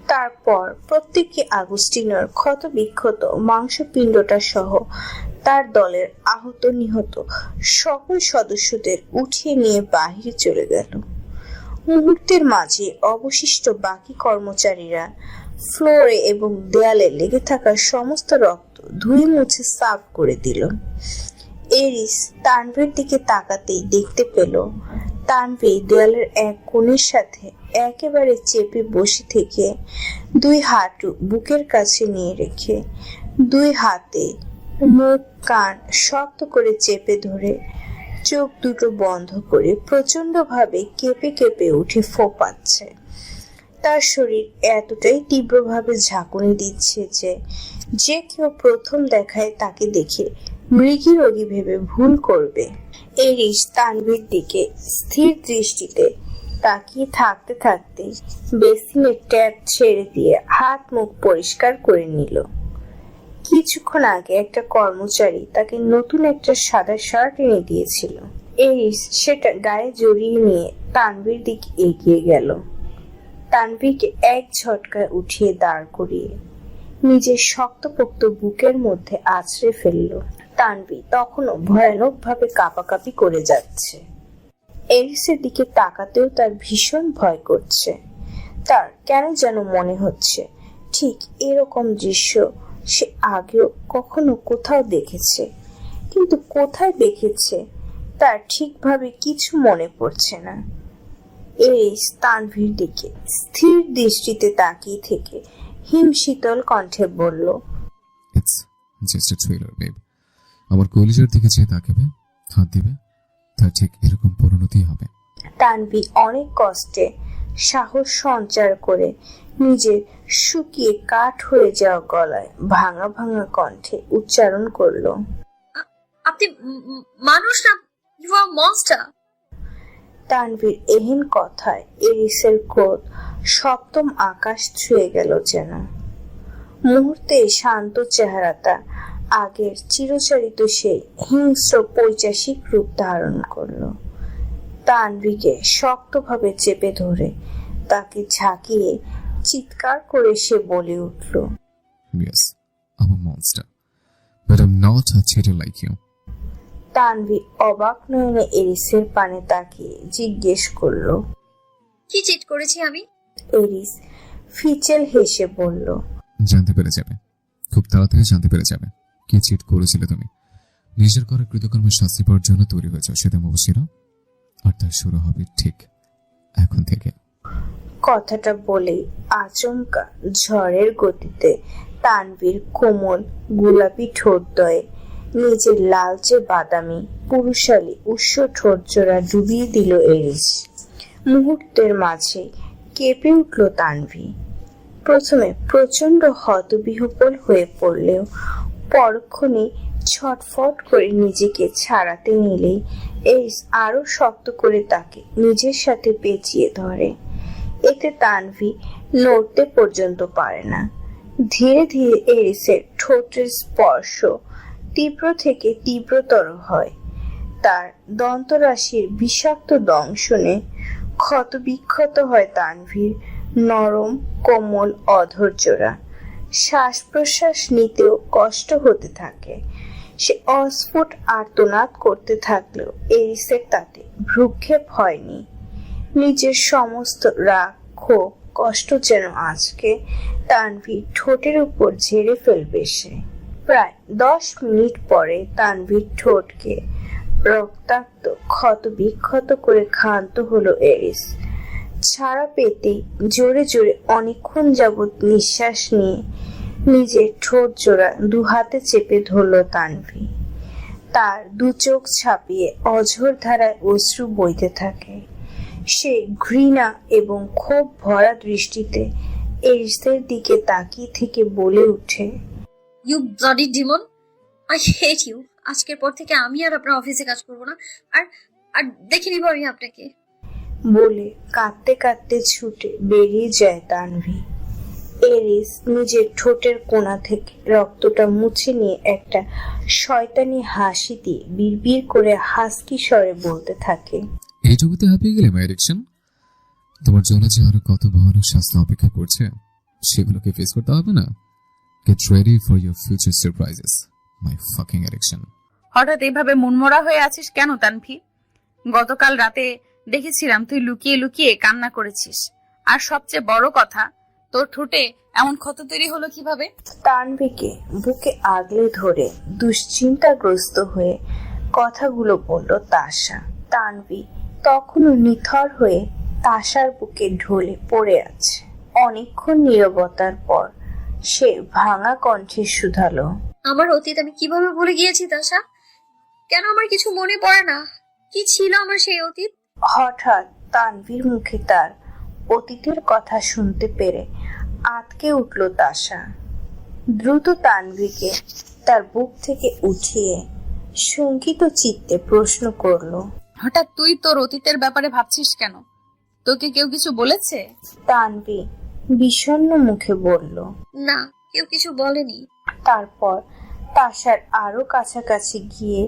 তারপর প্রত্যেকে আগস্টিনোর ক্ষত বিক্ষত মাংসপিণ্ডটা সহ তার দলের আহত নিহত সকল সদস্যদের উঠিয়ে নিয়ে বাহিরে চলে গেল। মুহূর্তের মাঝে অবশিষ্ট বাকি কর্মচারীরা ফ্লোরে এবং দেয়ালে লেগে থাকা সমস্ত রক্ত ধুয়ে মুছে সাফ করে দিল। এরিস তানভীর দিকে তাকাতেই দেখতে পেল তানভী দেয়ালের এক কোণের সাথে একেবারে চেপে বসে থেকে দুই হাঁটু বুকের কাছে নিয়ে রেখে দুই হাতে মুখ কান শক্ত করে চেপে ধরে চোখ দুটো বন্ধ করে প্রচন্ডভাবে কেঁপে কেঁপে উঠে ফোপাচ্ছে। তার শরীর এতটাই তীব্রভাবে ঝাঁকুনি দিচ্ছে যে কেউ প্রথম দেখায় তাকে দেখে মৃগী রোগী ভেবে ভুল করবে। এরিস তানভীর দিকে স্থির দৃষ্টিতে তাকিয়ে থাকতে থাকতে বেসিনের ট্যাপ ছেড়ে দিয়ে হাত মুখ পরিষ্কার করে নিল। কিছুক্ষণ আগে একটা কর্মচারী তাকে নতুন একটা সাদা শার্ট এনে দিয়েছিল। এরিস সেটা গায়ে জড়িয়ে নিয়ে তানভীর দিকে এগিয়ে গেল। তানভীরকে এক ঝটকায় উঠিয়ে দাঁড় করিয়ে নিজের শক্তপোক্ত বুকের মধ্যে আছড়ে ফেলল। তানভীর তখনও ভয়ানক ভাবে কাঁপাকাঁপি করে যাচ্ছে। এরিসের দিকে তাকাতেও তার ভীষণ ভয় করছে। তার কেন যেন মনে হচ্ছে ঠিক এরকম দৃশ্য সে আগেও কখনো কোথাও দেখেছে, কিন্তু কোথায় দেখেছে তার ঠিকভাবে কিছু মনে পড়ছে না। এরিস তানভীর দিকে স্থির দৃষ্টিতে তাকিয়ে থেকে হিমশীতল কণ্ঠে বলল, it's just a thriller babe. আমার কলিজার দিকে যে তাকাবে, হাত দিবে, তার ঠিক এরকম পরিণতি হবে। তানভীর অনেক কষ্টে সাহস সঞ্চার করে নিজের শুকিয়ে কাঠ হয়ে যাওয়া গলায় ভাঙা ভাঙা কণ্ঠে উচ্চারণ করলো, আপনি মানুষ না, ইউ আর মনস্টার। তানভীর এহেন কথায় এরিসের ক্রোধ সপ্তম আকাশ ছুঁয়ে গেল যেন। মুহূর্তে শান্ত চেহারাটা আগের চিরচরিত সেই হিংস্র পৈশাচিক রূপ ধারণ করলো। তানভীরকে শক্তভাবে চেপে ধরে তাকে ঝাঁকিয়ে চিৎকার করে সে বলে উঠল, Yes, I'm a monster, but I'm not a cheater like you. Tanvir অবাক নয়নে এরিসের পানে তাকিয়ে জিজ্ঞেস করলো, কি চিট করেছি আমি? এরিস ফিচেল হেসে বলল, জানতে পেরে যাবে, খুব তাড়াতাড়ি জানতে পেরে যাবে কি চিট করেছিলে তুমি। নিজের করা কৃতকর্মের শাস্তি পাওয়ার জন্য তৈরি হয়েছে সেটা মবশিরা, আর তার শুরু হবে ঠিক এখন থেকে। কথাটা বলেই আচমকা ঝড়ের গতিতে তানভীর কোমল গোলাপি ঠোঁটদ্বয়ে নিজের লালচে বাদামি পুরুষালী উষ্ণ ঠোঁটজোড়া ডুবিয়ে দিল এরিস। মুহূর্তের মাঝে কেঁপে উঠল তানভীর। প্রথমে প্রচন্ড হতবিহ্বল হয়ে পড়লেও পরক্ষণে ছটফট করে নিজেকে ছাড়াতে নিলেই এরিস আরো শক্ত করে তাকে নিজের সাথে পেঁচিয়ে ধরে। এতে তানভীর নড়তে পর্যন্ত পারে না। ধীরে ধীরে এরিসের ঠোঁটের স্পর্শ তীব্র থেকে তীব্রতর হয়। তার দন্তরাশির বিষাক্ত দংশনে ক্ষতবিক্ষত হয় তানভীর নরম কোমল অধৈর্যরা। শ্বাস প্রশ্বাস নিতেও কষ্ট হতে থাকে। সে অস্ফুট আর্তনাদ করতে থাকলেও এরিসের তাতে ভ্রুক্ষেপ হয়নি। নিজের সমস্ত রাগ ক্ষোভ কষ্ট যেন আজকে তানভীর ঠোঁটের উপর ঝেড়ে ফেলবে সে। প্রায় 10 মিনিট পরে তানভীর ঠোঁটকে রক্তাক্ত ক্ষত বিক্ষত করে ক্ষান্ত হলো এরিস। ছাড়া পেতেই জোরে জোরে অনেকক্ষণ যাবৎ নিঃশ্বাস নিয়ে নিজের ঠোঁট জোড়া দু হাতে চেপে ধরল তানভীর। তার দু চোখ ছাপিয়ে অঝোর ধারায় অশ্রু বইতে থাকে। সে ঘৃণা এবং ক্ষোভ ভরা দৃষ্টিতে এরিসের দিকে তাকিয়ে থেকে বলে ওঠে, you bloody demon, I hate you. আজকের পর থেকে আমি আর আপনার অফিসে কাজ করব না, আর আর দেখে নিব আমি আপনাকে। বলে কাঁদতে কাঁদতে ছুটে বেরিয়ে যায় তানভীর। এরিস নিজের ঠোঁটের কোণা থেকে রক্তটা মুছে নিয়ে একটা শয়তানি হাসি দিয়ে বিড়বিড় করে হাসকি স্বরে বলতে থাকে, এইটুকুতে হাঁপিয়ে গেলে মাই এডিকশন। তোমার জন্য যে আরো কত ভয়ানক শাস্তি অপেক্ষা করছে সেগুলোকে ফেস করতে হবে না। Get ready for your future surprises my fucking addiction. হঠাৎ এভাবে মনমরা হয়ে আছিস কেন তানভীর? গতকাল রাতে দেখেছিলাম তুই লুকিয়ে লুকিয়ে কান্না করেছিস, আর সবচেয়ে বড় কথা তোর ঠোঁটে এমন ক্ষত তৈরি হলো কিভাবে? তানভীরকে বুকে আগলে ধরে দুশ্চিন্তাগ্রস্ত হয়ে কথাগুলো বলল তাশা। তানভীর তখনও নিথর হয়ে তাশার বুকে ঢলে পড়ে আছে। অনেকক্ষণ নীরবতার পর সে ভাঙা কণ্ঠে শুধালো, আমার অতীত আমি কিভাবে ভুলে গিয়েছি তাশা? কেন আমার কিছু মনে পড়ে না? কি ছিল আমার সেই অতীত? হঠাৎ তানভীর মুখে তার অতীতের কথা শুনতে পেরে আঁতকে উঠল তাশা। দ্রুত তানভীরকে তার বুক থেকে উঠিয়ে শঙ্কিত চিত্তে প্রশ্ন করলো, হঠাৎ তুই তোর অতীতের ব্যাপারে ভাবছিস কেন? তোকে কেউ কিছু বলেছে? তানভীর বিষণ্ণ মুখে বলল, না, কেউ কিছু বলেনি। তারপর তাশার আরো কাছাকাছি গিয়ে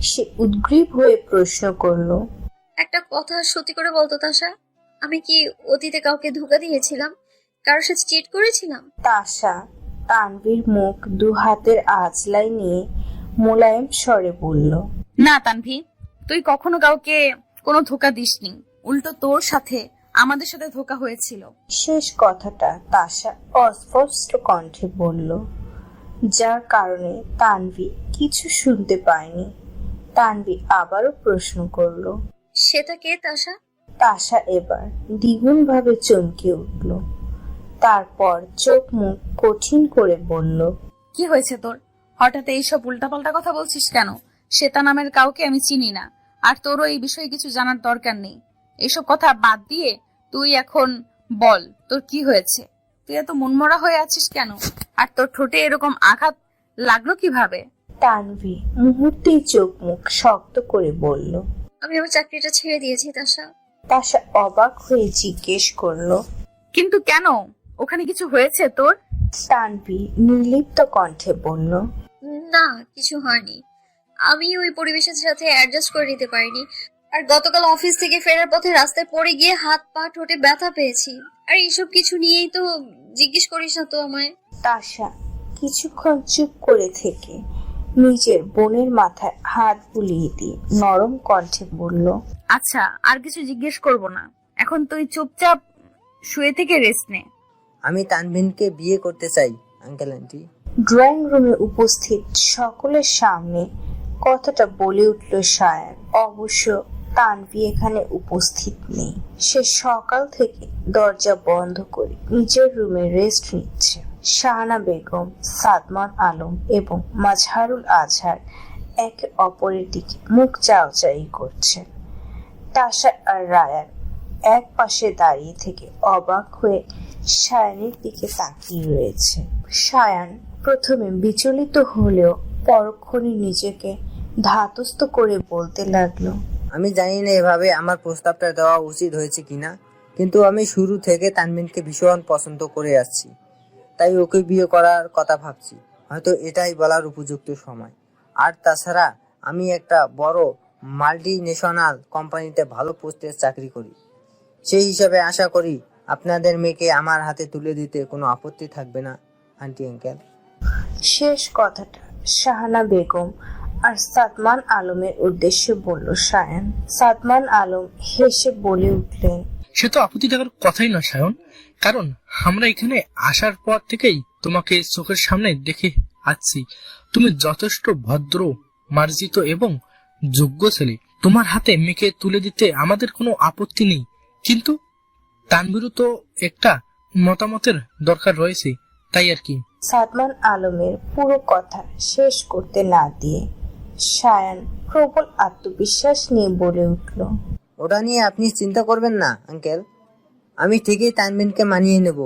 সে উদ্গ্রীব হয়ে প্রশ্ন করলো, একটা কথা সত্যি করে বলতো তাশা, আমি কি অতীতে কাউকে ধোঁকা দিয়েছিলাম? কারোর সাথে চিট করেছিলাম? তাশা তানভীর মুখ দু হাতের আঁচলায় নিয়ে মোলায়েম স্বরে বলল, না তানভি, তুই কখনো কাউকে কোনো ধোকা দিসনি। উল্টো তোর সাথে আমাদের সাথে ধোকা হয়েছিল। শেষ কথাটা তাশা অস্পষ্ট কণ্ঠে বলল, যার কারণে তানভি কিছু শুনতে পায়নি। তানভি আবারও প্রশ্ন করলো, সেটা কে তাশা? তাশা এবার দ্বিগুণ ভাবে চমকে উঠল। তারপর চোখ মুখ কঠিন করে বলল, কি হয়েছে তোর? হঠাৎ এইসব উল্টাপাল্টা কথা বলছিস কেন? শ্বেতা নামের কাউকে আমি চিনি না, আর তোরও এই বিষয়ে কিছু জানার দরকার নেই। এইসব কথা বাদ দিয়ে তুই এখন বল, তোর কি হয়েছে? তুই এত মনমরা হয়ে আছিস কেন? আর তোর ঠোঁটে এরকম আঘাত লাগলো কিভাবে? তানভি মুহূর্তেই চোখ মুখ শক্ত করে বলল, আমি আমার চাকরিটা ছেড়ে দিয়েছি তাশা। তাশা অবাক হয়ে জিজ্ঞেস করলো, কিন্তু কেন? ওখানে কিছু হয়েছে তোর? তানভি নির্লিপ্ত কণ্ঠে বলল, না, কিছু হয়নি। আমি ওই পরিবেশের সাথে অ্যাডজাস্ট করে নিতে পারিনি। আর গতকাল অফিস থেকে ফেরার পথে রাস্তায় পড়ে গিয়ে হাত পা ঠোঁটে ব্যথা পেয়েছি। আর এইসব কিছু নিয়েই তো জিজ্ঞেস করিস না তো আমায়। তাশা কিছুক্ষণ চুপ করে থেকে নিজের বোনের মাথায় হাত বুলিয়ে দিয়ে নরম কণ্ঠে বলল, আচ্ছা, আর কিছু জিজ্ঞেস করব না। এখন তুই চুপচাপ শুয়ে থেকে রেস্ট নে। আমি তানভিনকে বিয়ে করতে চাই আঙ্কেল আন্টি। ড্রয়িং রুমে উপস্থিত সকলের সামনে কথাটা বলে উঠল সায়ান। অবশ্য তানভি এখানে উপস্থিত নেই। সে সকাল থেকে দরজা বন্ধ করে নিজের রুমে রেস্ট নিচ্ছে। শাহানা বেগম, সাদমান আলম এবং মাজহারুল আজহার একে অপরের দিকে মুখ চাওয়াচাই করছে। তাশা আর রায়ান এক পাশে দাঁড়িয়ে থেকে অবাক হয়ে সায়ানের দিকে তাকিয়ে রয়েছে। সায়ান প্রথমে বিচলিত হলেও পরক্ষণে নিজেকে ধাতস্থ করে বলতে লাগলো, আমি জানি না এভাবে আমার প্রস্তাবটা দেওয়া উচিত হয়েছে কিনা, কিন্তু আমি শুরু থেকে তানভিনকে ভীষণ পছন্দ করে আসছি, তাই ওকে বিয়ে করার কথা ভাবছি। হয়তো এটাই বলার উপযুক্ত সময়। আর তাছাড়া আমি একটা বড় মাল্টি ন্যাশনাল কোম্পানিতে ভালো পোস্টের চাকরি করি। সেই হিসাবে আশা করি আপনাদের মেয়েকে আমার হাতে তুলে দিতে কোনো আপত্তি থাকবে না আন্টি আঙ্কেল। শেষ কথাটা শাহানা বেগম আর সাদমান আলমের উদ্দেশ্যে বলল সায়ান। সাদমান আলম হেসে বলে উঠলেন, সে তো আপত্তি থাকার কথাই না সায়ন, কারণ আমরা এখানে আসার পর থেকেই তোমাকে চোখের সামনে দেখে আসছি। তুমি যথেষ্ট ভদ্র, মার্জিত এবং যোগ্য ছেলে। তোমার হাতে মেয়েকে তুলে দিতে আমাদের কোনো আপত্তি নেই, কিন্তু তানভীরও তো একটা মতামতের দরকার রয়েছে, তাই আর কি। সাদমান আলমের পুরো কথা শেষ করতে না দিয়ে সায়ান প্রবল আত্মবিশ্বাস নিয়ে বলে উঠল, ওটা নিয়ে আপনি চিন্তা করবেন না আঙ্কেল, আমি ঠিকই তানভিনকে মানিয়ে নেব।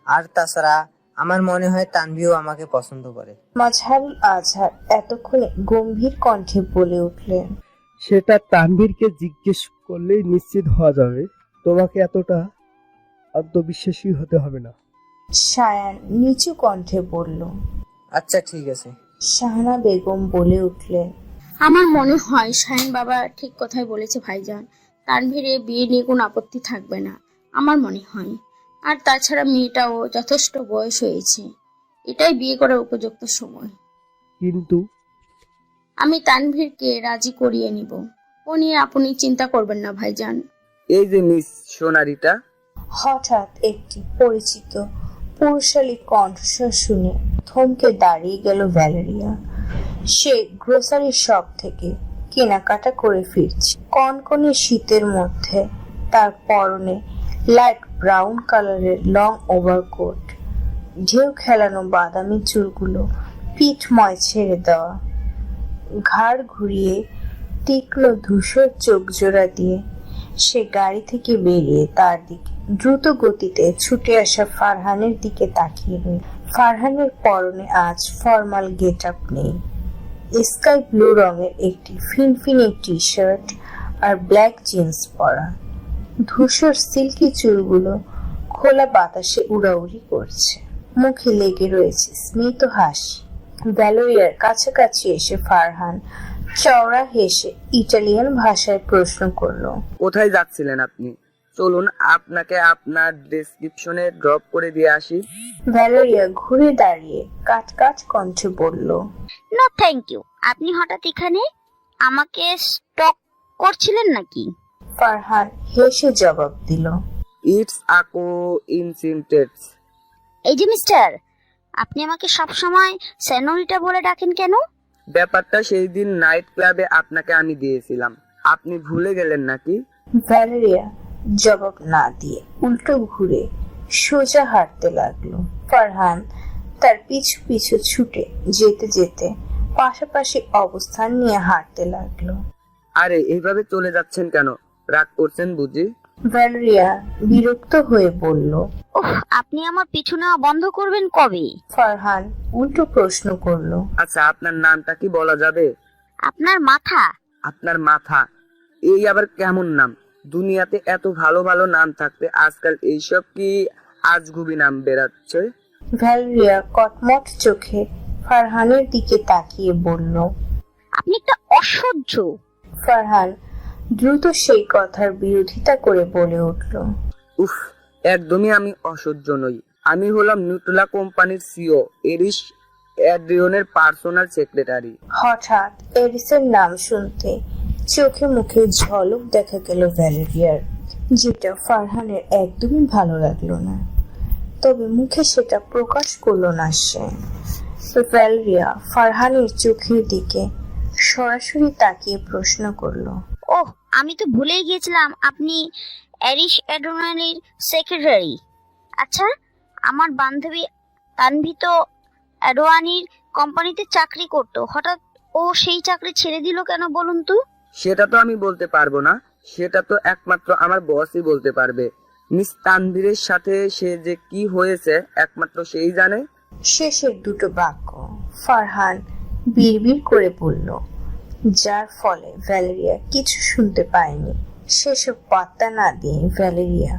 আর তাছাড়া আমার মনে হয় তানভিও আমাকে পছন্দ করে। মাজহারুল আজহার এতক্ষণে গম্ভীর কণ্ঠে বলে উঠলেন, সেটা তানভীরকে জিজ্ঞেস করলেই নিশ্চিত হওয়া যাবে। তোমাকে এতটা আত্মবিশ্বাসী হতে হবে না। সায়ান নিচু কণ্ঠে বলল, আচ্ছা ঠিক আছে। শাহানা বেগম বলে উঠলেন, আমার মনে হয় শাহিন বাবা ঠিক কথাই বলেছে ভাইজান। তানভীরের বিয়ে নিয়ে কোনো আপত্তি থাকবে না আমার মনে হয়। আর তাছাড়া মেয়েটাও যথেষ্ট বয়স হয়েছে, এটাই বিয়ে করার উপযুক্ত সময়। কিন্তু আমি তানভীরকে রাজি করিয়ে নিব, ও নিয়ে আপনি চিন্তা করবেন না ভাইজান। এই যে মিস সোনারিটা। হঠাৎ একটি পরিচিত পুরুষালী কণ্ঠস্বর শুনে থমকে দাঁড়িয়ে গেল ভ্যালেরিয়া। সে গ্রোসারি শপ থেকে কেনাকাটা করে ফিরছে। কনকনে শীতের মধ্যে তার পরনে লাইট ব্রাউন কালারের লং ওভারকোট, ঢেউ খেলানো বাদামি চুলগুলো পিঠময় ছেড়ে দেওয়া, ঘাড় ঘুরিয়ে তীক্ষ্ণ ধূসর চোখ জোড়া দিয়ে সে গাড়ি থেকে বেরিয়ে তার দিকে দ্রুত গতিতে ছুটে আসা ফারহানের দিকে তাকিয়ে রইল। ফারহানের পরনে আজ ফর্মাল গেট আপ নেই। স্কাই ব্লু রঙের একটি ফিনফিনে টি শার্ট আর ব্ল্যাক জিন্স পরা। ধূসর সিল্কি চুলগুলো খোলা বাতাসে উড়াউড়ি করছে। মুখে লেগে রয়েছে স্মিত হাসি। ভ্যালোরিয়ার কাছাকাছি এসে ফারহান চওড়া হেসে ইটালিয়ান ভাষায় প্রশ্ন করলো, কোথায় যাচ্ছিলেন আপনি? চলুন আপনাকে আপনার ডেসক্রিপশনে ড্রপ করে দিয়ে আসি। ভ্যালোরিয়া ঘুরে দাঁড়িয়ে কাট কণ্ঠে বলল, নো থ্যাংক ইউ। আপনি হঠাৎ এখানে? আমাকে স্টক করছিলেন নাকি? ফারহান হেসে জবাব দিল, ইটস আকো ইনসিনটেটস। এই যে মিস্টার, আপনি আমাকে সবসময় সেনোরিটা বলে ডাকেন কেন? ব্যাপারটা সেই দিন নাইট ক্লাবে আপনাকে আমি দিয়েছিলাম, আপনি ভুলে গেলেন নাকি? ভ্যালেরিয়া জবাব না দিয়ে উল্টো ঘুরে সোজা হাঁটতে লাগলো। ফারহান তার পিছু পিছু ছুটে যেতে যেতে পাশাপাশি অবস্থান নিয়ে হাঁটতে লাগলো। আরে এইভাবে চলে যাচ্ছেন কেন? রাগ করছেন বুঝি? ভ্যালেরিয়া বিরক্ত হয়ে বলল, ওহ, আপনি আমার পিছু নেওয়া বন্ধ করবেন কবে? ফারহান উল্টো প্রশ্ন করলো, আচ্ছা আপনার নামটা কি বলা যাবে? আপনার মাথা। আপনার মাথা? এই আবার কেমন নাম? দুনিয়াতে এত ভালো ভালো নাম থাকতে আজকাল এইসব কি আজগুবি নাম বেরাচ্ছে? ভ্যালেরিয়া কটমট চোখে ফারহানের দিকে তাকিয়ে বলল, আপনি একটা অসহ্য। ফারহান দ্রুত সেই কথার বিরোধিতা করে বলে উঠল, উফ, একদমই আমি অসহ্য নই। আমি হলাম নিউট্রেলা কোম্পানির সিও, এরিস অ্যাড্রিয়নের পার্সোনাল সেক্রেটারি। হঠাৎ এরিসের নাম শুনতে চোখে মুখে ঝলক দেখা গেল ভ্যালেরিয়ার, যেটা ফারহানের একদমই ভালো লাগলো না। তবে মুখে সেটা প্রকাশ করলো না সে। ভ্যালেরিয়া ফারহানের চোখের দিকে সরাসরি তাকিয়ে প্রশ্ন করলো, ওহ, আমি তো ভুলেই গিয়েছিলাম আপনি এরিস অ্যাড্রিনালের সেক্রেটারি। আচ্ছা, আমার বান্ধবী তানভি তো অ্যাডোয়ানির কোম্পানিতে চাকরি করতো, হঠাৎ ও সেই চাকরি ছেড়ে দিল কেন বলুন তো? সেটা তো আমি বলতে পারবো না, সেটা তো একমাত্র আমার বসই বলতে পারবে। মিস তানভীরের সাথে সে যে কি হয়েছে একমাত্র সেই জানে। শেষের দুটো বাক্য ফারহান বিড়বিড় করে বলল, যার ফলে ভ্যালেরিয়া কিছু শুনতে পায়নি। সেসব পাত্তা না দিয়ে ভ্যালেরিয়া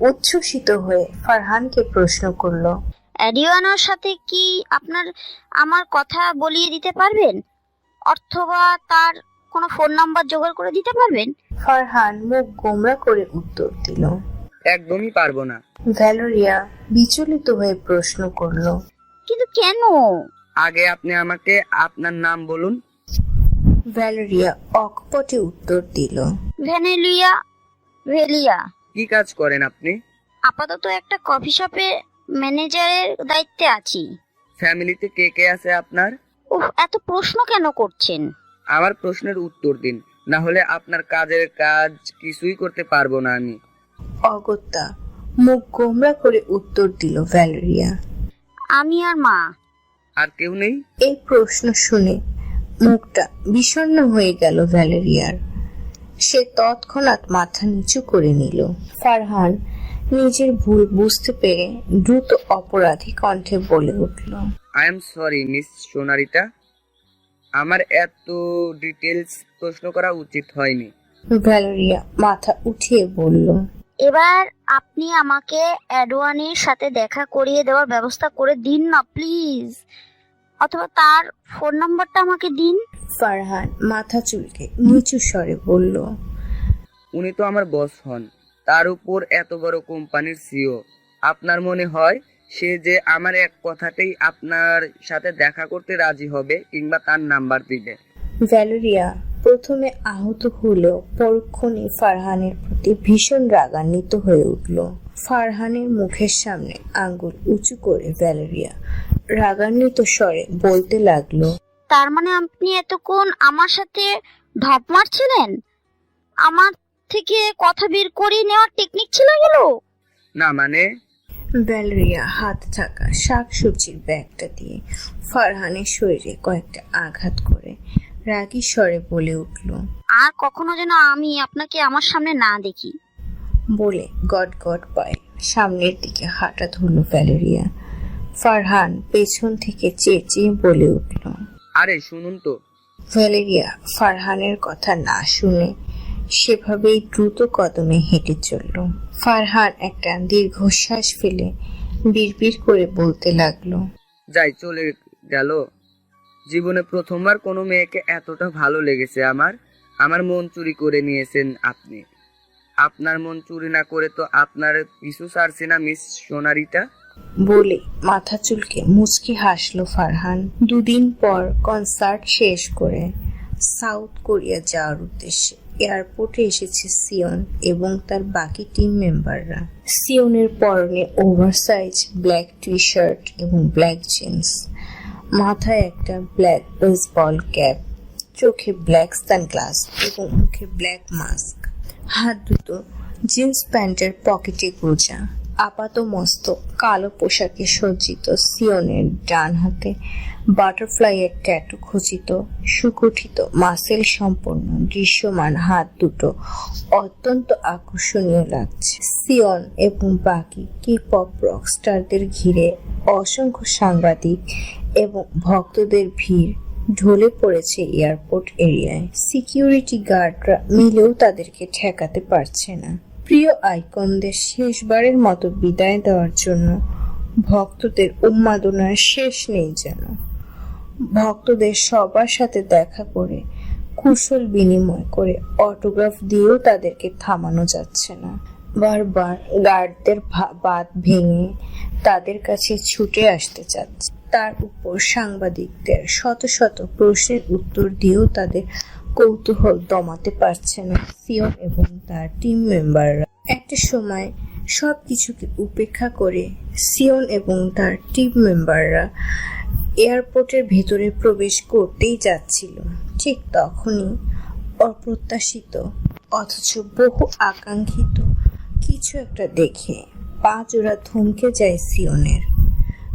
উচ্ছ্বসিত হয়ে ফারহানকে প্রশ্ন করলো, অ্যাডিওয়ানোর সাথে কি আপনার আমার কথা বলিয়ে দিতে পারবেন, অথবা তার কোনো ফোন নাম্বার জোগাড় করে দিতে পারবেন? ফারহান মুখ গোমরা করে উত্তর দিল, একদমই পারবো না। ভ্যালেরিয়া বিচলিত হয়ে প্রশ্ন করলো, কিন্তু কেন? আগে আপনি আমাকে আপনার নাম বলুন। ভ্যালেরিয়া অকপটে উত্তর দিল, ভেলিয়া। কি কাজ করেন আপনি? আপাতত একটা কফি শপে ম্যানেজারের দায়িত্বে আছি। ফ্যামিলিতে কে কে আছে আপনার? উফ, এত প্রশ্ন কেন করছেন? আমার প্রশ্নের উত্তর দিন, না হলে আপনার কাজের কাজ কিছুই করতে পারবো না আমি। অগত্যা মুখ গোমরা করে উত্তর দিল ভ্যালেরিয়া, আমি আর মা। আর কেউ নেই? এই প্রশ্ন শুনে মুখটা বিষণ্ণ হয়ে গেল ভ্যালেরিয়ার। সে তৎক্ষণাৎ মাথা নিচু করে নিল। ফারহান নিজের ভুল বুঝতে পেরে দ্রুত অপরাধী কণ্ঠে বলে উঠল, আই এম সরি মিস সোনারিটা, আমার এত ডিটেলস প্রশ্ন করা উচিত হয়নি। ভ্যালেরিয়া মাথা উঠিয়ে বলল, এবার আপনি আমাকে অ্যাডওয়ানির সাথে দেখা করিয়ে দেওয়ার ব্যবস্থা করে দিন না প্লিজ, অথবা তার ফোন নাম্বারটা আমাকে দিন। ফারহান মাথা চুলকে নিচু স্বরে বলল, উনি তো আমার বস হন, তার উপর এত বড় কোম্পানির সিও। আপনার মনে হয় সে যে আমার এক কথাতেই আপনার সাথে দেখা করতে রাজি হবে কিংবা তার নাম্বার দিবে? ভ্যালেরিয়া প্রথমে আহত হলেও পরক্ষণে ফারহানের প্রতি ভীষণ রাগান্বিত হয়ে উঠল। ফারহানের মুখের সামনে আঙ্গুল উঁচু করে ভ্যালেরিয়া রাগান্বিত স্বরে বলতে লাগলো, তার মানে আপনি এতক্ষণ আমার সাথে ঢপ মারছিলেন? আমার থেকে কথা বের করে নেওয়ার টেকনিক ছিল গেল? না মানে? ভ্যালেরিয়া হাত থাকা শাকসবজির ব্যাগটা দিয়ে ফারহানের শরীরে কয়েকটা আঘাত করে রাগী স্বরে বলে উঠল, আর কখনো যেন আমি আপনাকে আমার সামনে না দেখি। বলে গট গট পায়ে সামনের দিকে হাঁটা ধরল ভ্যালেরিয়া। ফারহান পেছন থেকে চেঁচিয়ে বলে উঠল, আরে শুনুন তো। ভ্যালেরিয়া ফারহানের কথা না শুনে সেভাবেই দ্রুত কদমে হেঁটে চলল। ফারহান একটা দীর্ঘশ্বাস ফেলে বিড়বিড় করে বলতে লাগলো, যাই চলে গেল। জীবনে প্রথমবার কোনো মেয়েকে এতটা ভালো লেগেছে আমার মন চুরি করে নিয়েছেন আপনি। আপনার মন চুরি না করে তো আপনার পিছু ছাড়ছে না মিস সোনারিটা। বলে মাথা চুলকে মুচকি হাসলো ফারহান। দুদিন পর কনসার্ট শেষ করে সাউথ কোরিয়া যাওয়ার উদ্দেশ্যে এয়ারপোর্টে এসেছে সিয়ন এবং তার বাকি টিম মেম্বাররা। সিয়নের পরনে ওভারসাইজ ব্ল্যাক টি শার্ট এবং ব্ল্যাক জিন্স, মাথায় একটা ব্ল্যাক বেসবল ক্যাপ, চোখে ব্ল্যাক সানগ্লাস এবং মুখে ব্ল্যাক মাস্ক। হাত দুটো জিন্স প্যান্টের পকেটে গোজা। আপাত মস্তক কালো পোশাকে সজ্জিত সিয়নের ডান হাতে বাটারফ্লাইয়ের ট্যাটু খচিত সুগঠিত মাসেল সম্পন্ন দৃশ্যমান হাত দুটো অত্যন্ত আকর্ষণীয় লাগছে। সিয়ন এবং বাকি কে-পপ রকস্টারদের ঘিরে অসংখ্য সাংবাদিক এবং ভক্তদের ভিড় ঢলে পড়েছে এয়ারপোর্ট এরিয়ায়। সিকিউরিটি গার্ডরা মিলেও তাদেরকে ঠেকাতে পারছে না। প্রিয় আইকনদের শেষবারের মতো বিদায় দেওয়ার জন্য ভক্তদের উন্মাদনার শেষ নেই যেন। ভক্তদের সবার সাথে দেখা করে কুশল বিনিময় করে অটোগ্রাফ দিয়েও তাদেরকে থামানো যাচ্ছে না। বারবার গার্ডদের বাঁধ ভেঙে তাদের কাছে ছুটে আসতে চাচ্ছে। তার উপর সাংবাদিকদের শত শত প্রশ্নের উত্তর দিয়েও তাদের কৌতূহল দমাতে পারছে না সিয়ন এবং তার টিম মেম্বাররা। একটা সময় সবকিছুকে উপেক্ষা করে সিয়ন এবং তার টিম মেম্বাররা এয়ারপোর্টের ভেতরে প্রবেশ করতেই যাচ্ছিল। ঠিক তখনই অপ্রত্যাশিত অথচ বহু আকাঙ্ক্ষিত কিছু একটা দেখে পা জোড়া থমকে যায় সিয়নের।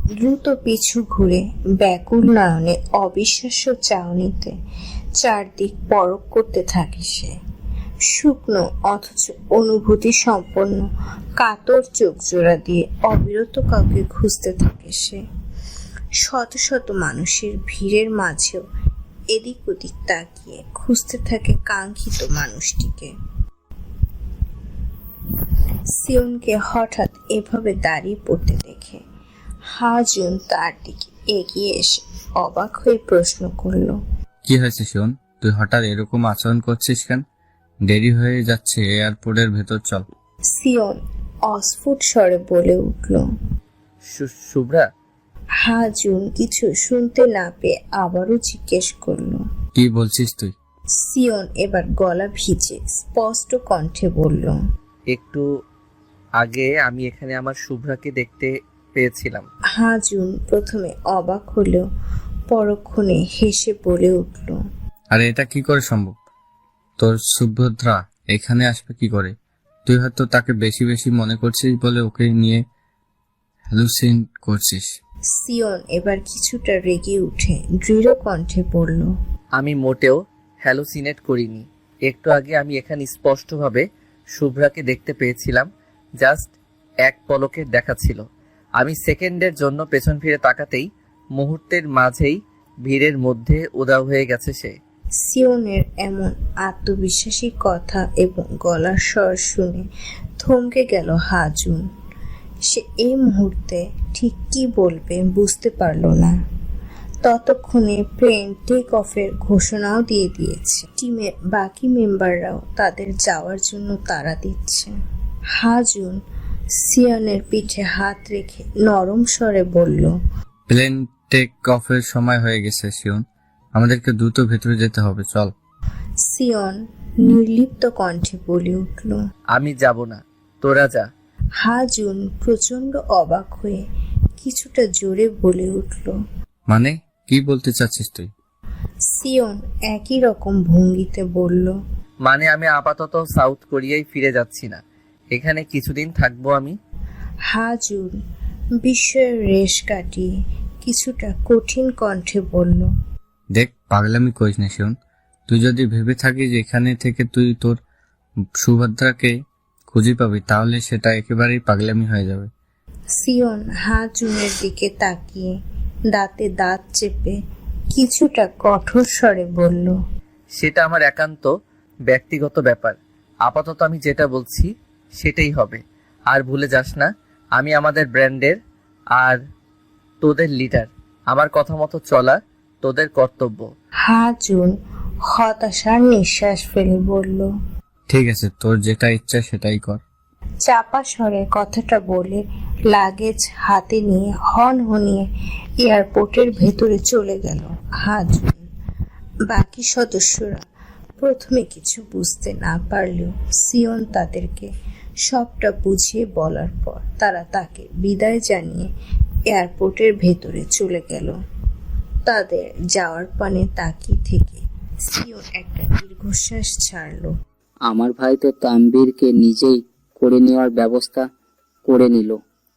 দ্রুত পিছু ঘুরে ব্যাকুল নয়নে অবিশ্বাস্য চাউনিতে চারদিক পরখ করতে থাকে সে। শুকনো অথচ অনুভূতি সম্পন্ন কাতর চোখ জোড়া দিয়ে অবিরত কাউকে খুঁজতে থাকে সে। শত শত মানুষের ভিড়ের মাঝেও এদিক ওদিক তাকিয়ে খুঁজতে থাকে কাঙ্ক্ষিত মানুষটিকে। সিয়নকে হঠাৎ এভাবে দাঁড়িয়ে পড়তে দেখে হাজুন তার দিকে এগিয়ে এসে অবাক হয়ে প্রশ্ন করলো, কি হয়েছে শোন, তুই হঠাৎ এরকম আচরণ করছিস কেন? দেরি হয়ে যাচ্ছে, এয়ারপোর্টের ভেতর চল। সিয়ন অস্ফুট স্বরে বলে উঠল। শুভ্রা? হাজুন কিছু শুনতে না পেয়ে আবারও জিজ্ঞেস করলো, কি বলছিস তুই? সিয়ন এবার গলা ভিজে স্পষ্ট কণ্ঠে বলল, একটু আগে আমি এখানে আমার শুভ্রাকে দেখতে পেয়েছিলাম। হাজুন প্রথমে অবাক হলেও পরক্ষণে হেসে বলে উঠল, আরে এটা কি করে সম্ভব? তোর সুভদ্রা এখানে আসবে কি করে? তুই হয়তো তাকে বেশি বেশি মনে করছিস বলে ওকে নিয়ে হ্যালুসিন করছিস। সিয়ন এবার কিছুটা রেগে উঠে দৃঢ় কণ্ঠে বলল, আমি মোটেও হ্যালুসিনেট করিনি। একটু আগে আমি এখানে স্পষ্টভাবে শুভ্রাকে দেখতে পেয়েছিলাম। জাস্ট এক পলকের দেখা ছিল। আমি সেকেন্ডের জন্য পেছন ফিরে তাকাতেই মুহূর্তের মাঝেই ভিড়ের মধ্যে উধাও হয়ে গেছে সে। সিয়নের এমন আত্মবিশ্বাসী কথা এবং গলার স্বর শুনে থমকে গেল হাজুন। সে এই মুহূর্তে ঠিক কি বলবে বুঝতে পারল না। ততক্ষণে প্লেন টেক অফের ঘোষণাও দিয়ে দিয়েছে। টিমের বাকি মেম্বাররাও তাদের যাওয়ার জন্য তাড়া দিচ্ছে। হাজুন সিয়নের পিঠে হাত রেখে নরম স্বরে বলল, প্লেন টেক অফের সময় হয়ে গেছে সিয়ন, আমাদেরকে দ্রুত ভেতরে যেতে হবে, চল। সিয়ন নির্লিপ্ত কণ্ঠে বলে উঠল, আমি যাব না, তোরা যা। হাজুন প্রচন্ড অবাক হয়ে কিছুটা জোরে বলে উঠল, মানে কি বলতে চাচ্ছিস তুই? সিয়ন একই রকম ভঙ্গিতে বলল, মানে আমি আপাতত সাউথ কোরিয়ায় ফিরে যাচ্ছি না, এখানে কিছুদিন থাকবো আমি। হাজুন বিস্ময়ের রেশ কাটিয়ে কিছুটা কঠিন কণ্ঠে বলল, দেখ পাগলামি করিস না শিওন। তুই যদি ভেবে থাকিস এখানে থেকে তুই তোর সুভদ্রাকে খুঁজে পাবি, তাহলে সেটা একেবারেই পাগলামি হয়ে যাবে। সিয়ন হাজুনের দিকে তাকিয়ে দাঁতে দাঁত চেপে কিছুটা কঠোর স্বরে বলল, সেটা আমার একান্ত ব্যক্তিগত ব্যাপার। আপাতত আমি যেটা বলছি সেটাই হবে। আর ভুলে যাস না, আমি আমাদের ব্র্যান্ডের আর তোদের লিডার। আমার কথা মতো চলা তোদের কর্তব্য। হাজুন হতাশার নিঃশ্বাস ফেলে বলল, ঠিক আছে, তোর যেটা ইচ্ছা সেটাই কর। চাপা স্বরে কথাটা বলে লাগেজ হাতে নিয়ে হনহনিয়ে এয়ারপোর্টের ভেতরে চলে গেল হাজুন। বাকি সদস্যরা প্রথমে কিছু বুঝতে না পারলেও সিয়ন তাদেরকে সবটা বুঝিয়ে বলার পর তারা তাকে বিদায় জানিয়ে এয়ারপোর্টের ভেতরে চলে গেল। তাদের যাওয়ার পানে তাকিয়ে থেকে সিয়ন একটা দীর্ঘশ্বাস ছাড়ল। আমার ভাই তো তানভীরকে নিজেই করে নেওয়ার ব্যবস্থা করে নিল,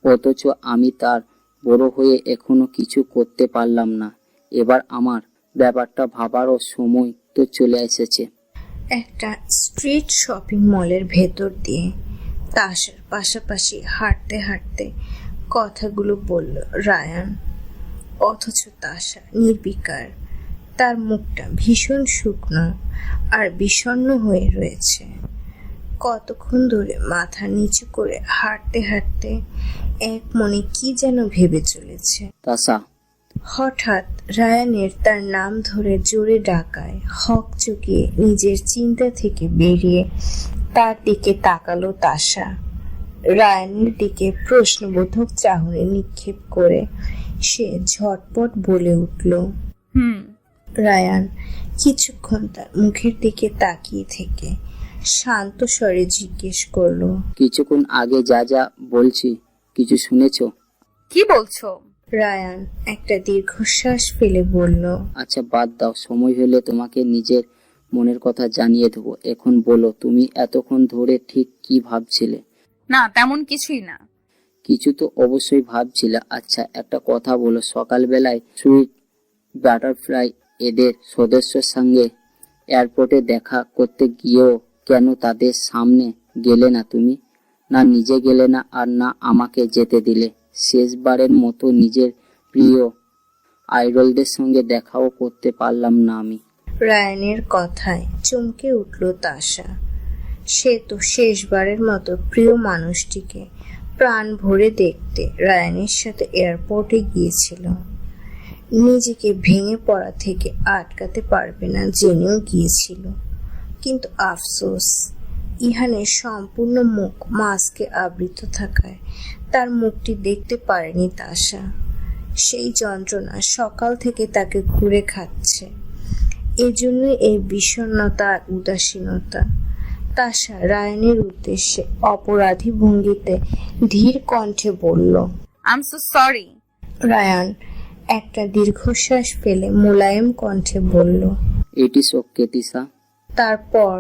অথচ আমি তার বড় হয়ে এখনো কিছু করতে পারলাম না। এবার আমার ব্যাপারটা ভাবারও সময় তো চলে এসেছে। একটা স্ট্রিট শপিং মলের ভেতর দিয়ে তাশার পাশাপাশি হাঁটতে হাঁটতে কথাগুলো বলল রায়ান, অথচ তাশা নির্বিকার। তার মুখটা ভীষণ শুকনো আর বিষণ্ণ হয়ে রয়েছে। কতক্ষণ ধরে মাথা নিচু করে হাঁটতে হাঁটতে এক মনে কি যেন ভেবে চলেছে। তাসা, হঠাৎ রায়ানের তার নাম ধরে জোরে ডাকায় হক চুকিয়ে নিজের চিন্তা থেকে বেরিয়ে তার দিকে তাকালো তাশা। রায়ানের দিকে প্রশ্নবোধক চাহনি নিক্ষেপ করে সে ঝটপট বলে উঠল, রায়ান কিছুক্ষণ তার মুখের দিকে তাকিয়ে থেকে শান্ত স্বরে জিজ্ঞেস করলো, কিছুক্ষণ আগে যা যা বলছি কিছু শুনেছো? কি বলছো? রায়ান একটা দীর্ঘশ্বাস ফেলে বলল, আচ্ছা বাদ দাও, সময় হলে তোমাকে নিজের মনের কথা জানিয়ে দেবো। এখন বলো, তুমি এতক্ষণ ধরে ঠিক কি ভাবছিলে? না, তেমন কিছুই না। কিছু তো অবশ্যই ভাবছিলে। আচ্ছা একটা কথা বলো, সকালবেলায় সুইট বাটারফ্লাই এদের সদস্যের সঙ্গে এয়ারপোর্টে দেখা করতে গিয়েও কেন তাদের সামনে গেলে না তুমি? না নিজে গেলে না, আর না আমাকে যেতে দিলে। শেষবারের মতো নিজের প্রিয় আইডলদের সঙ্গে দেখাও করতে পারলাম না আমি। রায়ানের কথায় চমকে উঠল তাশা। সে তো শেষবারের মতো প্রিয় মানুষটিকে প্রাণ ভরে দেখতে রায়ানের সাথে এয়ারপোর্টে গিয়েছিল। নিজেকে ভেঙে পড়া থেকে আটকাতে পারবে না জেনেও গিয়েছিল, কিন্তু আফসোস ইহানের সম্পূর্ণ মুখ মাস্কে আবৃত থাকায় তার মুখটি দেখতে পারেনি তাশা। সেই যন্ত্রণা সকাল থেকে তাকে ঘুরে খাচ্ছে। এজন্য এই বিষণ্ণতা আর উদাসীনতা। তাশা রায়ানের উদ্দেশ্যে অপরাধী ভঙ্গিতে ধীর কণ্ঠে বলল, I am so sorry. Ryan একটা দীর্ঘশ্বাস ফেলে মোলায়েম কণ্ঠে বলল, এটি ওকে তিশা। তারপর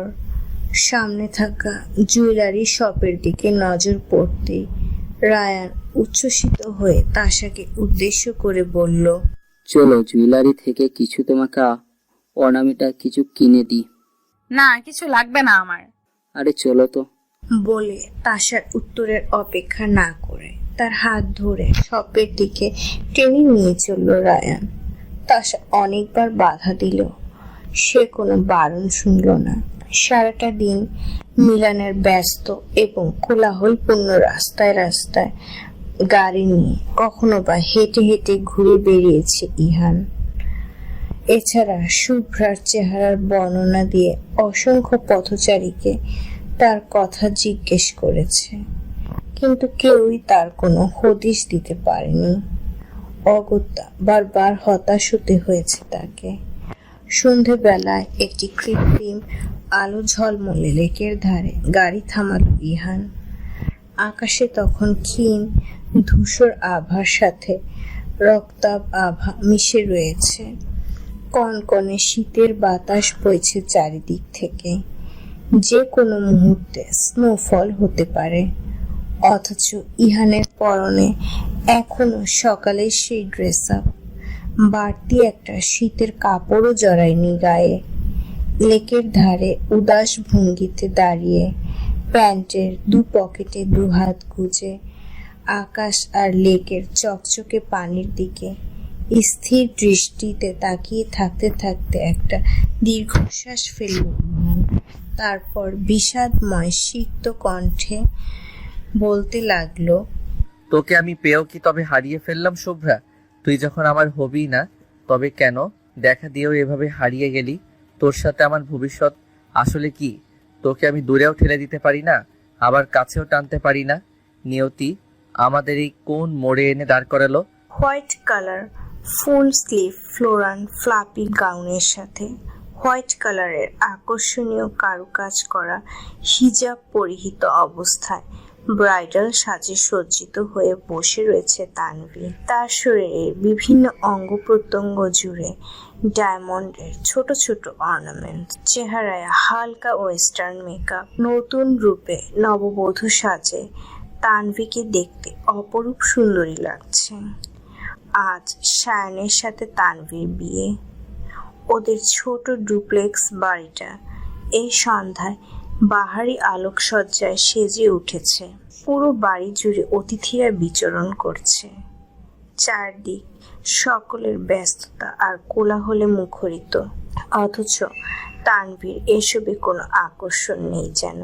সামনে থাকা জুয়েলারি শপের দিকে নজর পড়তেই রায়ান উচ্ছ্বসিত হয়ে তাশাকে উদ্দেশ্য করে বলল, চলো জুয়েলারি থেকে কিছু তোমাকে অর্নামেন্টাল কিছু কিনে দিই। না, কিছু লাগবে না আমার। আরে চলো তো। বলে তাশার উত্তরের অপেক্ষা না করে তার হাত ধরে শপের দিকে টেনে নিয়ে চলল রায়ান। তাশা অনেকবার বাধা দিল, সে কোনো বারণ শুনল না। সারাটা দিন মিলানের ব্যস্ত এবং কোলাহলপূর্ণ রাস্তায় রাস্তায় গাড়ি নিয়ে কখনো বা হেঁটে হেঁটে ঘুরে বেরিয়েছে ইহান। এছাড়া শুভ্রার চেহারার বর্ণনা দিয়ে অসংখ্য পথচারীকে তার কথা জিজ্ঞেস করেছে, কিন্তু কেউই তার কোনো হদিশ দিতে পারেনি। অগত্যা বারবার হতাশ হতে হয়েছে তাকে। সন্ধেবেলায় একটি কৃত্রিম আলো ঝলমলে লেকের ধারে গাড়ি থামালো ইহান। আকাশে তখন ক্ষীণ ধূসর আভার সাথে রক্তাভ আভা মিশে রয়েছে। কনকনে শীতের বাতাস বইছে চারিদিক থেকে। যে কোনো মুহূর্তে স্নোফল হতে পারে, অথচ ইহানের পরনে এখনো সকালে সেই ড্রেস আপ। বাড়তি একটা শীতের কাপড়ও জড়ায়নি গায়ে। লেকের ধারে উদাস ভঙ্গিতে দাঁড়িয়ে, প্যান্টের দু পকেটে দু হাত গুজে, আকাশ আর লেকের চকচকে পানির দিকে স্থির দৃষ্টিতে তাকিয়ে থাকতে থাকতে একটা দীর্ঘশ্বাস ফেলল ইমরান। তারপর বিষাদময় সিক্ত কণ্ঠে বলতে লাগলো, তোকে আমি পেয়েও কি তবে হারিয়ে ফেললাম শুভ্রা? তুই যখন আমার হবি না, তবে কেন দেখা দিয়েও এভাবে হারিয়ে গেলি? তোর সাথে আমার ভবিষ্যৎ আসলে কি? তোকে আমি দূরেও ঠেলে দিতে পারি না, আবার কাছেও টানতে পারি না। নিয়তি আমাদের এই কোন মোড়ে এনে দাঁড় করালো? White colour full sleeve floral floppy গাউনের সাথে হোয়াইট কালারের আকর্ষণীয় কারুকাজ করা হিজাব পরিহিত অবস্থায় ব্রাইডাল সাজে সজ্জিত হয়ে বসে রয়েছে তানভি। তার শরীরে বিভিন্ন অঙ্গ প্রত্যঙ্গ জুড়ে ডায়মন্ডের ছোট ছোট অর্নামেন্ট, চেহারায় হালকা ওয়েস্টার্ন মেকআপ। নতুন রূপে নববধূ সাজে তানভিকে দেখতে অপরূপ সুন্দরী লাগছে। আজ শায়ানের সাথে তানভীর বিয়ে। ওদের ছোট ডুপ্লেক্স বাড়িটা এই সন্ধ্যায় বাহারি আলোকসজ্জায় সেজে উঠেছে। পুরো বাড়ি জুড়ে অতিথিরা বিচরণ করছে। চারদিক সকলের ব্যস্ততা আর কোলাহলে মুখরিত, অথচ তানভীর এসবে কোনো আকর্ষণ নেই যেন।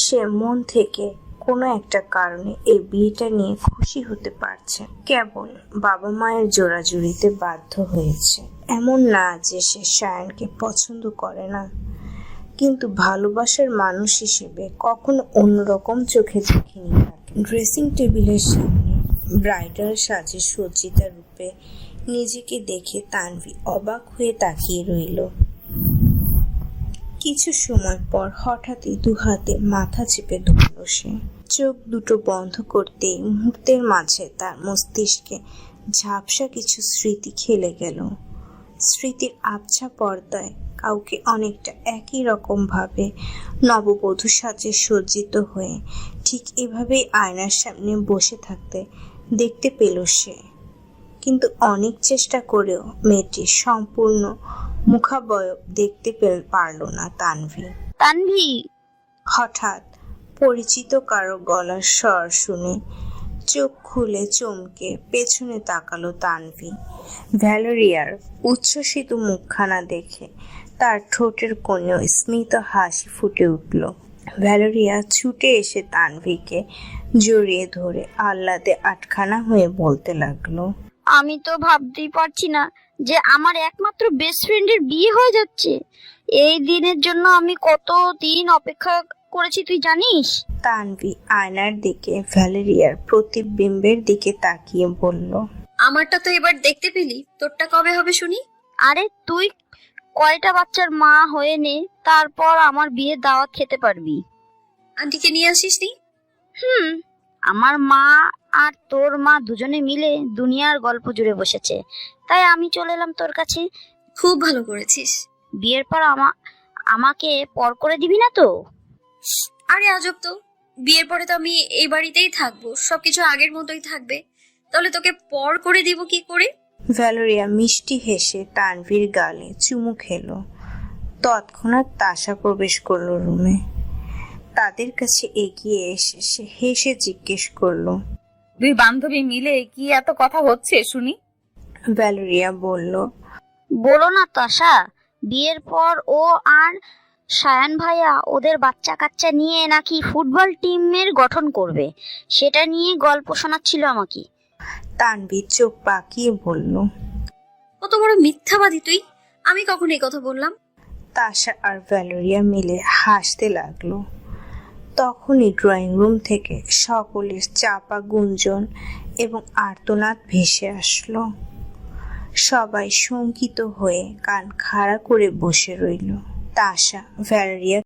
সে মন থেকে কোনো একটা কারণে এই বিয়েটা নিয়ে খুশি হতে পারছে, কেবল বাবা মায়ের জোড়াজুড়িতে বাধ্য হয়েছে। এমন না যে সে শায়ানকে পছন্দ করে না, কিন্তু ভালোবাসার মানুষ হিসেবে কখনো অন্যরকম চোখে দেখিনি তাকে। ড্রেসিং টেবিলের সামনে ব্রাইডাল সাজে সজ্জিতা রূপে নিজেকে দেখে তানভি অবাক হয়ে তাকিয়ে রইল। কিছু সময় পর হঠাৎই দু হাতে মাথা চেপে ধরল সে। চোখ দুটো বন্ধ করতেই মুহূর্তের মাঝে তার মস্তিষ্কে ঝাপসা কিছু স্মৃতি খেলে গেল। স্মৃতির আবছা পর্দায় কাউকে অনেকটা একই রকম ভাবে নববধূ সাজে সজ্জিত হয়ে ঠিক এভাবেই আয়নার সামনে বসে থাকতে দেখতে পেল সে। কিন্তু অনেক চেষ্টা করেও মেয়েটির সম্পূর্ণ মুখাবয়ব দেখতে পারল না তানভি। তানভি! হঠাৎ পরিচিত কারো গলার স্বর শুনে চোখ খুলে চমকে পেছনে তাকালো তানভি। ভ্যালেরিয়ার উচ্ছ্বসিত মুখখানা দেখে তার ঠোঁটের কোণেও স্মিত হাসি ফুটে উঠল। ভ্যালেরিয়া ছুটে এসে তানভিকে জড়িয়ে ধরে আহ্লাদে আটখানা হয়ে বলতে লাগলো, আমি তো ভাবতেই পারছি না যে আমার একমাত্র বেস্ট ফ্রেন্ডের বিয়ে হয়ে যাচ্ছে। এই দিনের জন্য আমি কত দিন অপেক্ষা করেছি তুই জানিস? তানভি আয়নার দিকে ভ্যালেরিয়ার প্রতিবিম্বের দিকে তাকিয়ে বলল, আমারটা তো এবার দেখতে পেলি, তোরটা কবে হবে শুনি? আরে তুই কয়টা বাচ্চার মা হয়ে নে, তারপর আমার বিয়ের দাওয়াত খেতে পারবি। আন্টিকে নিয়ে আসিস নি? আমার মা আর তোর মা দুজনে মিলে দুনিয়ার গল্প জুড়ে বসেছে, তাই আমি চলে এলাম তোর কাছে। খুব ভালো করেছিস। বিয়ের পর আমাকে পর করে দিবি না তো? আরে আজব তো, বিয়ের পরে তো আমি এই বাড়িতেই থাকবো, সবকিছু আগের মতোই থাকবে, তাহলে তোকে পর করে দিব কি করে? ভ্যালেরিয়া মিষ্টি হেসে তানভীর গালে চুমু খেলো। তৎক্ষণাৎ তাশা প্রবেশ করলো রুমে। তাদের কাছে এগিয়ে এসে সে হেসে জিজ্ঞেস করলো, দুই বান্ধবী মিলে কি এত কথা হচ্ছে শুনি? ভ্যালেরিয়া বলল, বলো না তাশা, বিয়ের পর ও আর শায়ান ভাইয়া ওদের বাচ্চা কাচ্চা নিয়ে নাকি ফুটবল টিমের গঠন করবে, সেটা নিয়ে গল্প শোনাচ্ছিল আমাকে। তানভীর চোখ পাকিয়ে বলল, কত বড় মিথ্যাবাদী তুই, আমি কখন এই কথা বললাম? তাশা আর ভ্যালেরিয়া মিলে হাসতে লাগলো। তখনই ড্রয়িং রুম থেকে সকলের চাপা গুঞ্জন এবং আর্তনাদ ভেসে আসলো। সবাই শঙ্কিত হয়ে কান খাড়া করে বসে রইল। তাশা ভ্যালেরিয়া